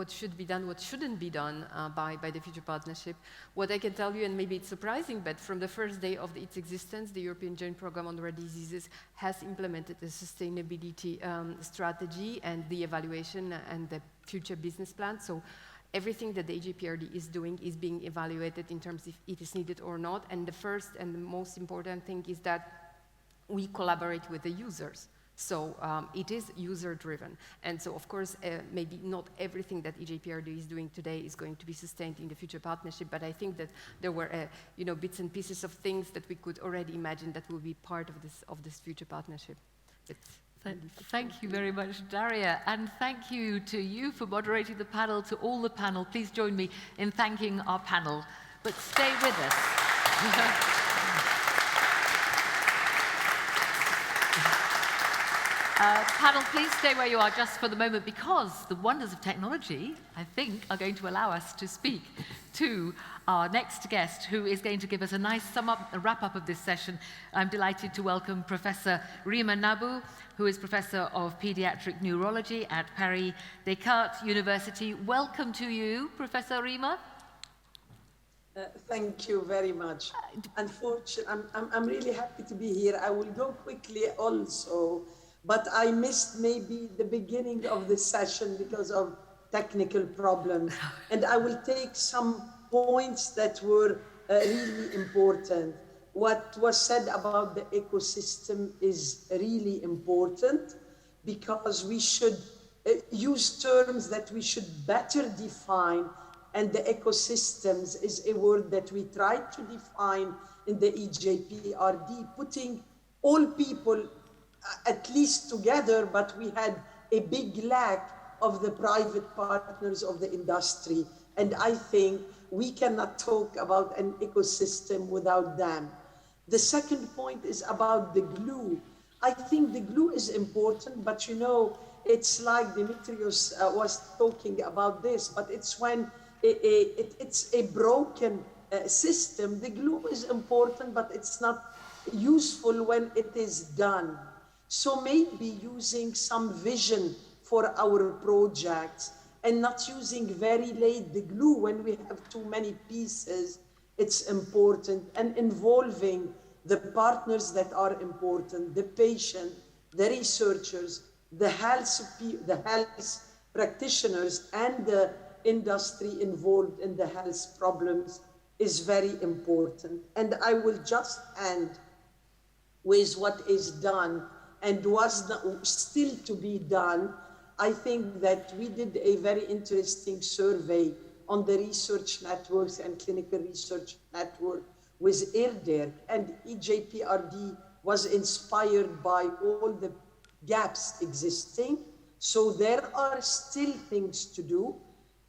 S11: should be done, what shouldn't be done by the future partnership. What I can tell you, and maybe it's surprising, but from the first day of its existence, the European Joint Programme on Rare Diseases has implemented a sustainability strategy and the evaluation and the future business plan. So everything that the AJPRD is doing is being evaluated in terms of if it is needed or not. And the first and the most important thing is that we collaborate with the users. So it is user-driven. And so, of course, maybe not everything that AJPRD is doing today is going to be sustained in the future partnership, but I think that there were bits and pieces of things that we could already imagine that will be part of this future partnership.
S1: Thank you very much, Daria, and thank you to you for moderating the panel, to all the panel. Please join me in thanking our panel, but stay with us. Panel, please stay where you are just for the moment, because the wonders of technology, I think, are going to allow us to speak to our next guest, who is going to give us a nice a wrap-up of this session. I'm delighted to welcome Professor Rima Nabu, who is Professor of Pediatric Neurology at Paris Descartes University. Welcome to you, Professor Rima.
S2: Thank you very much. Unfortunately, I'm really happy to be here. I will go quickly also, but I missed maybe the beginning of the session because of technical problems. And I will take some points that were really important. What was said about the ecosystem is really important, because we should use terms that we should better define. And the ecosystems is a word that we tried to define in the EJPRD, putting all people at least together, but we had a big lack of the private partners of the industry. And I think we cannot talk about an ecosystem without them. The second point is about the glue. I think the glue is important, but you know, it's like Dimitrios was talking about this, but it's when it's a broken system. The glue is important, but it's not useful when it is done. So maybe using some vision for our projects and not using very late the glue when we have too many pieces, it's important. And involving the partners that are important, the patient, the researchers, the health practitioners, and the industry involved in the health problems is very important. And I will just end with what is done and was still to be done. I think that we did a very interesting survey on the research networks and clinical research network with IRDER, and EJPRD was inspired by all the gaps existing. So there are still things to do.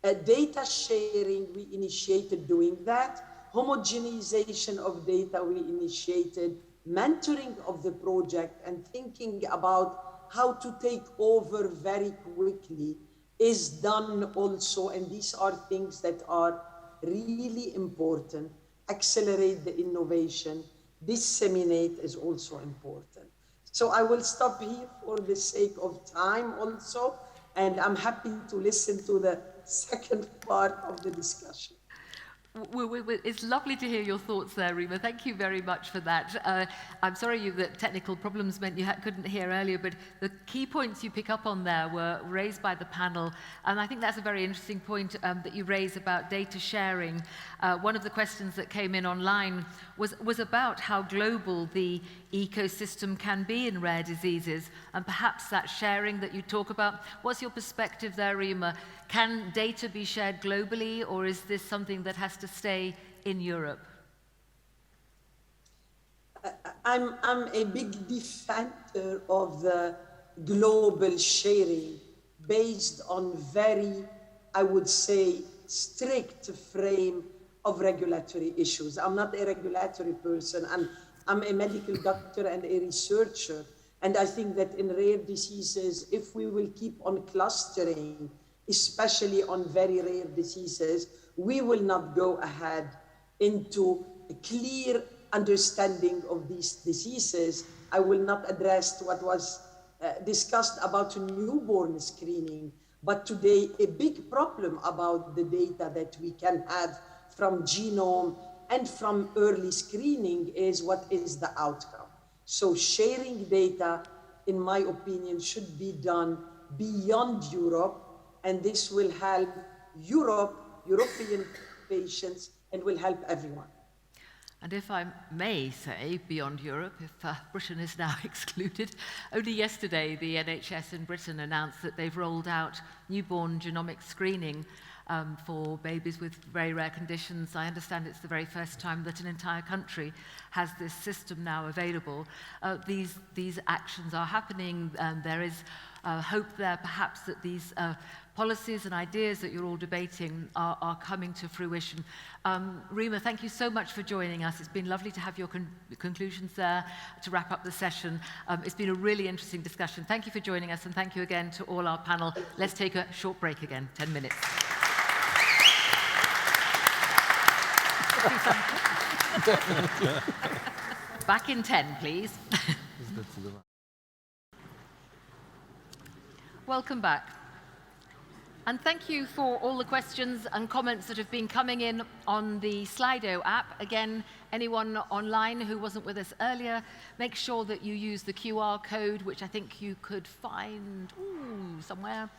S2: Data sharing, we initiated doing that. Homogenization of data, we initiated. Mentoring of the project and thinking about how to take over very quickly is done also. And these are things that are really important. Accelerate the innovation. Disseminate is also important. So I will stop here for the sake of time also. And I'm happy to listen to the second part of the discussion.
S1: It's lovely to hear your thoughts there, Rima. Thank you very much for that. I'm sorry that technical problems meant you couldn't hear earlier, but the key points you pick up on there were raised by the panel, and I think that's a very interesting point that you raise about data sharing. One of the questions that came in online was about how global the ecosystem can be in rare diseases, and perhaps that sharing that you talk about. What's your perspective there, Rima? Can data be shared globally, or is this something that has to stay in Europe?
S2: I'm a big defender of the global sharing based on very, I would say, strict frame of regulatory issues. I'm not a regulatory person, and I'm a medical doctor and a researcher. And I think that in rare diseases, if we will keep on clustering, especially on very rare diseases, we will not go ahead into a clear understanding of these diseases. I will not address what was discussed about newborn screening, but today a big problem about the data that we can have from genome and from early screening is what is the outcome. So sharing data, in my opinion, should be done beyond Europe, and this will help European patients, and will help everyone.
S1: And if I may say, beyond Europe, if Britain is now excluded, only yesterday the NHS in Britain announced that they've rolled out newborn genomic screening for babies with very rare conditions. I understand it's the very first time that an entire country has this system now available. These actions are happening, and there is hope there perhaps that these policies and ideas that you're all debating are coming to fruition. Rima, thank you so much for joining us. It's been lovely to have your conclusions there to wrap up the session. It's been a really interesting discussion. Thank you for joining us, and thank you again to all our panel. Let's take a short break again, 10 minutes. Back in 10, please. Welcome back. And thank you for all the questions and comments that have been coming in on the Slido app. Again, anyone online who wasn't with us earlier, make sure that you use the QR code, which I think you could find somewhere.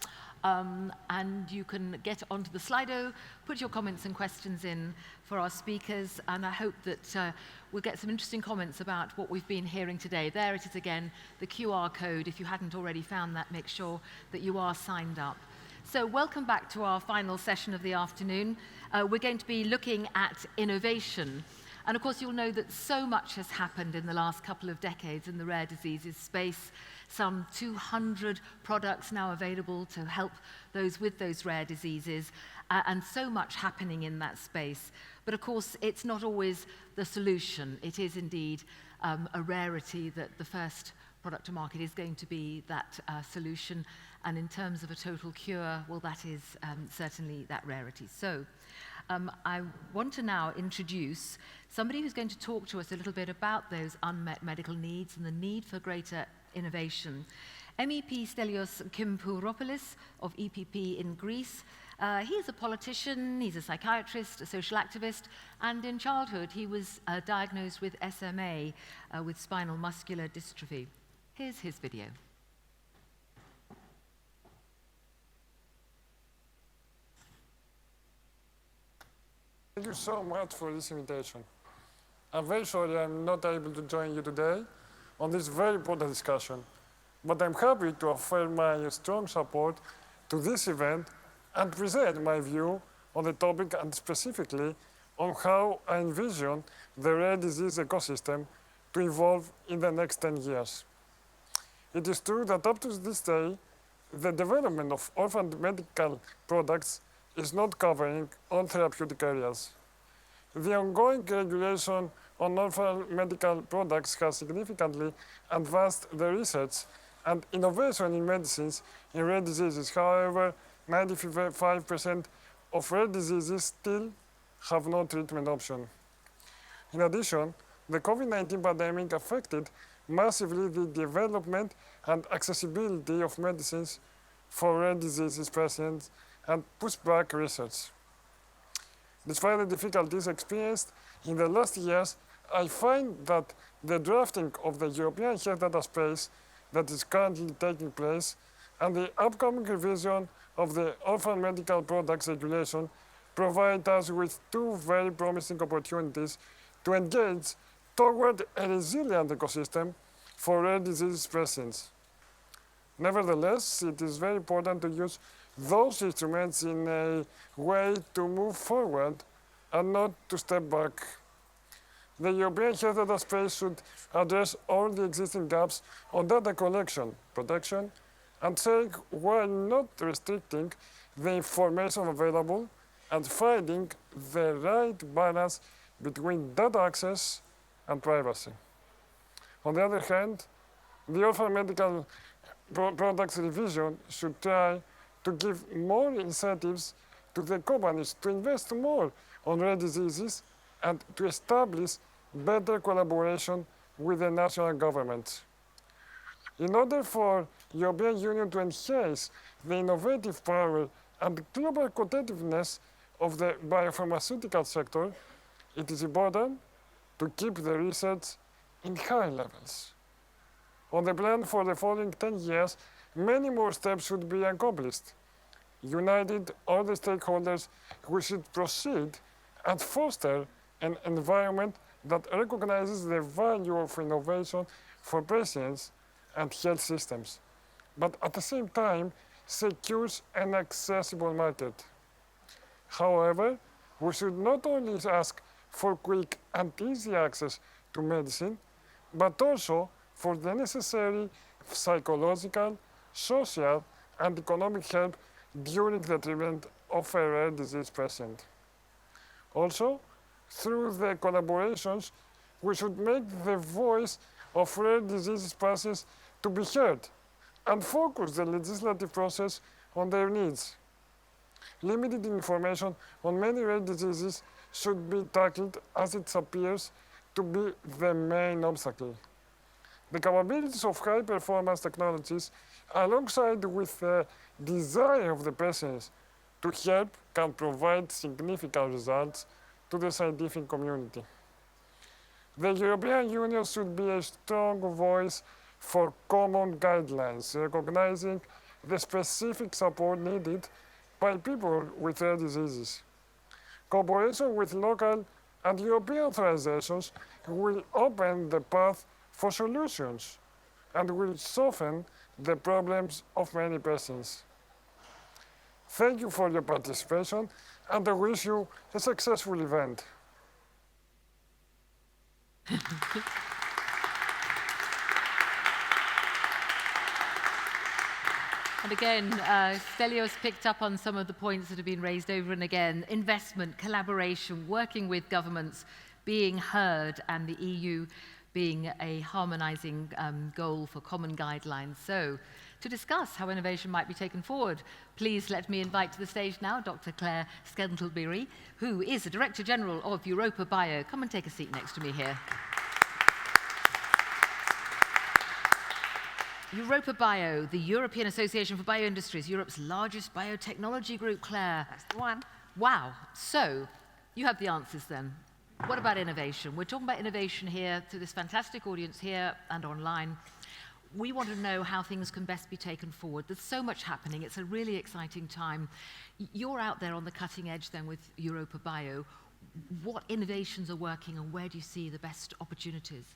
S1: And you can get onto the Slido, put your comments and questions in for our speakers, and I hope that we'll get some interesting comments about what we've been hearing today. There it is again, the QR code. If you hadn't already found that, make sure that you are signed up. So welcome back to our final session of the afternoon. We're going to be looking at innovation. And of course, you'll know that so much has happened in the last couple of decades in the rare diseases space. Some 200 products now available to help those with those rare diseases, and so much happening in that space. But of course, it's not always the solution. It is indeed a rarity that the first product to market is going to be that solution. And in terms of a total cure, well, that is certainly that rarity. So I want to now introduce somebody who's going to talk to us a little bit about those unmet medical needs and the need for greater innovation. MEP Stelios Kimpouropoulos of EPP in Greece. He is a politician, he's a psychiatrist, a social activist, and in childhood he was diagnosed with SMA, with spinal muscular dystrophy. Here's his video.
S4: Thank you so much for this invitation. I'm very sorry I'm not able to join you today on this very important discussion, but I'm happy to offer my strong support to this event and present my view on the topic and specifically on how I envision the rare disease ecosystem to evolve in the next 10 years. It is true that up to this day, the development of orphan medical products is not covering all therapeutic areas. The ongoing regulation on orphan medical products has significantly advanced the research and innovation in medicines in rare diseases. However, 95% of rare diseases still have no treatment option. In addition, the COVID-19 pandemic affected massively the development and accessibility of medicines for rare diseases patients and pushed back research. Despite the difficulties experienced in the last years, I find that the drafting of the European health data space that is currently taking place and the upcoming revision of the Orphan Medical Products Regulation provide us with two very promising opportunities to engage toward a resilient ecosystem for rare disease patients. Nevertheless, it is very important to use those instruments in a way to move forward and not to step back. The European health data space should address all the existing gaps on data collection, protection, and sharing while not restricting the information available and finding the right balance between data access and privacy. On the other hand, the Orphan Medical Products Revision should try to give more incentives to the companies to invest more on rare diseases and to establish better collaboration with the national governments. In order for the European Union to enhance the innovative power and global competitiveness of the biopharmaceutical sector, it is important to keep the research in high levels. On the plan for the following 10 years, many more steps should be accomplished. United, all the stakeholders, we should proceed and foster an environment that recognizes the value of innovation for patients and health systems, but at the same time secures an accessible market. However, we should not only ask for quick and easy access to medicine, but also for the necessary psychological, social, and economic help during the treatment of a rare disease patient. Also, through the collaborations, we should make the voice of rare disease patients to be heard and focus the legislative process on their needs. Limited information on many rare diseases should be tackled as it appears to be the main obstacle. The capabilities of high-performance technologies, alongside with the desire of the patients to help, can provide significant results to the scientific community. The European Union should be a strong voice for common guidelines, recognizing the specific support needed by people with rare diseases. Cooperation with local and European authorizations will open the path for solutions and will soften the problems of many patients. Thank you for your participation, and I wish you a successful event.
S1: And again, Stelios picked up on some of the points that have been raised over and again. Investment, collaboration, working with governments, being heard, and the EU being a harmonizing goal for common guidelines. So, to discuss how innovation might be taken forward, please let me invite to the stage now Dr. Claire Scantlebury, who is the Director General of Europa Bio. Come and take a seat next to me here. Europa Bio, the European Association for Bioindustries, Europe's largest biotechnology group, Claire.
S5: That's the one.
S1: Wow. So, you have the answers then. What about innovation? We're talking about innovation here to this fantastic audience here and online. We want to know how things can best be taken forward. There's so much happening. It's a really exciting time. You're out there on the cutting edge then with Europa Bio. What innovations are working and where do you see the best opportunities?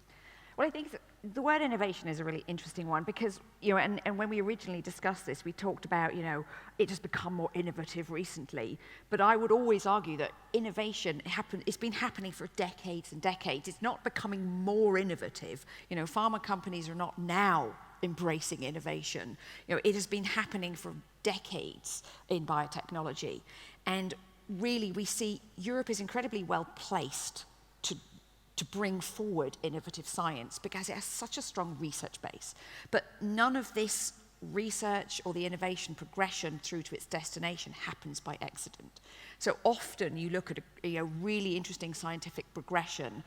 S5: Well, I think the word innovation is a really interesting one because, and when we originally discussed this, we talked about, it has become more innovative recently. But I would always argue that innovation, it's been happening for decades and decades. It's not becoming more innovative. Pharma companies are not now embracing innovation. It has been happening for decades in biotechnology. And really, we see Europe is incredibly well placed to bring forward innovative science because it has such a strong research base. But none of this research or the innovation progression through to its destination happens by accident. So often you look at a really interesting scientific progression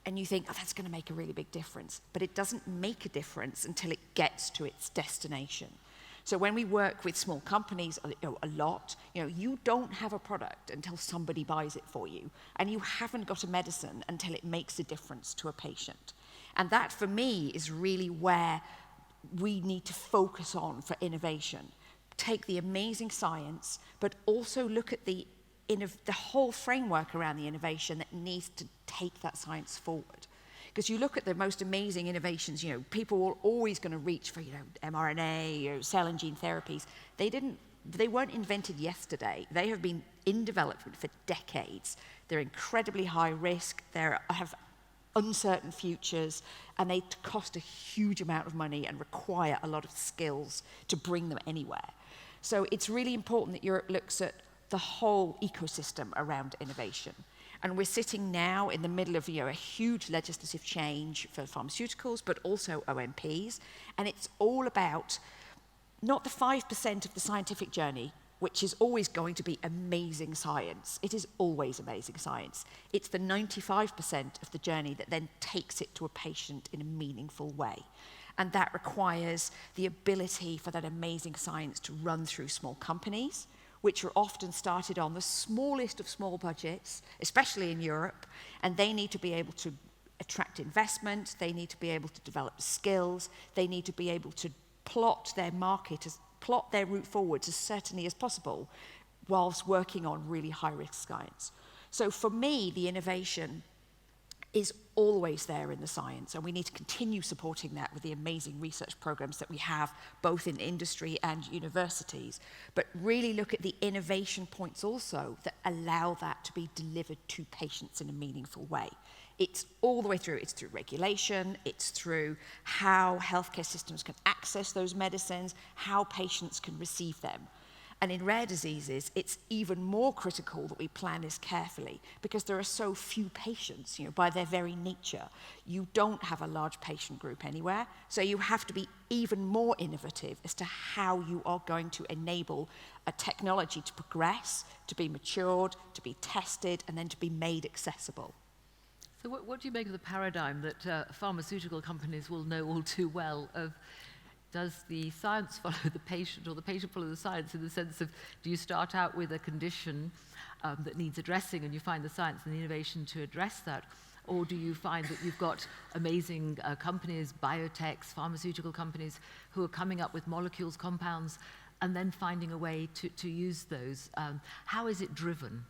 S5: and you think, oh, that's going to make a really big difference. But it doesn't make a difference until it gets to its destination. So when we work with small companies a lot, you don't have a product until somebody buys it for you. And you haven't got a medicine until it makes a difference to a patient. And that, for me, is really where we need to focus on for innovation. Take the amazing science, but also look at the whole framework around the innovation that needs to take that science forward. Because you look at the most amazing innovations, people are always going to reach for, mRNA, cell and gene therapies. They weren't invented yesterday. They have been in development for decades. They're incredibly high risk. They have uncertain futures, and they cost a huge amount of money and require a lot of skills to bring them anywhere. So it's really important that Europe looks at the whole ecosystem around innovation. And we're sitting now in the middle of a huge legislative change for pharmaceuticals, but also OMPs. And it's all about not the 5% of the scientific journey, which is always going to be amazing science. It is always amazing science. It's the 95% of the journey that then takes it to a patient in a meaningful way. And that requires the ability for that amazing science to run through small companies, which are often started on the smallest of small budgets, especially in Europe, and they need to be able to attract investment, they need to be able to develop skills, they need to be able to plot their route forward as certainly as possible, whilst working on really high-risk science. So for me, the innovation is always there in the science, and we need to continue supporting that with the amazing research programs that we have, both in industry and universities, but really look at the innovation points also that allow that to be delivered to patients in a meaningful way. It's all the way through. It's through regulation, it's through how healthcare systems can access those medicines, how patients can receive them. And in rare diseases, it's even more critical that we plan this carefully because there are so few patients, by their very nature. You don't have a large patient group anywhere, so you have to be even more innovative as to how you are going to enable a technology to progress, to be matured, to be tested, and then to be made accessible.
S1: So what do you make of the paradigm that pharmaceutical companies will know all too well of, does the science follow the patient or the patient follow the science, in the sense of, do you start out with a condition that needs addressing and you find the science and the innovation to address that? Or do you find that you've got amazing companies, biotechs, pharmaceutical companies, who are coming up with molecules, compounds, and then finding a way to use those? How is it driven?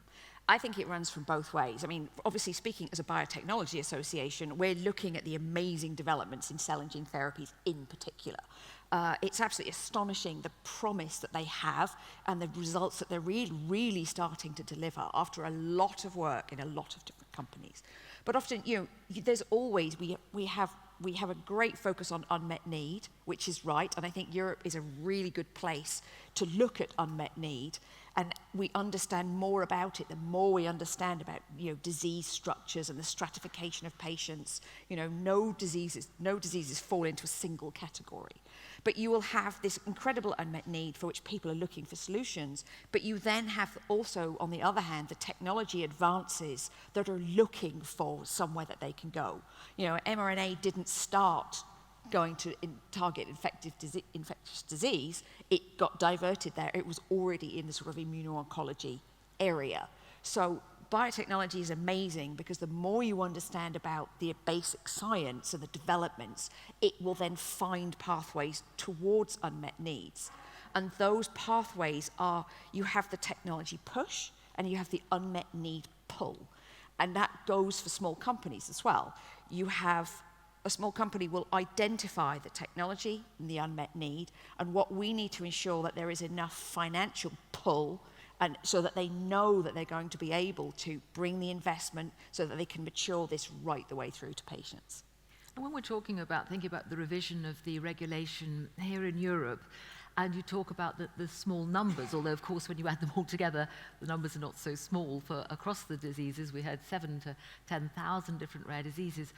S5: I think it runs from both ways. I mean, obviously speaking as a biotechnology association, we're looking at the amazing developments in cell and gene therapies in particular. It's absolutely astonishing the promise that they have and the results that they're really starting to deliver after a lot of work in a lot of different companies. But often, there's always, we have a great focus on unmet need, which is right, and I think Europe is a really good place to look at unmet need, and we understand more about it. The more we understand about disease structures and the stratification of patients, no diseases fall into a single category. But you will have this incredible unmet need for which people are looking for solutions, but you then have also, on the other hand, the technology advances that are looking for somewhere that they can go. mRNA didn't start going to target infectious disease. It got diverted there. It was already in the sort of immuno-oncology area. So biotechnology is amazing because the more you understand about the basic science and the developments, it will then find pathways towards unmet needs. And those pathways are, you have the technology push and you have the unmet need pull. And that goes for small companies as well. You have a small company will identify the technology and the unmet need, and what we need to ensure that there is enough financial pull, and so that they know that they're going to be able to bring the investment so that they can mature this right the way through to patients.
S1: And when we're thinking about the revision of the regulation here in Europe, and you talk about the small numbers, although of course when you add them all together, the numbers are not so small for across the diseases. We had 7,000 to 10,000 different rare diseases.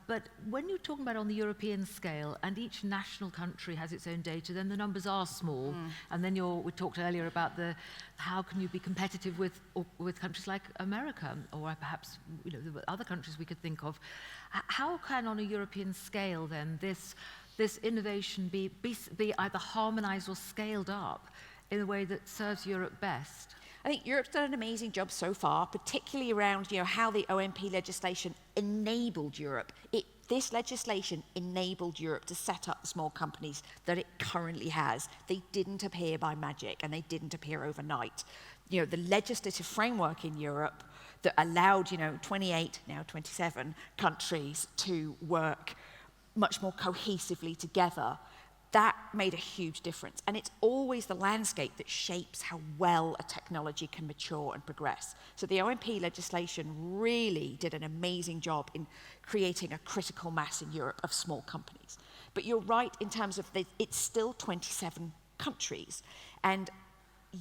S1: But when you're talking about on the European scale, and each national country has its own data, then the numbers are small. And then we talked earlier about how can you be competitive with countries like America, or perhaps other countries we could think of. How can, on a European scale, then, this innovation be either harmonized or scaled up in a way that serves Europe best?
S5: I think Europe's done an amazing job so far, particularly around how the OMP legislation enabled Europe. This legislation enabled Europe to set up the small companies that it currently has. They didn't appear by magic, and they didn't appear overnight. The legislative framework in Europe that allowed 28, now 27 countries to work much more cohesively together, that made a huge difference. And it's always the landscape that shapes how well a technology can mature and progress. So the OMP legislation really did an amazing job in creating a critical mass in Europe of small companies. But you're right in terms of it's still 27 countries. And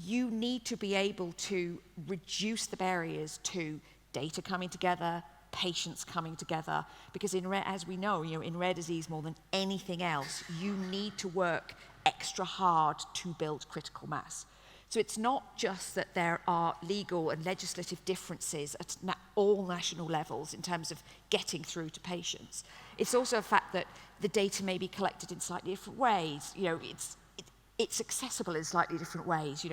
S5: you need to be able to reduce the barriers to data coming together, patients coming together, because as we know, in rare disease more than anything else, you need to work extra hard to build critical mass. So it's not just that there are legal and legislative differences at all national levels in terms of getting through to patients. It's also a fact that the data may be collected in slightly different ways. It's accessible in slightly different ways.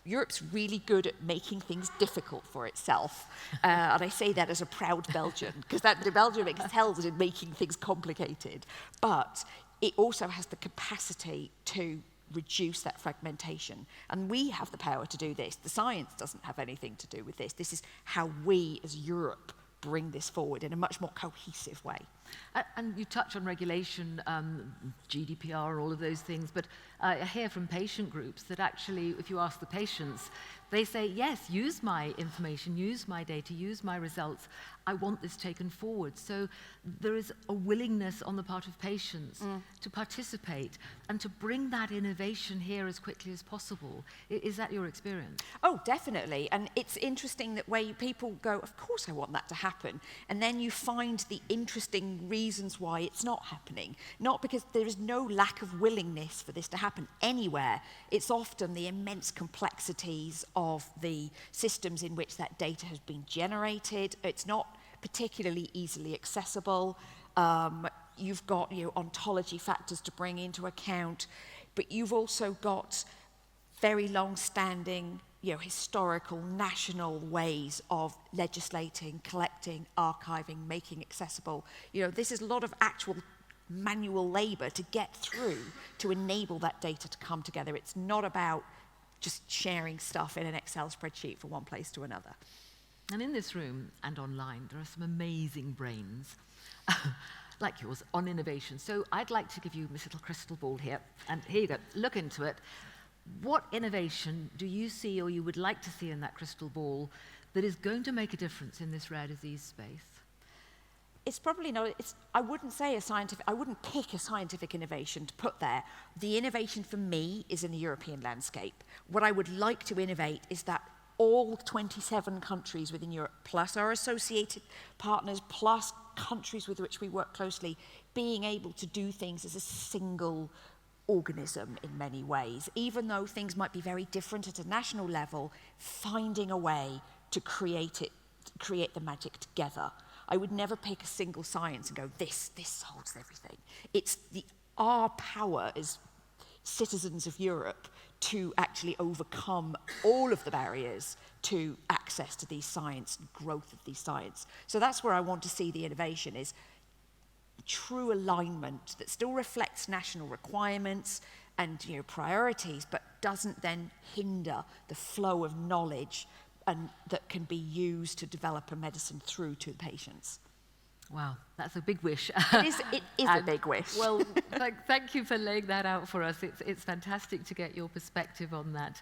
S5: Europe's really good at making things difficult for itself. And I say that as a proud Belgian, because Belgium excels in making things complicated. But it also has the capacity to reduce that fragmentation. And we have the power to do this. The science doesn't have anything to do with this. This is how we, as Europe, bring this forward in a much more cohesive way.
S1: And you touch on regulation, GDPR, all of those things, but I hear from patient groups that actually, if you ask the patients, they say, yes, use my information, use my data, use my results. I want this taken forward. So there is a willingness on the part of patients to participate and to bring that innovation here as quickly as possible. Is that your experience?
S5: Oh, definitely. And it's interesting that way people go, of course I want that to happen. And then you find the interesting reasons why it's not happening. Not because there is no lack of willingness for this to happen anywhere. It's often the immense complexities of the systems in which that data has been generated. It's not particularly easily accessible. You've got ontology factors to bring into account, but you've also got very long-standing historical, national ways of legislating, collecting, archiving, making accessible. This is a lot of actual manual labor to get through to enable that data to come together. It's not about just sharing stuff in an Excel spreadsheet from one place to another.
S1: And in this room and online, there are some amazing brains like yours on innovation. So I'd like to give you this little crystal ball here. And here you go, look into it. What innovation do you see or you would like to see in that crystal ball that is going to make a difference in this rare disease space?
S5: It's probably not, I wouldn't pick a scientific innovation to put there. The innovation for me is in the European landscape. What I would like to innovate is that all 27 countries within Europe, plus our associated partners, plus countries with which we work closely, being able to do things as a single organism in many ways. Even though things might be very different at a national level, finding a way to create the magic together. I would never pick a single science and go, this solves everything. It's our power as citizens of Europe to actually overcome all of the barriers to access to these science, growth of these science. So that's where I want to see the innovation is true alignment that still reflects national requirements and priorities, but doesn't then hinder the flow of knowledge and that can be used to develop a medicine through to the patients.
S1: Wow, that's a big wish.
S5: It is a big wish.
S1: Well, thank you for laying that out for us. It's fantastic to get your perspective on that.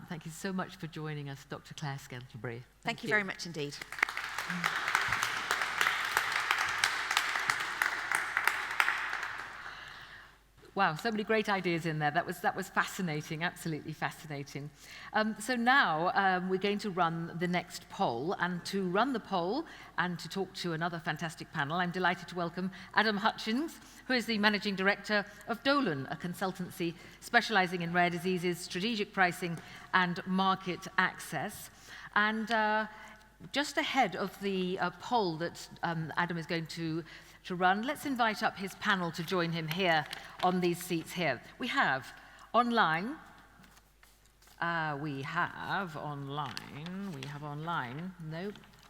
S1: Thank you so much for joining us, Dr. Claire Scantlebury.
S5: Thank you very much indeed.
S1: Wow, so many great ideas in there. That was fascinating, absolutely fascinating. So now we're going to run the next poll. And to run the poll and to talk to another fantastic panel, I'm delighted to welcome Adam Hutchins, who is the Managing Director of Dolan, a consultancy specializing in rare diseases, strategic pricing, and market access. And just ahead of the poll that Adam is going to run, let's invite up his panel to join him here on these seats here. We have online, no,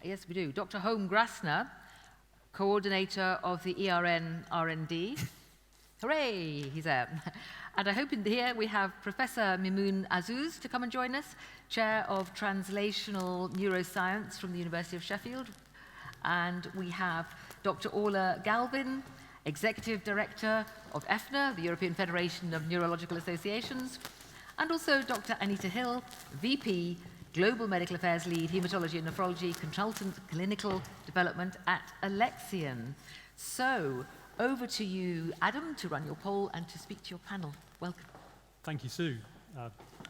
S1: yes we do, Dr. Home Grassner, coordinator of the ERN R&D. Hooray, he's there. And I hope in here we have Professor Mimoun Azouz to come and join us, Chair of Translational Neuroscience from the University of Sheffield. And we have Dr. Orla Galvin, Executive Director of EFNA, the European Federation of Neurological Associations, and also Dr. Anita Hill, VP, Global Medical Affairs Lead, Hematology and Nephrology, Consultant Clinical Development at Alexion. So, over to you, Adam, to run your poll and to speak to your panel. Welcome.
S10: Thank you, Sue.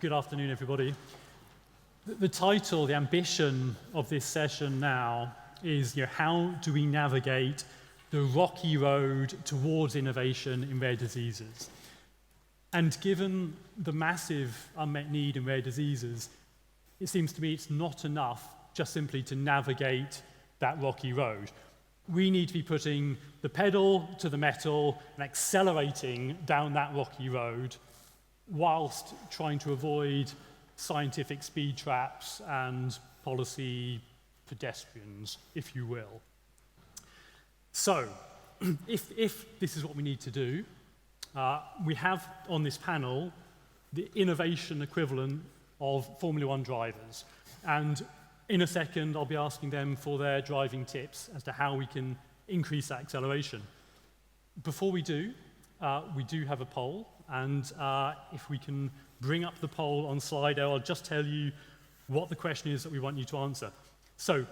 S10: Good afternoon, everybody. The title, the ambition of this session now is, how do we navigate the rocky road towards innovation in rare diseases? And given the massive unmet need in rare diseases, it seems to me it's not enough just simply to navigate that rocky road. We need to be putting the pedal to the metal and accelerating down that rocky road whilst trying to avoid scientific speed traps and policy pedestrians, if you will. So, if this is what we need to do, we have on this panel the innovation equivalent of Formula One drivers. And in a second, I'll be asking them for their driving tips as to how we can increase that acceleration. Before we do have a poll, and if we can bring up the poll on Slido, I'll just tell you what the question is that we want you to answer. So,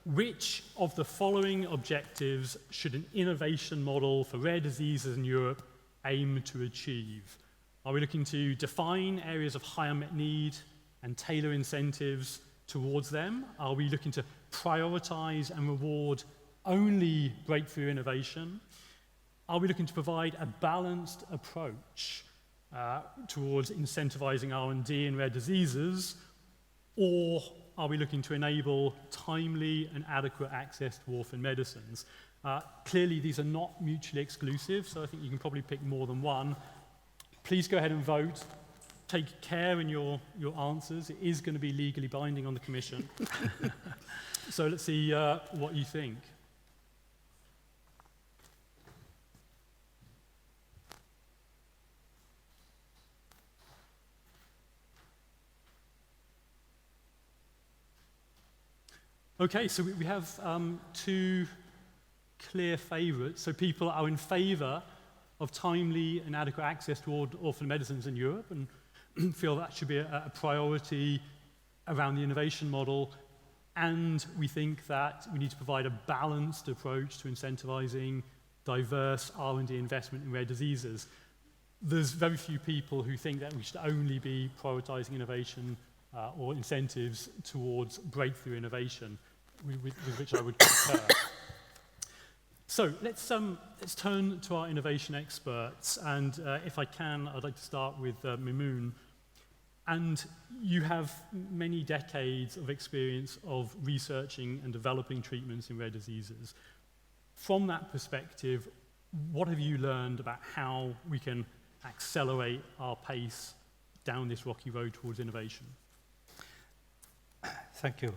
S10: which of the following objectives should an innovation model for rare diseases in Europe aim to achieve? Are we looking to define areas of high unmet need and tailor incentives towards them? Are we looking to prioritize and reward only breakthrough innovation? Are we looking to provide a balanced approach towards incentivizing R&D in rare diseases? Or are we looking to enable timely and adequate access to orphan medicines? Clearly, these are not mutually exclusive, so I think you can probably pick more than one. Please go ahead and vote. Take care in your answers. It is going to be legally binding on the Commission. So let's see what you think. Okay, so we have two clear favourites. So people are in favour of timely and adequate access to orphan medicines in Europe and feel that should be a priority around the innovation model. And we think that we need to provide a balanced approach to incentivising diverse R&D investment in rare diseases. There's very few people who think that we should only be prioritising innovation or incentives towards breakthrough innovation, with which I would concur. So let's turn to our innovation experts, and if I can, I'd like to start with Mimoun. And you have many decades of experience of researching and developing treatments in rare diseases. From that perspective, what have you learned about how we can accelerate our pace down this rocky road towards innovation?
S7: Thank you.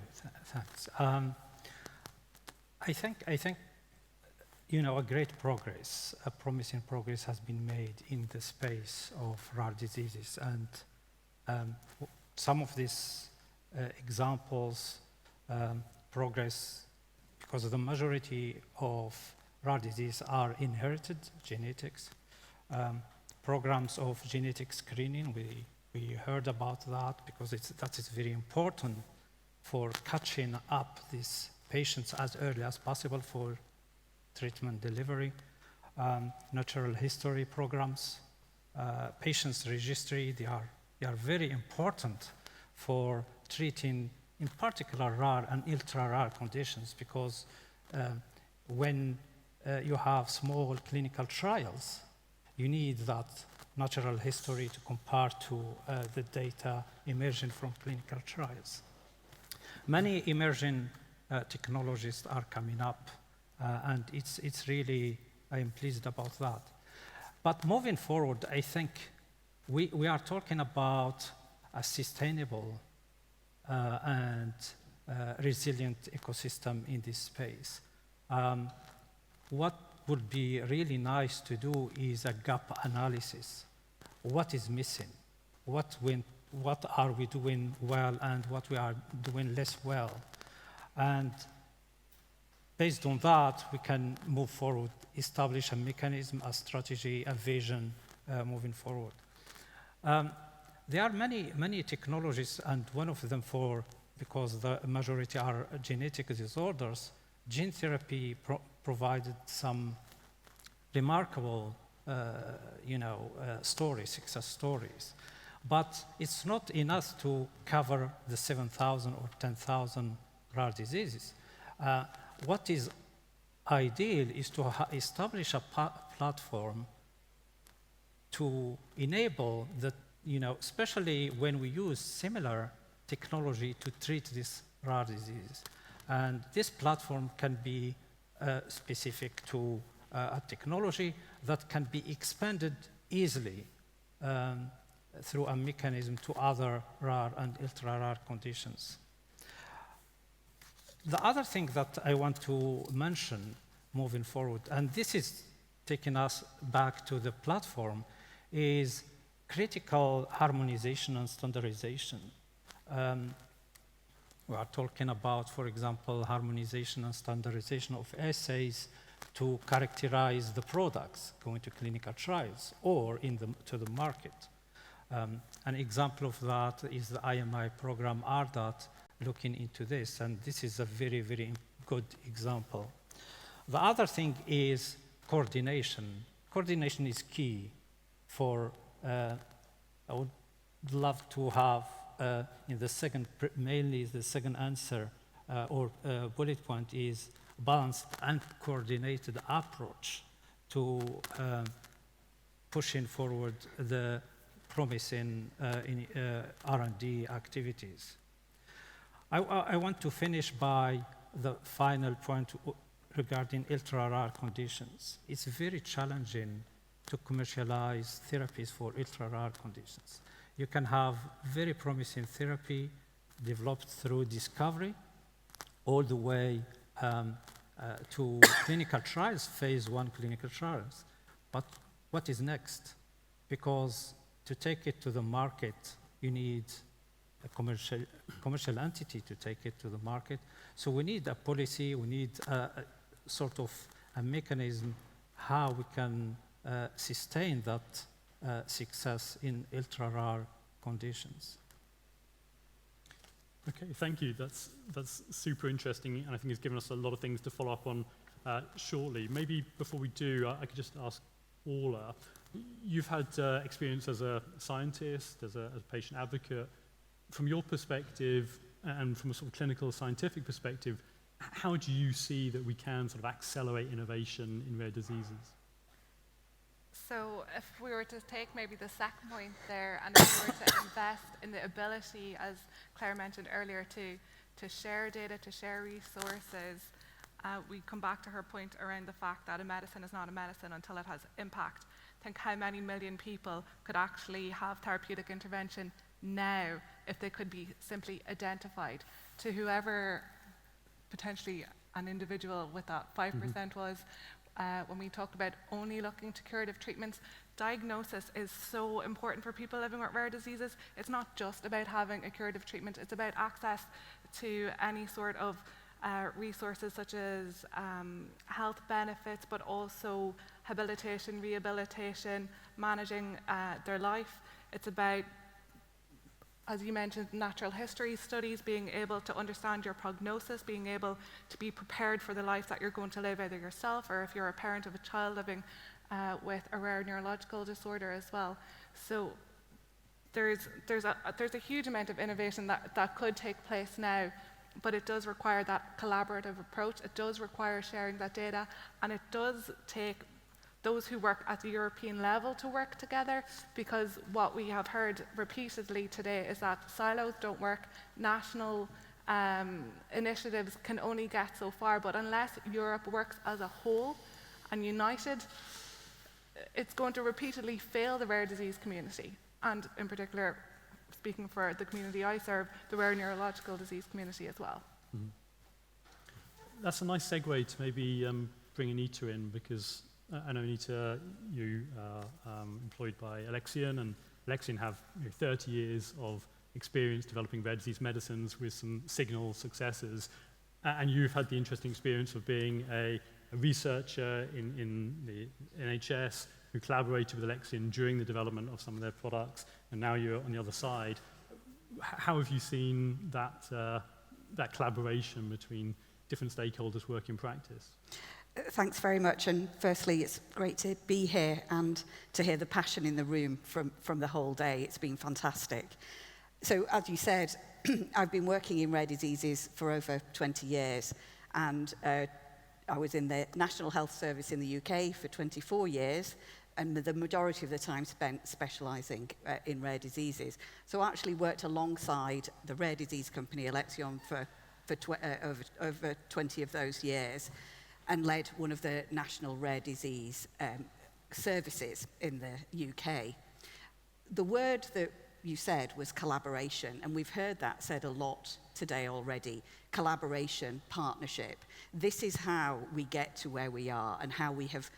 S7: Thanks. I think a great progress, a promising progress has been made in the space of rare diseases, and some of these examples progress because the majority of rare diseases are inherited genetics. Programs of genetic screening, we heard about that because that is very important for catching up these patients as early as possible for treatment delivery. Natural history programs, patients registry, they are very important for treating, in particular, rare and ultra-rare conditions, because when you have small clinical trials, you need that natural history to compare to the data emerging from clinical trials. Many emerging technologies are coming up, and it's really, I am pleased about that. But moving forward, I think we are talking about a sustainable and resilient ecosystem in this space. What would be really nice to do is a gap analysis. What is missing? What are we doing well and what we are doing less well? And based on that, we can move forward, establish a mechanism, a strategy, a vision moving forward. There are many technologies, and one of them because the majority are genetic disorders, gene therapy provided some remarkable success stories. But it's not enough to cover the 7,000 or 10,000 rare diseases. What is ideal is to establish a platform to enable that, especially when we use similar technology to treat these rare diseases. And this platform can be specific to a technology that can be expanded easily through a mechanism to other rare and ultra-rare conditions. The other thing that I want to mention moving forward, and this is taking us back to the platform, is critical harmonization and standardization. We are talking about, for example, harmonization and standardization of assays, to characterize the products going to clinical trials or to the market. An example of that is the IMI program RDAT looking into this, and this is a very, very good example. The other thing is coordination. Coordination is key for, I would love to have mainly the second answer or bullet point is balanced and coordinated approach to pushing forward the promise in R&D activities. I want to finish by the final point regarding ultra-rare conditions. It's very challenging to commercialize therapies for ultra-rare conditions. You can have very promising therapy developed through discovery all the way to clinical trials, phase 1 clinical trials. But what is next? Because to take it to the market, you need a commercial entity to take it to the market. So we need a policy, we need a sort of a mechanism how we can sustain that success in ultra-rare conditions.
S10: Okay, thank you. That's super interesting, and I think it's given us a lot of things to follow up on shortly. Maybe before we do, I could just ask Orla, you've had experience as a scientist, as a patient advocate. From your perspective, and from a sort of clinical scientific perspective, how do you see that we can sort of accelerate innovation in rare diseases?
S8: So if we were to take maybe the second point there, and if we were to invest in the ability, as Claire mentioned earlier, to share data, to share resources, we come back to her point around the fact that a medicine is not a medicine until it has impact. Think how many million people could actually have therapeutic intervention now if they could be simply identified. To whoever potentially an individual with that 5% was, when we talked about only looking to curative treatments, diagnosis is so important for people living with rare diseases. It's not just about having a curative treatment, it's about access to any sort of resources such as health benefits, but also habilitation, rehabilitation, managing their life. It's about, as you mentioned, natural history studies, being able to understand your prognosis, being able to be prepared for the life that you're going to live, either yourself or if you're a parent of a child living with a rare neurological disorder as well. So there's a huge amount of innovation that could take place now, but it does require that collaborative approach. It does require sharing that data, and it does take those who work at the European level to work together, because what we have heard repeatedly today is that silos don't work. National initiatives can only get so far, but unless Europe works as a whole and united, it's going to repeatedly fail the rare disease community, and in particular, speaking for the community I serve, the rare neurological disease community as well.
S10: Mm-hmm. That's a nice segue to maybe bring Anita in, because I know, Anita, you are employed by Alexion, and Alexion have 30 years of experience developing rare disease medicines with some signal successes. And you've had the interesting experience of being a researcher in the NHS who collaborated with Alexion during the development of some of their products, and now you're on the other side. How have you seen that, that collaboration between different stakeholders work in practice?
S22: Thanks very much, and firstly it's great to be here and to hear the passion in the room from the whole day. It's been fantastic. So as you said, I've been working in rare diseases for over 20 years, and I was in the National Health Service in the UK for 24 years, and the majority of the time spent specialising in rare diseases. So I actually worked alongside the rare disease company Alexion for over 20 of those years, and led one of the national rare disease services in the UK. The word that you said was collaboration, and we've heard that said a lot today already. Collaboration, partnership. This is how we get to where we are and how we have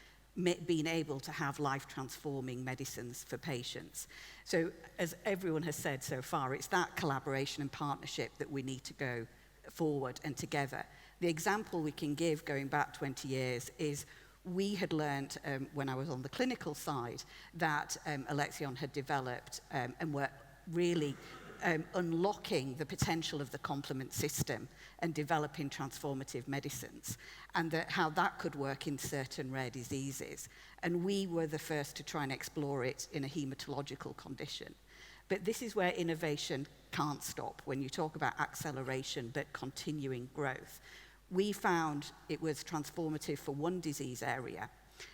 S22: been able to have life-transforming medicines for patients. So as everyone has said so far, it's that collaboration and partnership that we need to go forward and together. The example we can give going back 20 years is we had learned when I was on the clinical side that Alexion had developed and were really unlocking the potential of the complement system and developing transformative medicines, and how that could work in certain rare diseases. And we were the first to try and explore it in a hematological condition. But this is where innovation can't stop when you talk about acceleration but continuing growth. We found it was transformative for one disease area,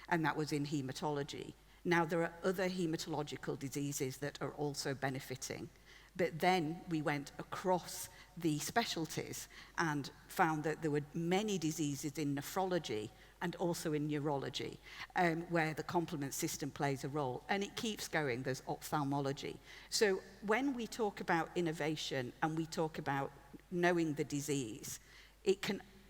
S22: and that was in hematology. Now there are other hematological diseases that are also benefiting. But then we went across the specialties and found that there were many diseases in nephrology and also in neurology where the complement system plays a role. And it keeps going. There's ophthalmology. So when we talk about innovation and we talk about knowing the disease,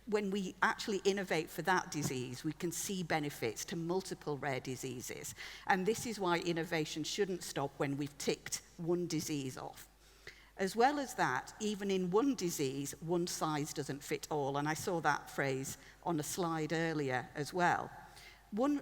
S22: when we actually innovate for that disease, we can see benefits to multiple rare diseases. And this is why innovation shouldn't stop when we've ticked one disease off. As well as that, even in one disease, one size doesn't fit all. And I saw that phrase on a slide earlier as well. One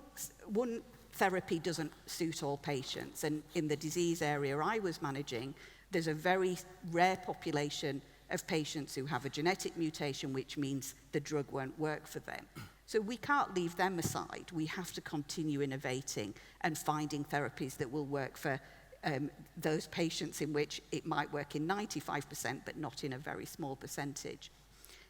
S22: therapy doesn't suit all patients. And in the disease area I was managing, there's a very rare population of patients who have a genetic mutation, which means the drug won't work for them. So we can't leave them aside. We have to continue innovating and finding therapies that will work for those patients in which it might work in 95%, but not in a very small percentage.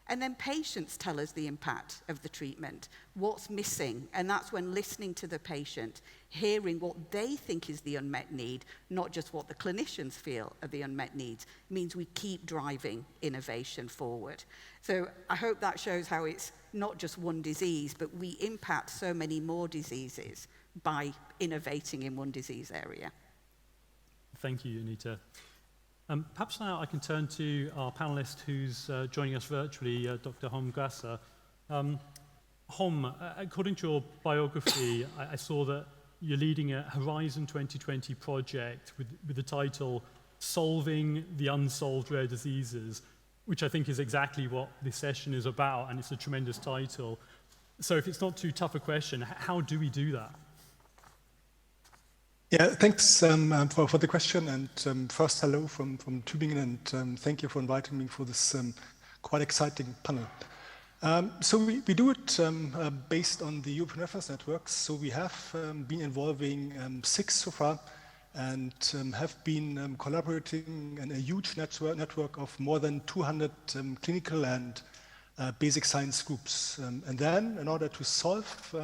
S22: And then patients tell us the impact of the treatment, what's missing, and that's when listening to the patient, hearing what they think is the unmet need, not just what the clinicians feel are the unmet needs, means we keep driving innovation forward. So I hope that shows how it's not just one disease, but we impact so many more diseases by innovating in one disease area.
S10: Thank you, Anita. Perhaps now I can turn to our panelist who's joining us virtually, Dr. Hom Grasser. Hom, according to your biography, I saw that you're leading a Horizon 2020 project with the title Solving the Unsolved Rare Diseases, which I think is exactly what this session is about, and it's a tremendous title. So if it's not too tough a question, how do we do that?
S6: Yeah, thanks for the question, and first hello from Tübingen, and thank you for inviting me for this quite exciting panel. So we do it based on the European reference networks. So we have been involving 6 so far, and have been collaborating in a huge network of more than 200 clinical and basic science groups. And then, in order to solve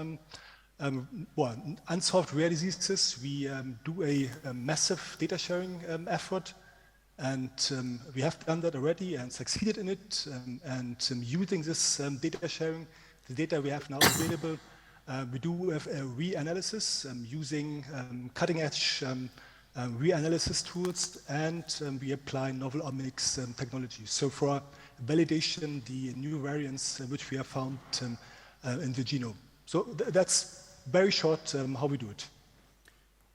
S6: unsolved rare diseases, we do a massive data sharing effort, and we have done that already and succeeded in it. And using this data sharing, the data we have now available, we do have a reanalysis using cutting-edge reanalysis tools, and we apply novel omics technology. So for validation, the new variants which we have found in the genome. So that's very short how we do it.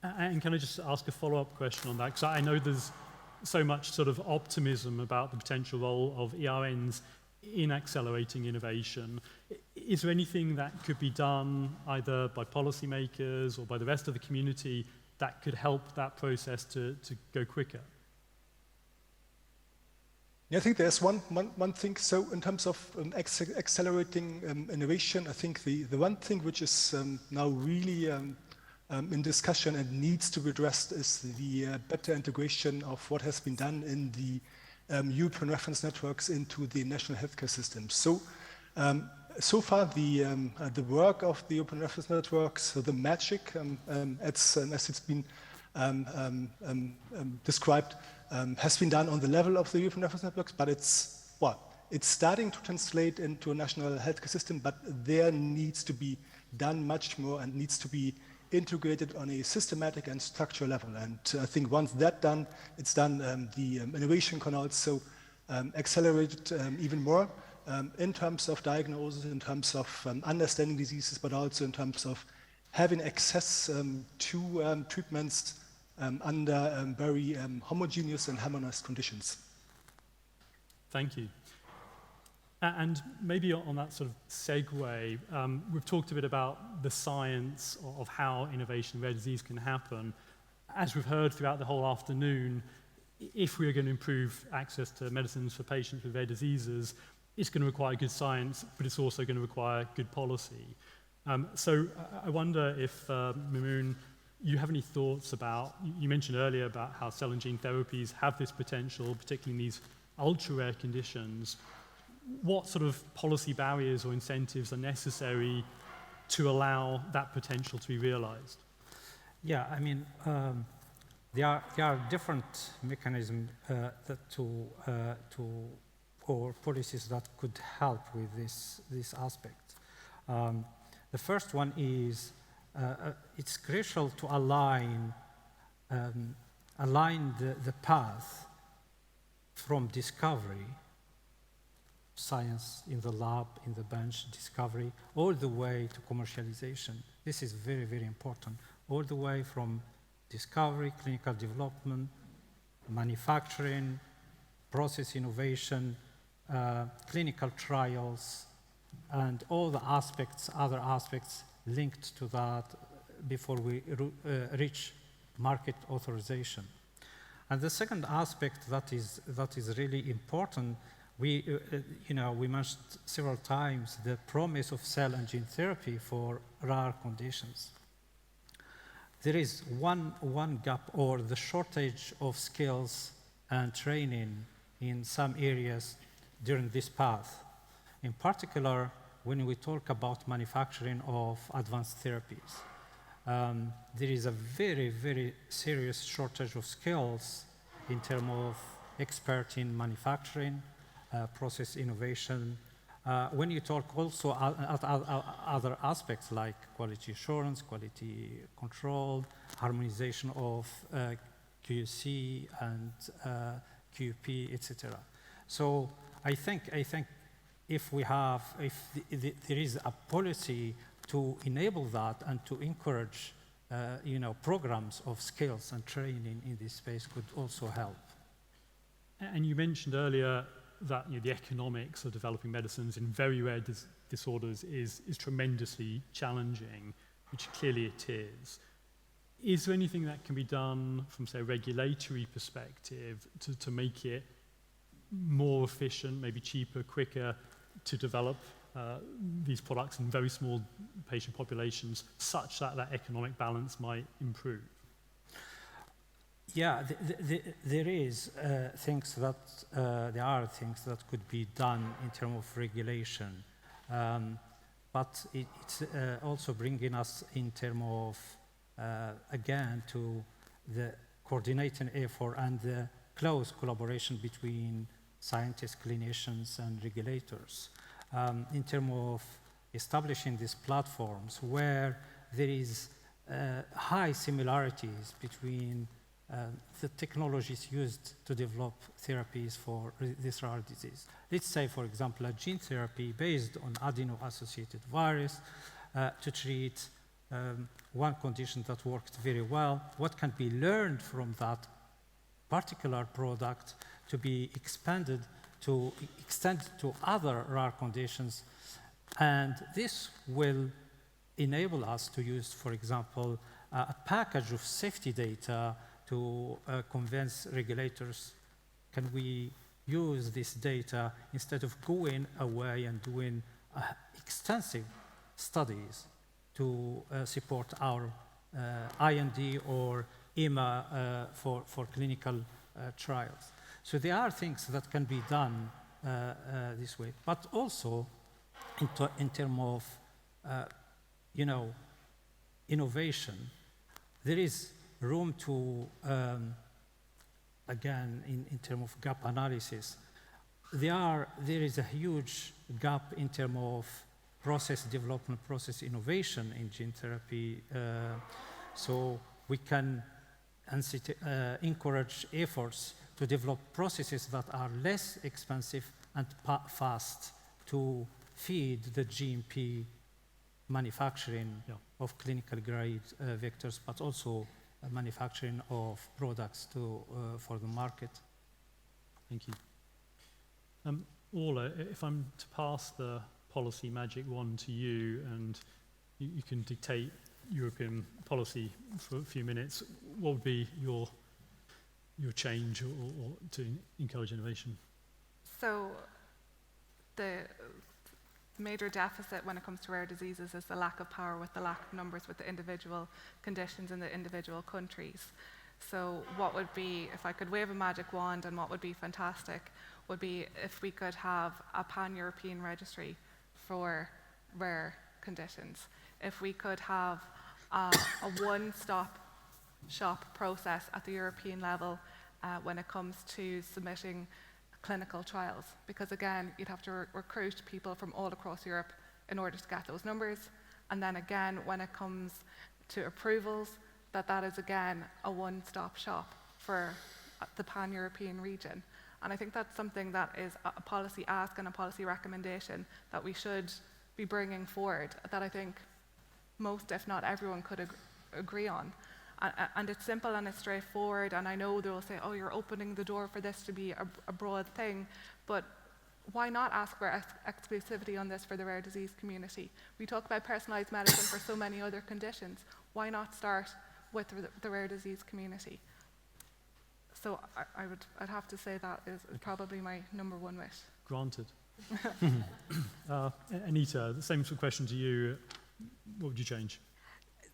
S10: And can I just ask a follow-up question on that? Because I know there's so much sort of optimism about the potential role of ERNs in accelerating innovation. Is there anything that could be done either by policymakers or by the rest of the community that could help that process to go quicker?
S6: Yeah, I think there's one thing. So in terms of accelerating innovation, I think the one thing which is now really in discussion and needs to be addressed is the better integration of what has been done in the European reference networks into the national healthcare systems. So so far the work of the European reference networks, so the magic as it's been described, has been done on the level of the European reference networks, but it's starting to translate into a national healthcare system, but there needs to be done much more and needs to be integrated on a systematic and structural level. And I think once that's done, it's done, the innovation can also accelerate even more in terms of diagnosis, in terms of understanding diseases, but also in terms of having access to treatments under very homogeneous and harmonized conditions.
S10: Thank you. And maybe on that sort of segue, we've talked a bit about the science of how innovation in rare disease can happen. As we've heard throughout the whole afternoon, if we're going to improve access to medicines for patients with rare diseases, it's going to require good science, but it's also going to require good policy. So I wonder if, Mimoun, you have any thoughts about, you mentioned earlier about how cell and gene therapies have this potential, particularly in these ultra-rare conditions. What sort of policy barriers or incentives are necessary to allow that potential to be realized?
S7: Yeah, I mean, there are different mechanisms or policies that could help with this aspect. The first one is it's crucial to align the path from discovery, science in the lab, in the bench, discovery, all the way to commercialization. This is very, very important. All the way from discovery, clinical development, manufacturing, process innovation, clinical trials, and all the aspects, other aspects linked to that before we reach market authorization. And the second aspect that is really important, we mentioned several times the promise of cell and gene therapy for rare conditions. There is one gap, or the shortage of skills and training in some areas during this path. In particular, when we talk about manufacturing of advanced therapies, there is a very, very serious shortage of skills in terms of expert in manufacturing, process innovation. When you talk also other aspects like quality assurance, quality control, harmonization of QC and QP, etc. So I think if there is a policy to enable that and to encourage programs of skills and training in this space could also help.
S10: And you mentioned earlier that the economics of developing medicines in very rare disorders is tremendously challenging, which clearly it is. Is there anything that can be done from, say, a regulatory perspective to make it more efficient, maybe cheaper, quicker to develop these products in very small patient populations such that that economic balance might improve?
S7: Yeah, there are things that could be done in terms of regulation, but it's also bringing us in terms of again to the coordinating effort and the close collaboration between scientists, clinicians, and regulators in terms of establishing these platforms where there is high similarities between the technologies used to develop therapies for this rare disease. Let's say, for example, a gene therapy based on adeno-associated virus to treat one condition that worked very well. What can be learned from that particular product to be expanded to extend to other rare conditions, and this will enable us to use, for example, a package of safety data to convince regulators, can we use this data instead of going away and doing extensive studies to support our IND or EMA for clinical trials. So there are things that can be done this way, but also in terms of innovation, there is room to, again, in terms of gap analysis, there is a huge gap in terms of process development, process innovation in gene therapy. So we can encourage efforts to develop processes that are less expensive and fast to feed the GMP manufacturing of clinical grade vectors, but also manufacturing of products for the market.
S10: Thank you. Orla, if I'm to pass the policy magic wand to you and you can dictate European policy for a few minutes, what would be your change or to encourage innovation?
S8: So the major deficit when it comes to rare diseases is the lack of power with the lack of numbers with the individual conditions in the individual countries. So what would be, if I could wave a magic wand, and what would be fantastic, would be if we could have a pan-European registry for rare conditions. If we could have a one-stop shop process at the European level when it comes to submitting clinical trials. Because again, you'd have to recruit people from all across Europe in order to get those numbers. And then again, when it comes to approvals, that is again a one-stop shop for the pan-European region. And I think that's something that is a policy ask and a policy recommendation that we should be bringing forward, that I think most, if not everyone, could agree on. And it's simple and it's straightforward, and I know they'll say, oh, you're opening the door for this to be a broad thing, but why not ask for exclusivity on this for the rare disease community? We talk about personalized medicine for so many other conditions. Why not start with the rare disease community? So I'd have to say that is probably my number one wish.
S10: Granted. Anita, the same sort of question to you. What would you change?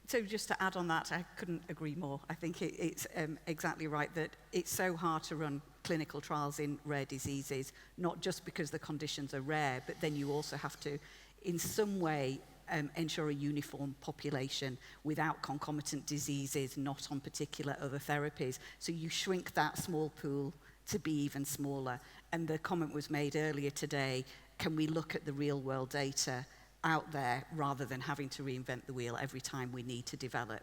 S22: So just to add on that, I couldn't agree more. I think it's exactly right that it's so hard to run clinical trials in rare diseases, not just because the conditions are rare, but then you also have to, in some way, ensure a uniform population without concomitant diseases, not on particular other therapies. So you shrink that small pool to be even smaller. And the comment was made earlier today, can we look at the real world data out there rather than having to reinvent the wheel every time we need to develop,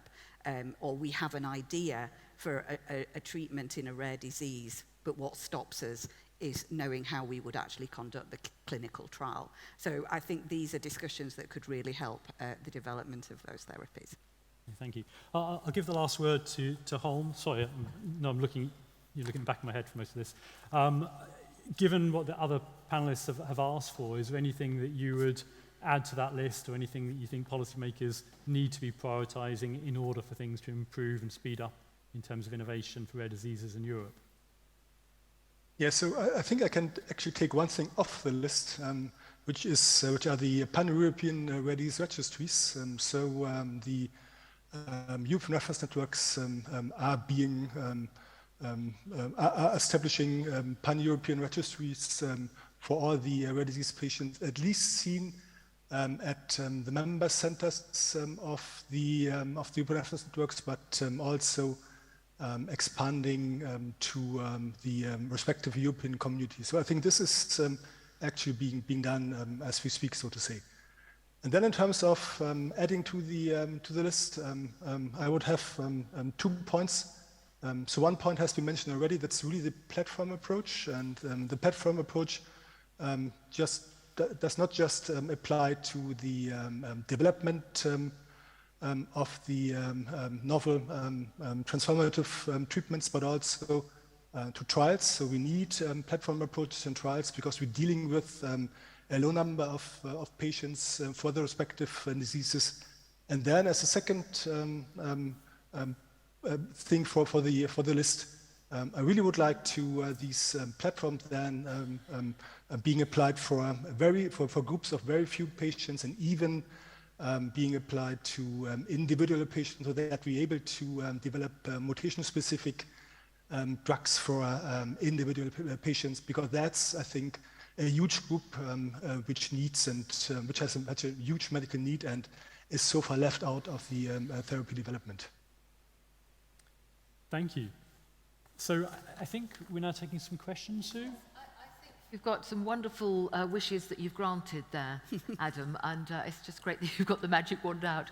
S22: or we have an idea for a treatment in a rare disease, but what stops us is knowing how we would actually conduct the clinical trial. So I think these are discussions that could really help the development of those therapies.
S10: Thank you. I'll give the last word to Holm. Sorry, you're looking back in my head for most of this. Given what the other panelists have asked for, is there anything that you would add to that list, or anything that you think policymakers need to be prioritising in order for things to improve and speed up in terms of innovation for rare diseases in Europe?
S6: Yeah, so I think I can actually take one thing off the list, which are the pan-European rare disease registries. The European reference networks are establishing pan-European registries for all the rare disease patients, at least seen at the member centers of the European reference networks, but also expanding to the respective European community. So I think this is actually being done as we speak, so to say. And then in terms of adding to the list, I would have 2 points. So one point has been mentioned already. That's really the platform approach, and the platform approach does not just apply to the development of the novel transformative treatments, but also to trials. So we need platform approaches and trials because we're dealing with a low number of patients for the respective diseases. And then as a second thing for the list, I really would like to these platforms then being applied for groups of very few patients, and even being applied to individual patients, so that we're able to develop mutation-specific drugs for individual patients, because that's, I think, a huge group which needs and which has such a huge medical need and is so far left out of the therapy development.
S10: Thank you. So I think we're now taking some questions, Sue.
S1: You've got some wonderful wishes that you've granted there, Adam, and it's just great that you've got the magic wand out.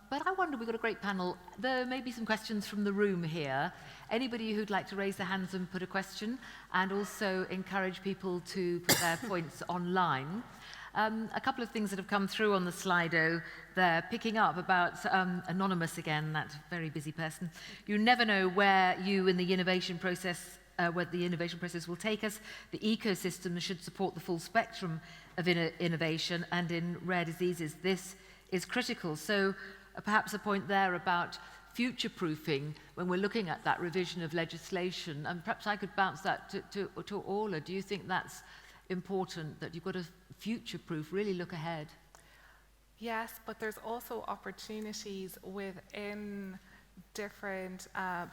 S1: But I wonder, we've got a great panel. There may be some questions from the room here. Anybody who'd like to raise their hands and put a question, and also encourage people to put their points online. A couple of things that have come through on the Slido there, picking up about Anonymous again, that very busy person. You never know where you in the innovation process where the innovation process will take us. The ecosystem should support the full spectrum of innovation, and in rare diseases, this is critical. So perhaps a point there about future-proofing when we're looking at that revision of legislation, and perhaps I could bounce that to Orla. Do you think that's important, that you've got to future-proof, really look ahead?
S8: Yes, but there's also opportunities within different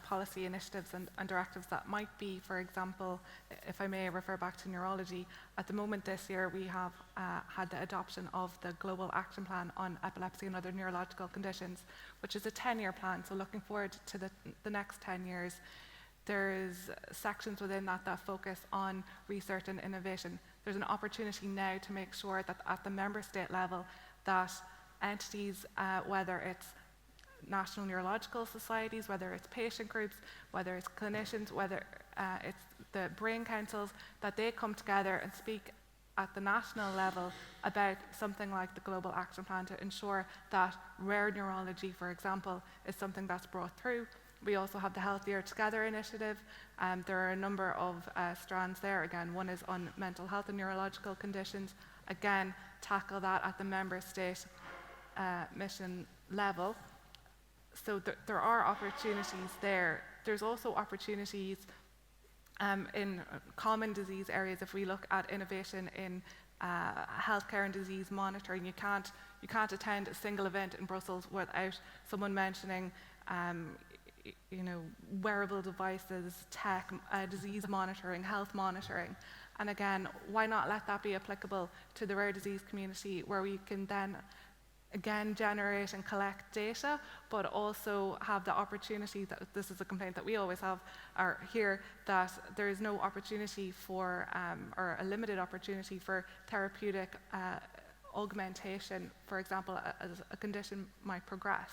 S8: policy initiatives and directives that might be, for example, if I may refer back to neurology, at the moment this year we have had the adoption of the Global Action Plan on Epilepsy and Other Neurological Conditions, which is a 10-year plan, so looking forward to the next 10 years. There's sections within that that focus on research and innovation. There's an opportunity now to make sure that at the member state level that entities, whether it's national neurological societies, whether it's patient groups, whether it's clinicians, whether it's the brain councils, that they come together and speak at the national level about something like the Global Action Plan to ensure that rare neurology, for example, is something that's brought through. We also have the Healthier Together initiative. There are a number of strands there. Again, one is on mental health and neurological conditions. Again, tackle that at the member state mission level. So there are opportunities there. There's also opportunities in common disease areas. If we look at innovation in healthcare and disease monitoring, you can't attend a single event in Brussels without someone mentioning wearable devices, tech, disease monitoring, health monitoring. And again, why not let that be applicable to the rare disease community, where we can then again generate and collect data, but also have the opportunity, that this is a complaint that we always have here, that there is no opportunity for, or a limited opportunity for therapeutic augmentation, for example, as a condition might progress.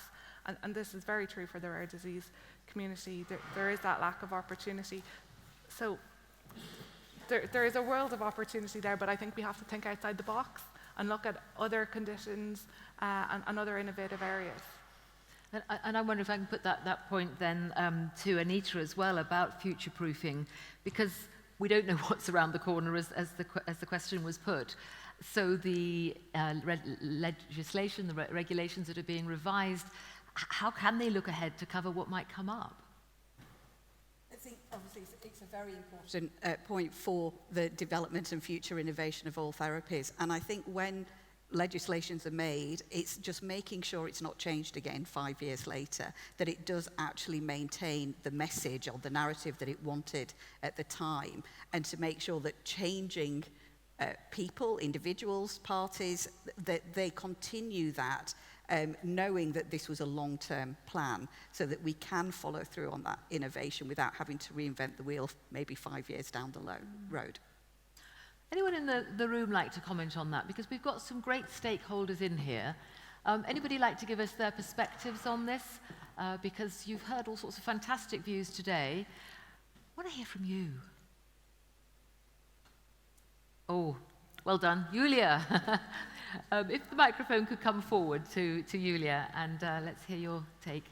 S8: And this is very true for the rare disease community. There is that lack of opportunity. So there is a world of opportunity there, but I think we have to think outside the box and look at other conditions and other innovative areas.
S1: And I wonder if I can put that point then to Anita as well about future-proofing, because we don't know what's around the corner as the question was put. So the legislation, the regulations that are being revised, how can they look ahead to cover what might come up?
S22: I think obviously it's a very important point for the development and future innovation of all therapies. And I think when legislations are made, it's just making sure it's not changed again 5 years later, that it does actually maintain the message or the narrative that it wanted at the time, and to make sure that changing people, individuals, parties, that they continue that, knowing that this was a long-term plan, so that we can follow through on that innovation without having to reinvent the wheel maybe 5 years down the road.
S1: Anyone in the room like to comment on that? Because we've got some great stakeholders in here. Anybody like to give us their perspectives on this? Because you've heard all sorts of fantastic views today. I want to hear from you. Oh, well done. Julia. If the microphone could come forward to Julia, and let's hear your take.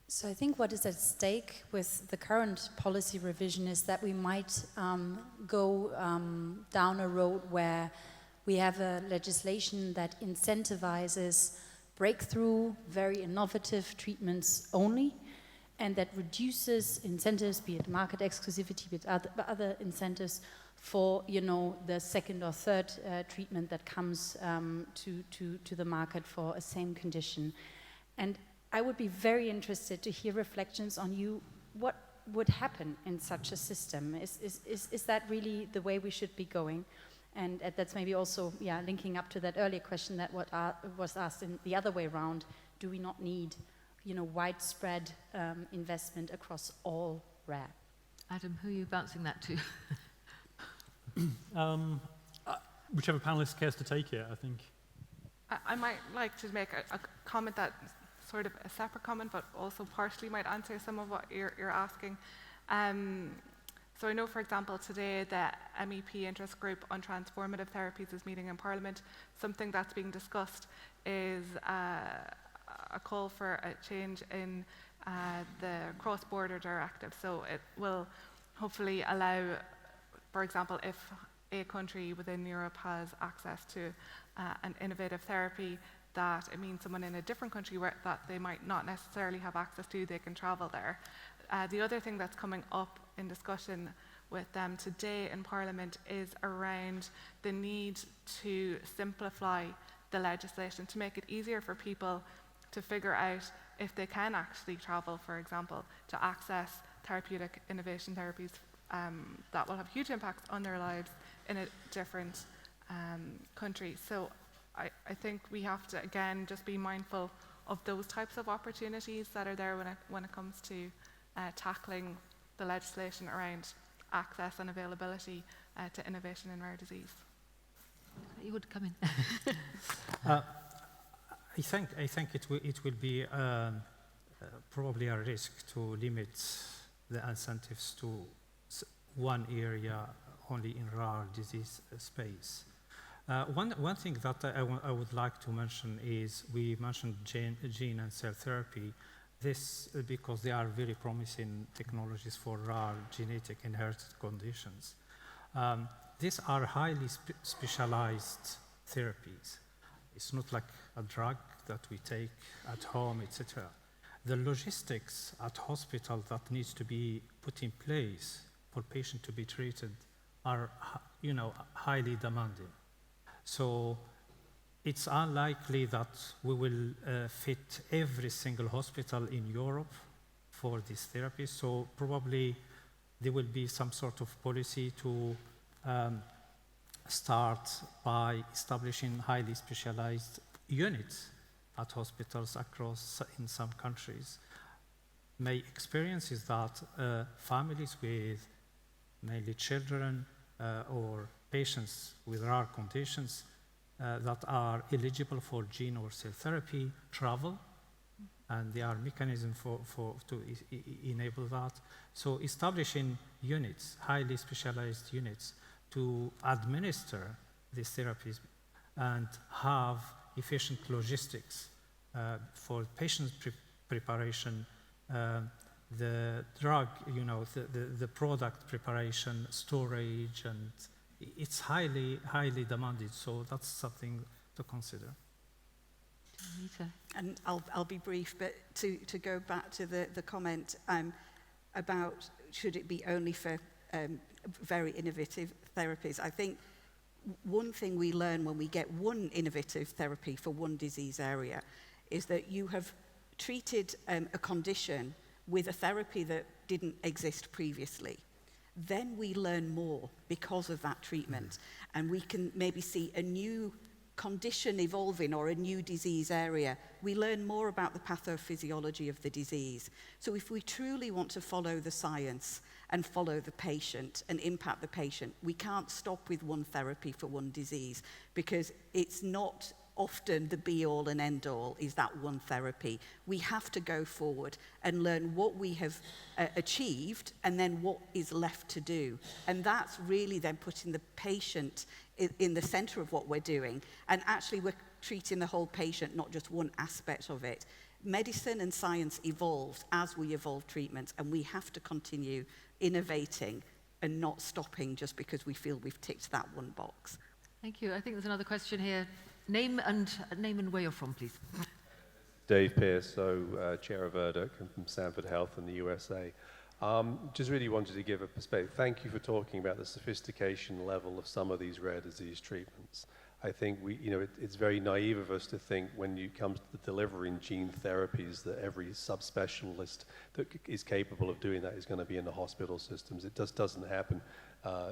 S3: So I think what is at stake with the current policy revision is that we might go down a road where we have a legislation that incentivizes breakthrough, very innovative treatments only, and that reduces incentives, be it market exclusivity, be it other incentives, for the second or third treatment that comes to the market for a same condition. And I would be very interested to hear reflections on what would happen in such a system. Is that really the way we should be going? And that's maybe also linking up to that earlier question that was asked in the other way around. Do we not need widespread investment across all rare?
S1: Adam, who are you bouncing that to?
S10: Whichever panelist cares to take it, I think.
S8: I might like to make a comment that sort of a separate comment, but also partially might answer some of what you're asking. So I know, for example, today the MEP interest group on transformative therapies is meeting in Parliament. Something that's being discussed is a call for a change in the cross-border directive. So it will hopefully allow, for example, if a country within Europe has access to an innovative therapy, that it means someone in a different country that they might not necessarily have access to, they can travel there. The other thing that's coming up in discussion with them today in Parliament is around the need to simplify the legislation, to make it easier for people to figure out if they can actually travel, for example, to access therapeutic innovation therapies that will have huge impacts on their lives in a different country. So I think we have to, again, just be mindful of those types of opportunities that are there when it comes to tackling the legislation around access and availability to innovation in rare disease.
S1: You would come in.
S7: I think it will be probably a risk to limit the incentives to one area only in rare disease space. One thing that I would like to mention is we mentioned gene and cell therapy. This because they are very promising technologies for rare genetic inherited conditions. These are highly specialized therapies. It's not like a drug that we take at home, etc. The logistics at hospital that needs to be put in place for patient to be treated are, highly demanding. So it's unlikely that we will fit every single hospital in Europe for this therapy. So probably there will be some sort of policy to start by establishing highly specialized units at hospitals across in some countries. My experience is that families with mainly children or patients with rare conditions that are eligible for gene or cell therapy travel, and there are mechanisms to enable that. So establishing units, highly specialized units, to administer these therapies and have efficient logistics for patient preparation, the drug, the product preparation, storage, and it's highly demanded. So that's something to consider.
S22: And I'll be brief, but to go back to the comment about should it be only for very innovative therapies, I think one thing we learn when we get one innovative therapy for one disease area is that you have treated a condition with a therapy that didn't exist previously. Then we learn more because of that treatment, and we can maybe see a new condition evolving or a new disease area. We learn more about the pathophysiology of the disease. So if we truly want to follow the science and follow the patient and impact the patient, we can't stop with one therapy for one disease, because it's not often the be-all and end-all is that one therapy. We have to go forward and learn what we have achieved and then what is left to do. And that's really then putting the patient in the center of what we're doing. And actually we're treating the whole patient, not just one aspect of it. Medicine and science evolves as we evolve treatments, and we have to continue innovating and not stopping just because we feel we've ticked that one box.
S1: Thank you. I think there's another question here. Name and where you're from, please.
S9: Dave Pierce, Chair of ERDC and from Sanford Health in the USA. Just really wanted to give a perspective. Thank you for talking about the sophistication level of some of these rare disease treatments. I think it's very naive of us to think when it comes to delivering gene therapies that every subspecialist that is capable of doing that is going to be in the hospital systems. It just doesn't happen.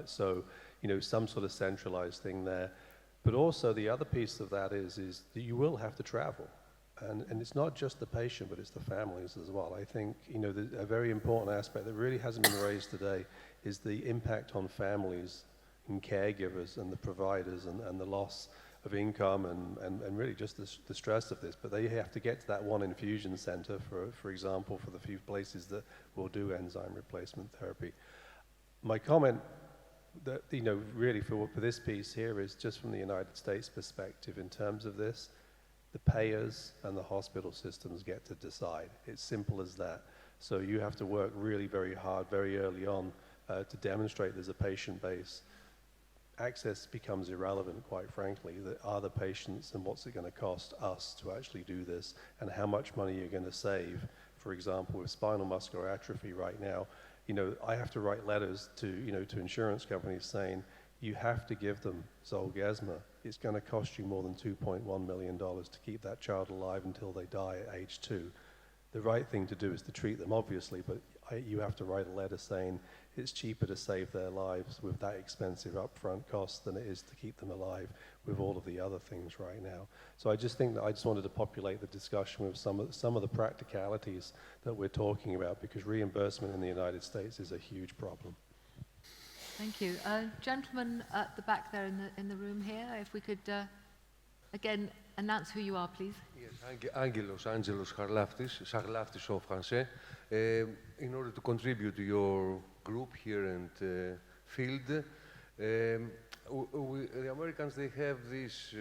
S9: So some sort of centralized thing there. But also the other piece of that is that you will have to travel. And it's not just the patient, but it's the families as well. I think a very important aspect that really hasn't been raised today is the impact on families and caregivers and the providers and the loss of income and really just the stress of this. But they have to get to that one infusion center, for example, for the few places that will do enzyme replacement therapy. My comment that, really for this piece here is just from the United States perspective in terms of this. The payers and the hospital systems get to decide. It's simple as that. So you have to work really very hard, very early on, to demonstrate there's a patient base. Access becomes irrelevant, quite frankly. Are the patients, and what's it going to cost us to actually do this, and how much money you're going to save? For example, with spinal muscular atrophy right now, I have to write letters to insurance companies saying, you have to give them Zolgensma. It's going to cost you more than $2.1 million to keep that child alive until they die at age 2. The right thing to do is to treat them, obviously, but you have to write a letter saying it's cheaper to save their lives with that expensive upfront cost than it is to keep them alive with all of the other things right now. So I just think that I just wanted to populate the discussion with some of the practicalities that we're talking about, because reimbursement in the United States is a huge problem.
S1: Thank you. Gentleman at the back there in the room here, if we could again announce who you are, please.
S20: Yes, Angelos Charlaftis au français. In order to contribute to your group here and field, the Americans, they have this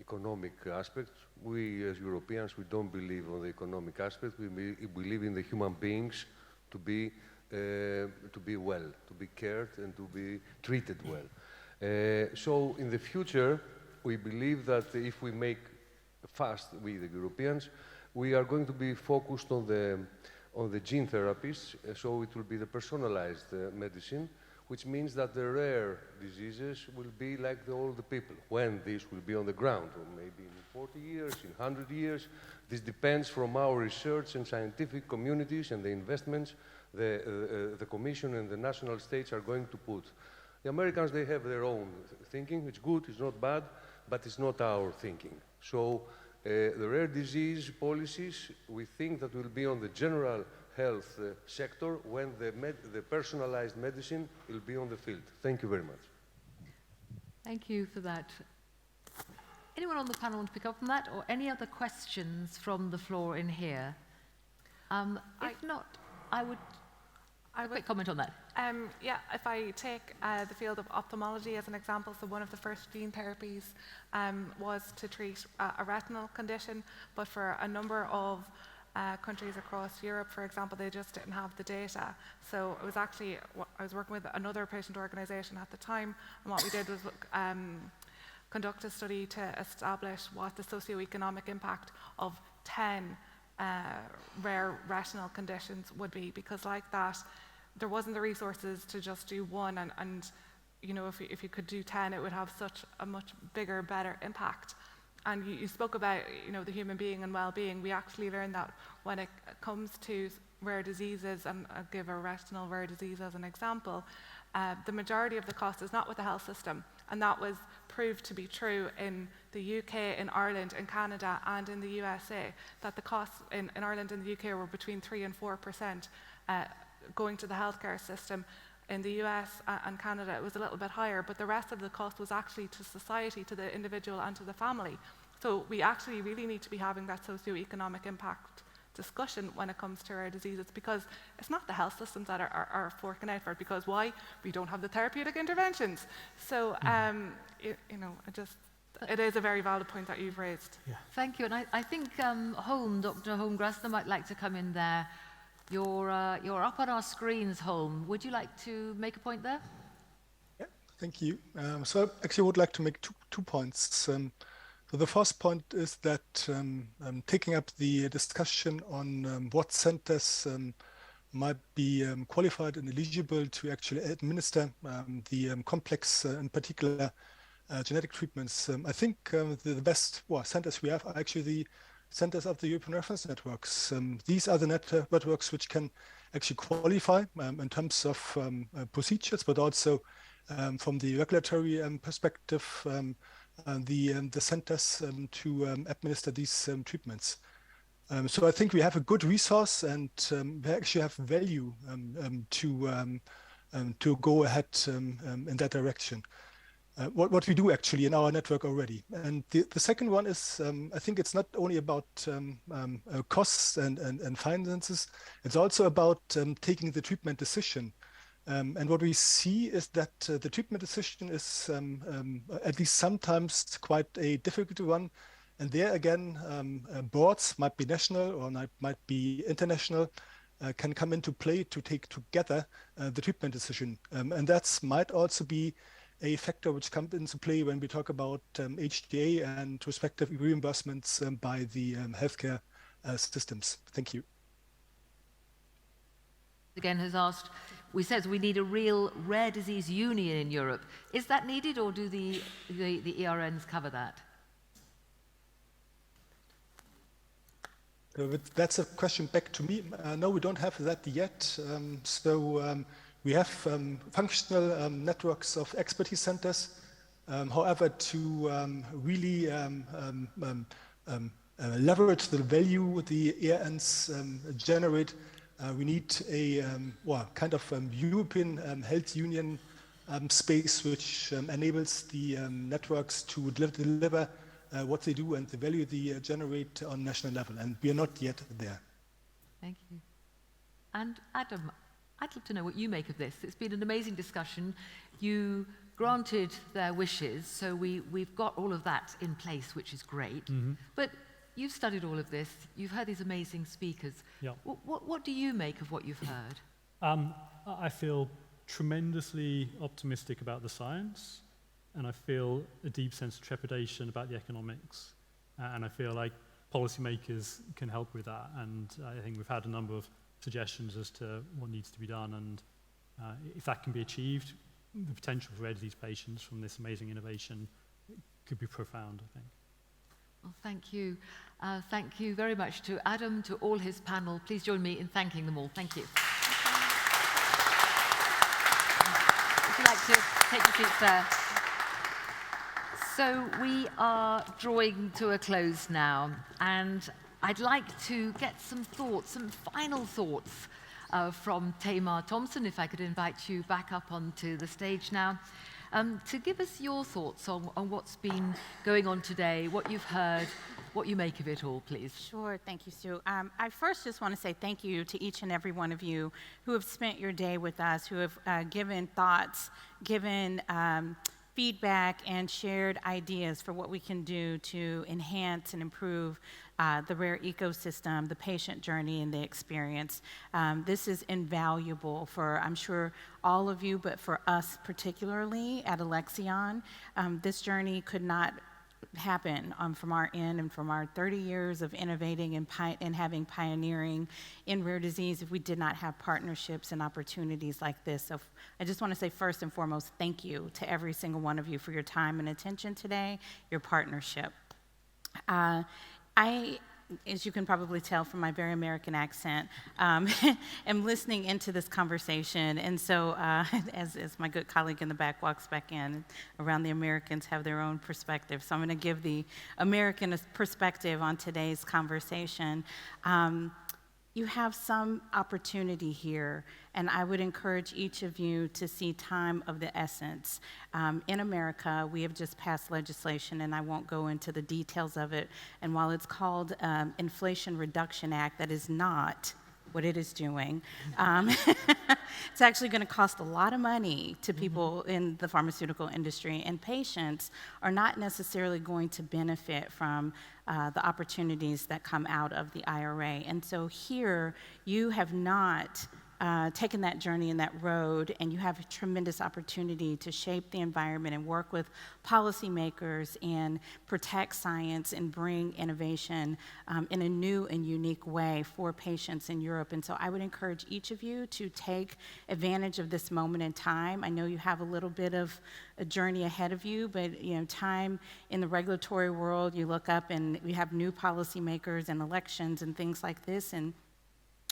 S20: economic aspect. We, as Europeans, we don't believe on the economic aspect. We believe in the human beings to be well, to be cared and to be treated well. So in the future, we believe that if we make fast with the Europeans, we are going to be focused on the gene therapies, so it will be the personalized medicine, which means that the rare diseases will be like all the people. When this will be on the ground, or maybe in 40 years, in 100 years, this depends from our research and scientific communities and the investments the Commission and the national states are going to put. The Americans, they have their own thinking. It's good, it's not bad, but it's not our thinking. So the rare disease policies, we think that will be on the general health sector when the personalized medicine will be on the field. Thank you very much.
S1: Thank you for that. Anyone on the panel want to pick up on that, or any other questions from the floor in here? If not, I would quick comment on that.
S8: Yeah, if I take the field of ophthalmology as an example, so one of the first gene therapies was to treat a retinal condition, but for a number of countries across Europe, for example, they just didn't have the data. So it was actually, I was working with another patient organisation at the time, and what we did was conduct a study to establish what the socioeconomic impact of 10 rare retinal conditions would be, because like that, there wasn't the resources to just do one, and if you could do 10, it would have such a much bigger, better impact. And you spoke about the human being and well-being. We actually learned that when it comes to rare diseases, and I'll give a retinal rare disease as an example, the majority of the cost is not with the health system, and that was proved to be true in the UK, in Ireland, in Canada, and in the USA, that the costs in Ireland and the UK were between 3 and 4% going to the healthcare system. In the US and Canada, it was a little bit higher, but the rest of the cost was actually to society, to the individual, and to the family. So we actually really need to be having that socioeconomic impact discussion when it comes to rare diseases, because it's not the health systems that are forking out for it, because why? We don't have the therapeutic interventions. So, it is a very valid point that you've raised.
S1: Yeah. Thank you, and I think Dr. Holmgrasner might like to come in there. You're up on our screens, Holm. Would you like to make a point there?
S6: Yeah, thank you. So I actually would like to make two points. So the first point is that taking up the discussion on what centers might be qualified and eligible to actually administer the complex, in particular, genetic treatments. I think the best centers we have are actually the centers of the European reference networks. These are the networks which can actually qualify in terms of procedures, but also from the regulatory perspective, the centers to administer these treatments. So I think we have a good resource, and we actually have value to go ahead in that direction. What we do actually in our network already. And the second one is, I think it's not only about costs and finances, it's also about taking the treatment decision. And what we see is that the treatment decision is at least sometimes quite a difficult one, And there again, boards, might be national or might be international, can come into play to take together the treatment decision. And that might also be a factor which comes into play when we talk about HTA and respective reimbursements by the healthcare systems. Thank you.
S1: Again has asked, we said we need a real rare disease union in Europe. Is that needed, or do the ERNs cover that?
S6: That's a question back to me. No, we don't have that yet. We have functional networks of expertise centers. However, to really leverage the value the ERNs generate, we need a kind of European health union space which enables the networks to deliver what they do and the value they generate on national level. And we are not yet there.
S1: Thank you. And Adam, I'd love to know what you make of this. It's been an amazing discussion. You granted their wishes, so we've got all of that in place, which is great. But you've studied all of this. You've heard these amazing speakers.
S10: Yeah.
S1: What do you make of what you've heard?
S10: I feel tremendously optimistic about the science, and I feel a deep sense of trepidation about the economics. And I feel like policymakers can help with that. And I think we've had a number of suggestions as to what needs to be done. And if that can be achieved, the potential for rare disease patients from this amazing innovation could be profound, I think.
S1: Well, thank you. Thank you very much to Adam, to all his panel. Please join me in thanking them all. Thank you. Would you like to take your seats there? So we are drawing to a close now, and I'd like to get some thoughts, some final thoughts from Tamar Thompson, if I could invite you back up onto the stage now, to give us your thoughts on what's been going on today, what you've heard, what you make of it all, please.
S12: Sure, thank you, Sue. I first just want to say thank you to each and every one of you who have spent your day with us, who have given thoughts, given feedback, and shared ideas for what we can do to enhance and improve the rare ecosystem, the patient journey, and the experience. This is invaluable for, I'm sure, all of you, but for us particularly at Alexion. This journey could not happen from our end and from our 30 years of innovating and having pioneering in rare disease if we did not have partnerships and opportunities like this. So I just want to say first and foremost, thank you to every single one of you for your time and attention today, your partnership. As you can probably tell from my very American accent, am listening into this conversation. And so as my good colleague in the back walks back in, around the Americans have their own perspective. So I'm going to give the American perspective on today's conversation. You have some opportunity here, and I would encourage each of you to see time of the essence. In America, we have just passed legislation, and I won't go into the details of it, and while it's called Inflation Reduction Act, that is not what it is doing. It's actually going to cost a lot of money to people in the pharmaceutical industry, and patients are not necessarily going to benefit from the opportunities that come out of the IRA. And so here, you have not taken that journey and that road, and you have a tremendous opportunity to shape the environment and work with policymakers and protect science and bring innovation in a new and unique way for patients in Europe. And so I would encourage each of you to take advantage of this moment in time. I know you have a little bit of a journey ahead of you, but time in the regulatory world, you look up and we have new policymakers and elections and things like this, and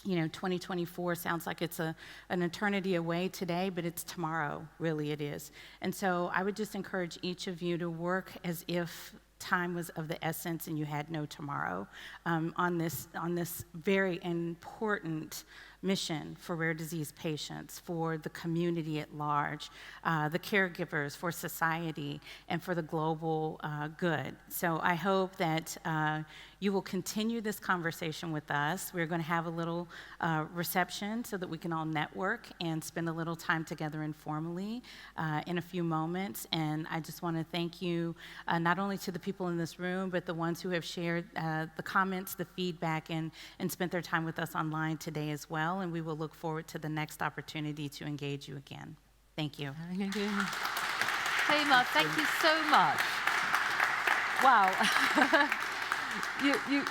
S12: 2024 sounds like it's an eternity away today, but it's tomorrow, really it is. And so I would just encourage each of you to work as if time was of the essence and you had no tomorrow on this very important mission for rare disease patients, for the community at large, the caregivers, for society, and for the global good. So I hope that you will continue this conversation with us. We're going to have a little reception so that we can all network and spend a little time together informally in a few moments. And I just want to thank you not only to the people in this room, but the ones who have shared the comments, the feedback, and spent their time with us online today as well. And we will look forward to the next opportunity to engage you again. Thank you.
S1: Taimur, thank you so much. Wow.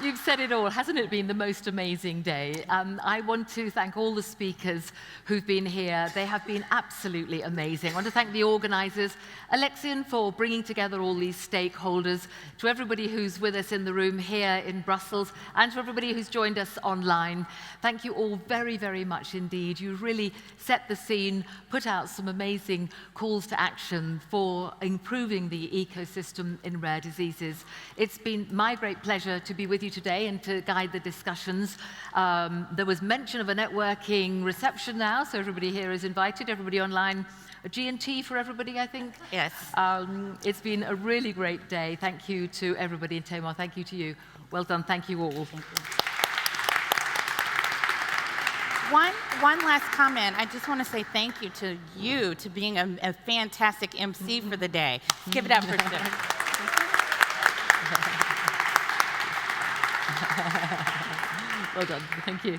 S1: You've said it all. Hasn't it been the most amazing day? I want to thank all the speakers who've been here. They have been absolutely amazing. I want to thank the organizers, Alexion, for bringing together all these stakeholders, to everybody who's with us in the room here in Brussels, and to everybody who's joined us online. Thank you all very, very much indeed. You really set the scene, put out some amazing calls to action for improving the ecosystem in rare diseases. It's been my great pleasure to be with you today and to guide the discussions. There was mention of a networking reception now, so everybody here is invited, everybody online. A G&T for everybody, I think?
S12: Yes.
S1: It's been a really great day. Thank you to everybody, and Taimur, thank you to you. Well done, thank you all. Thank you.
S12: One last comment. I just want to say thank you to being a fantastic MC for the day. Give it up for Sue.
S1: Well done, thank you.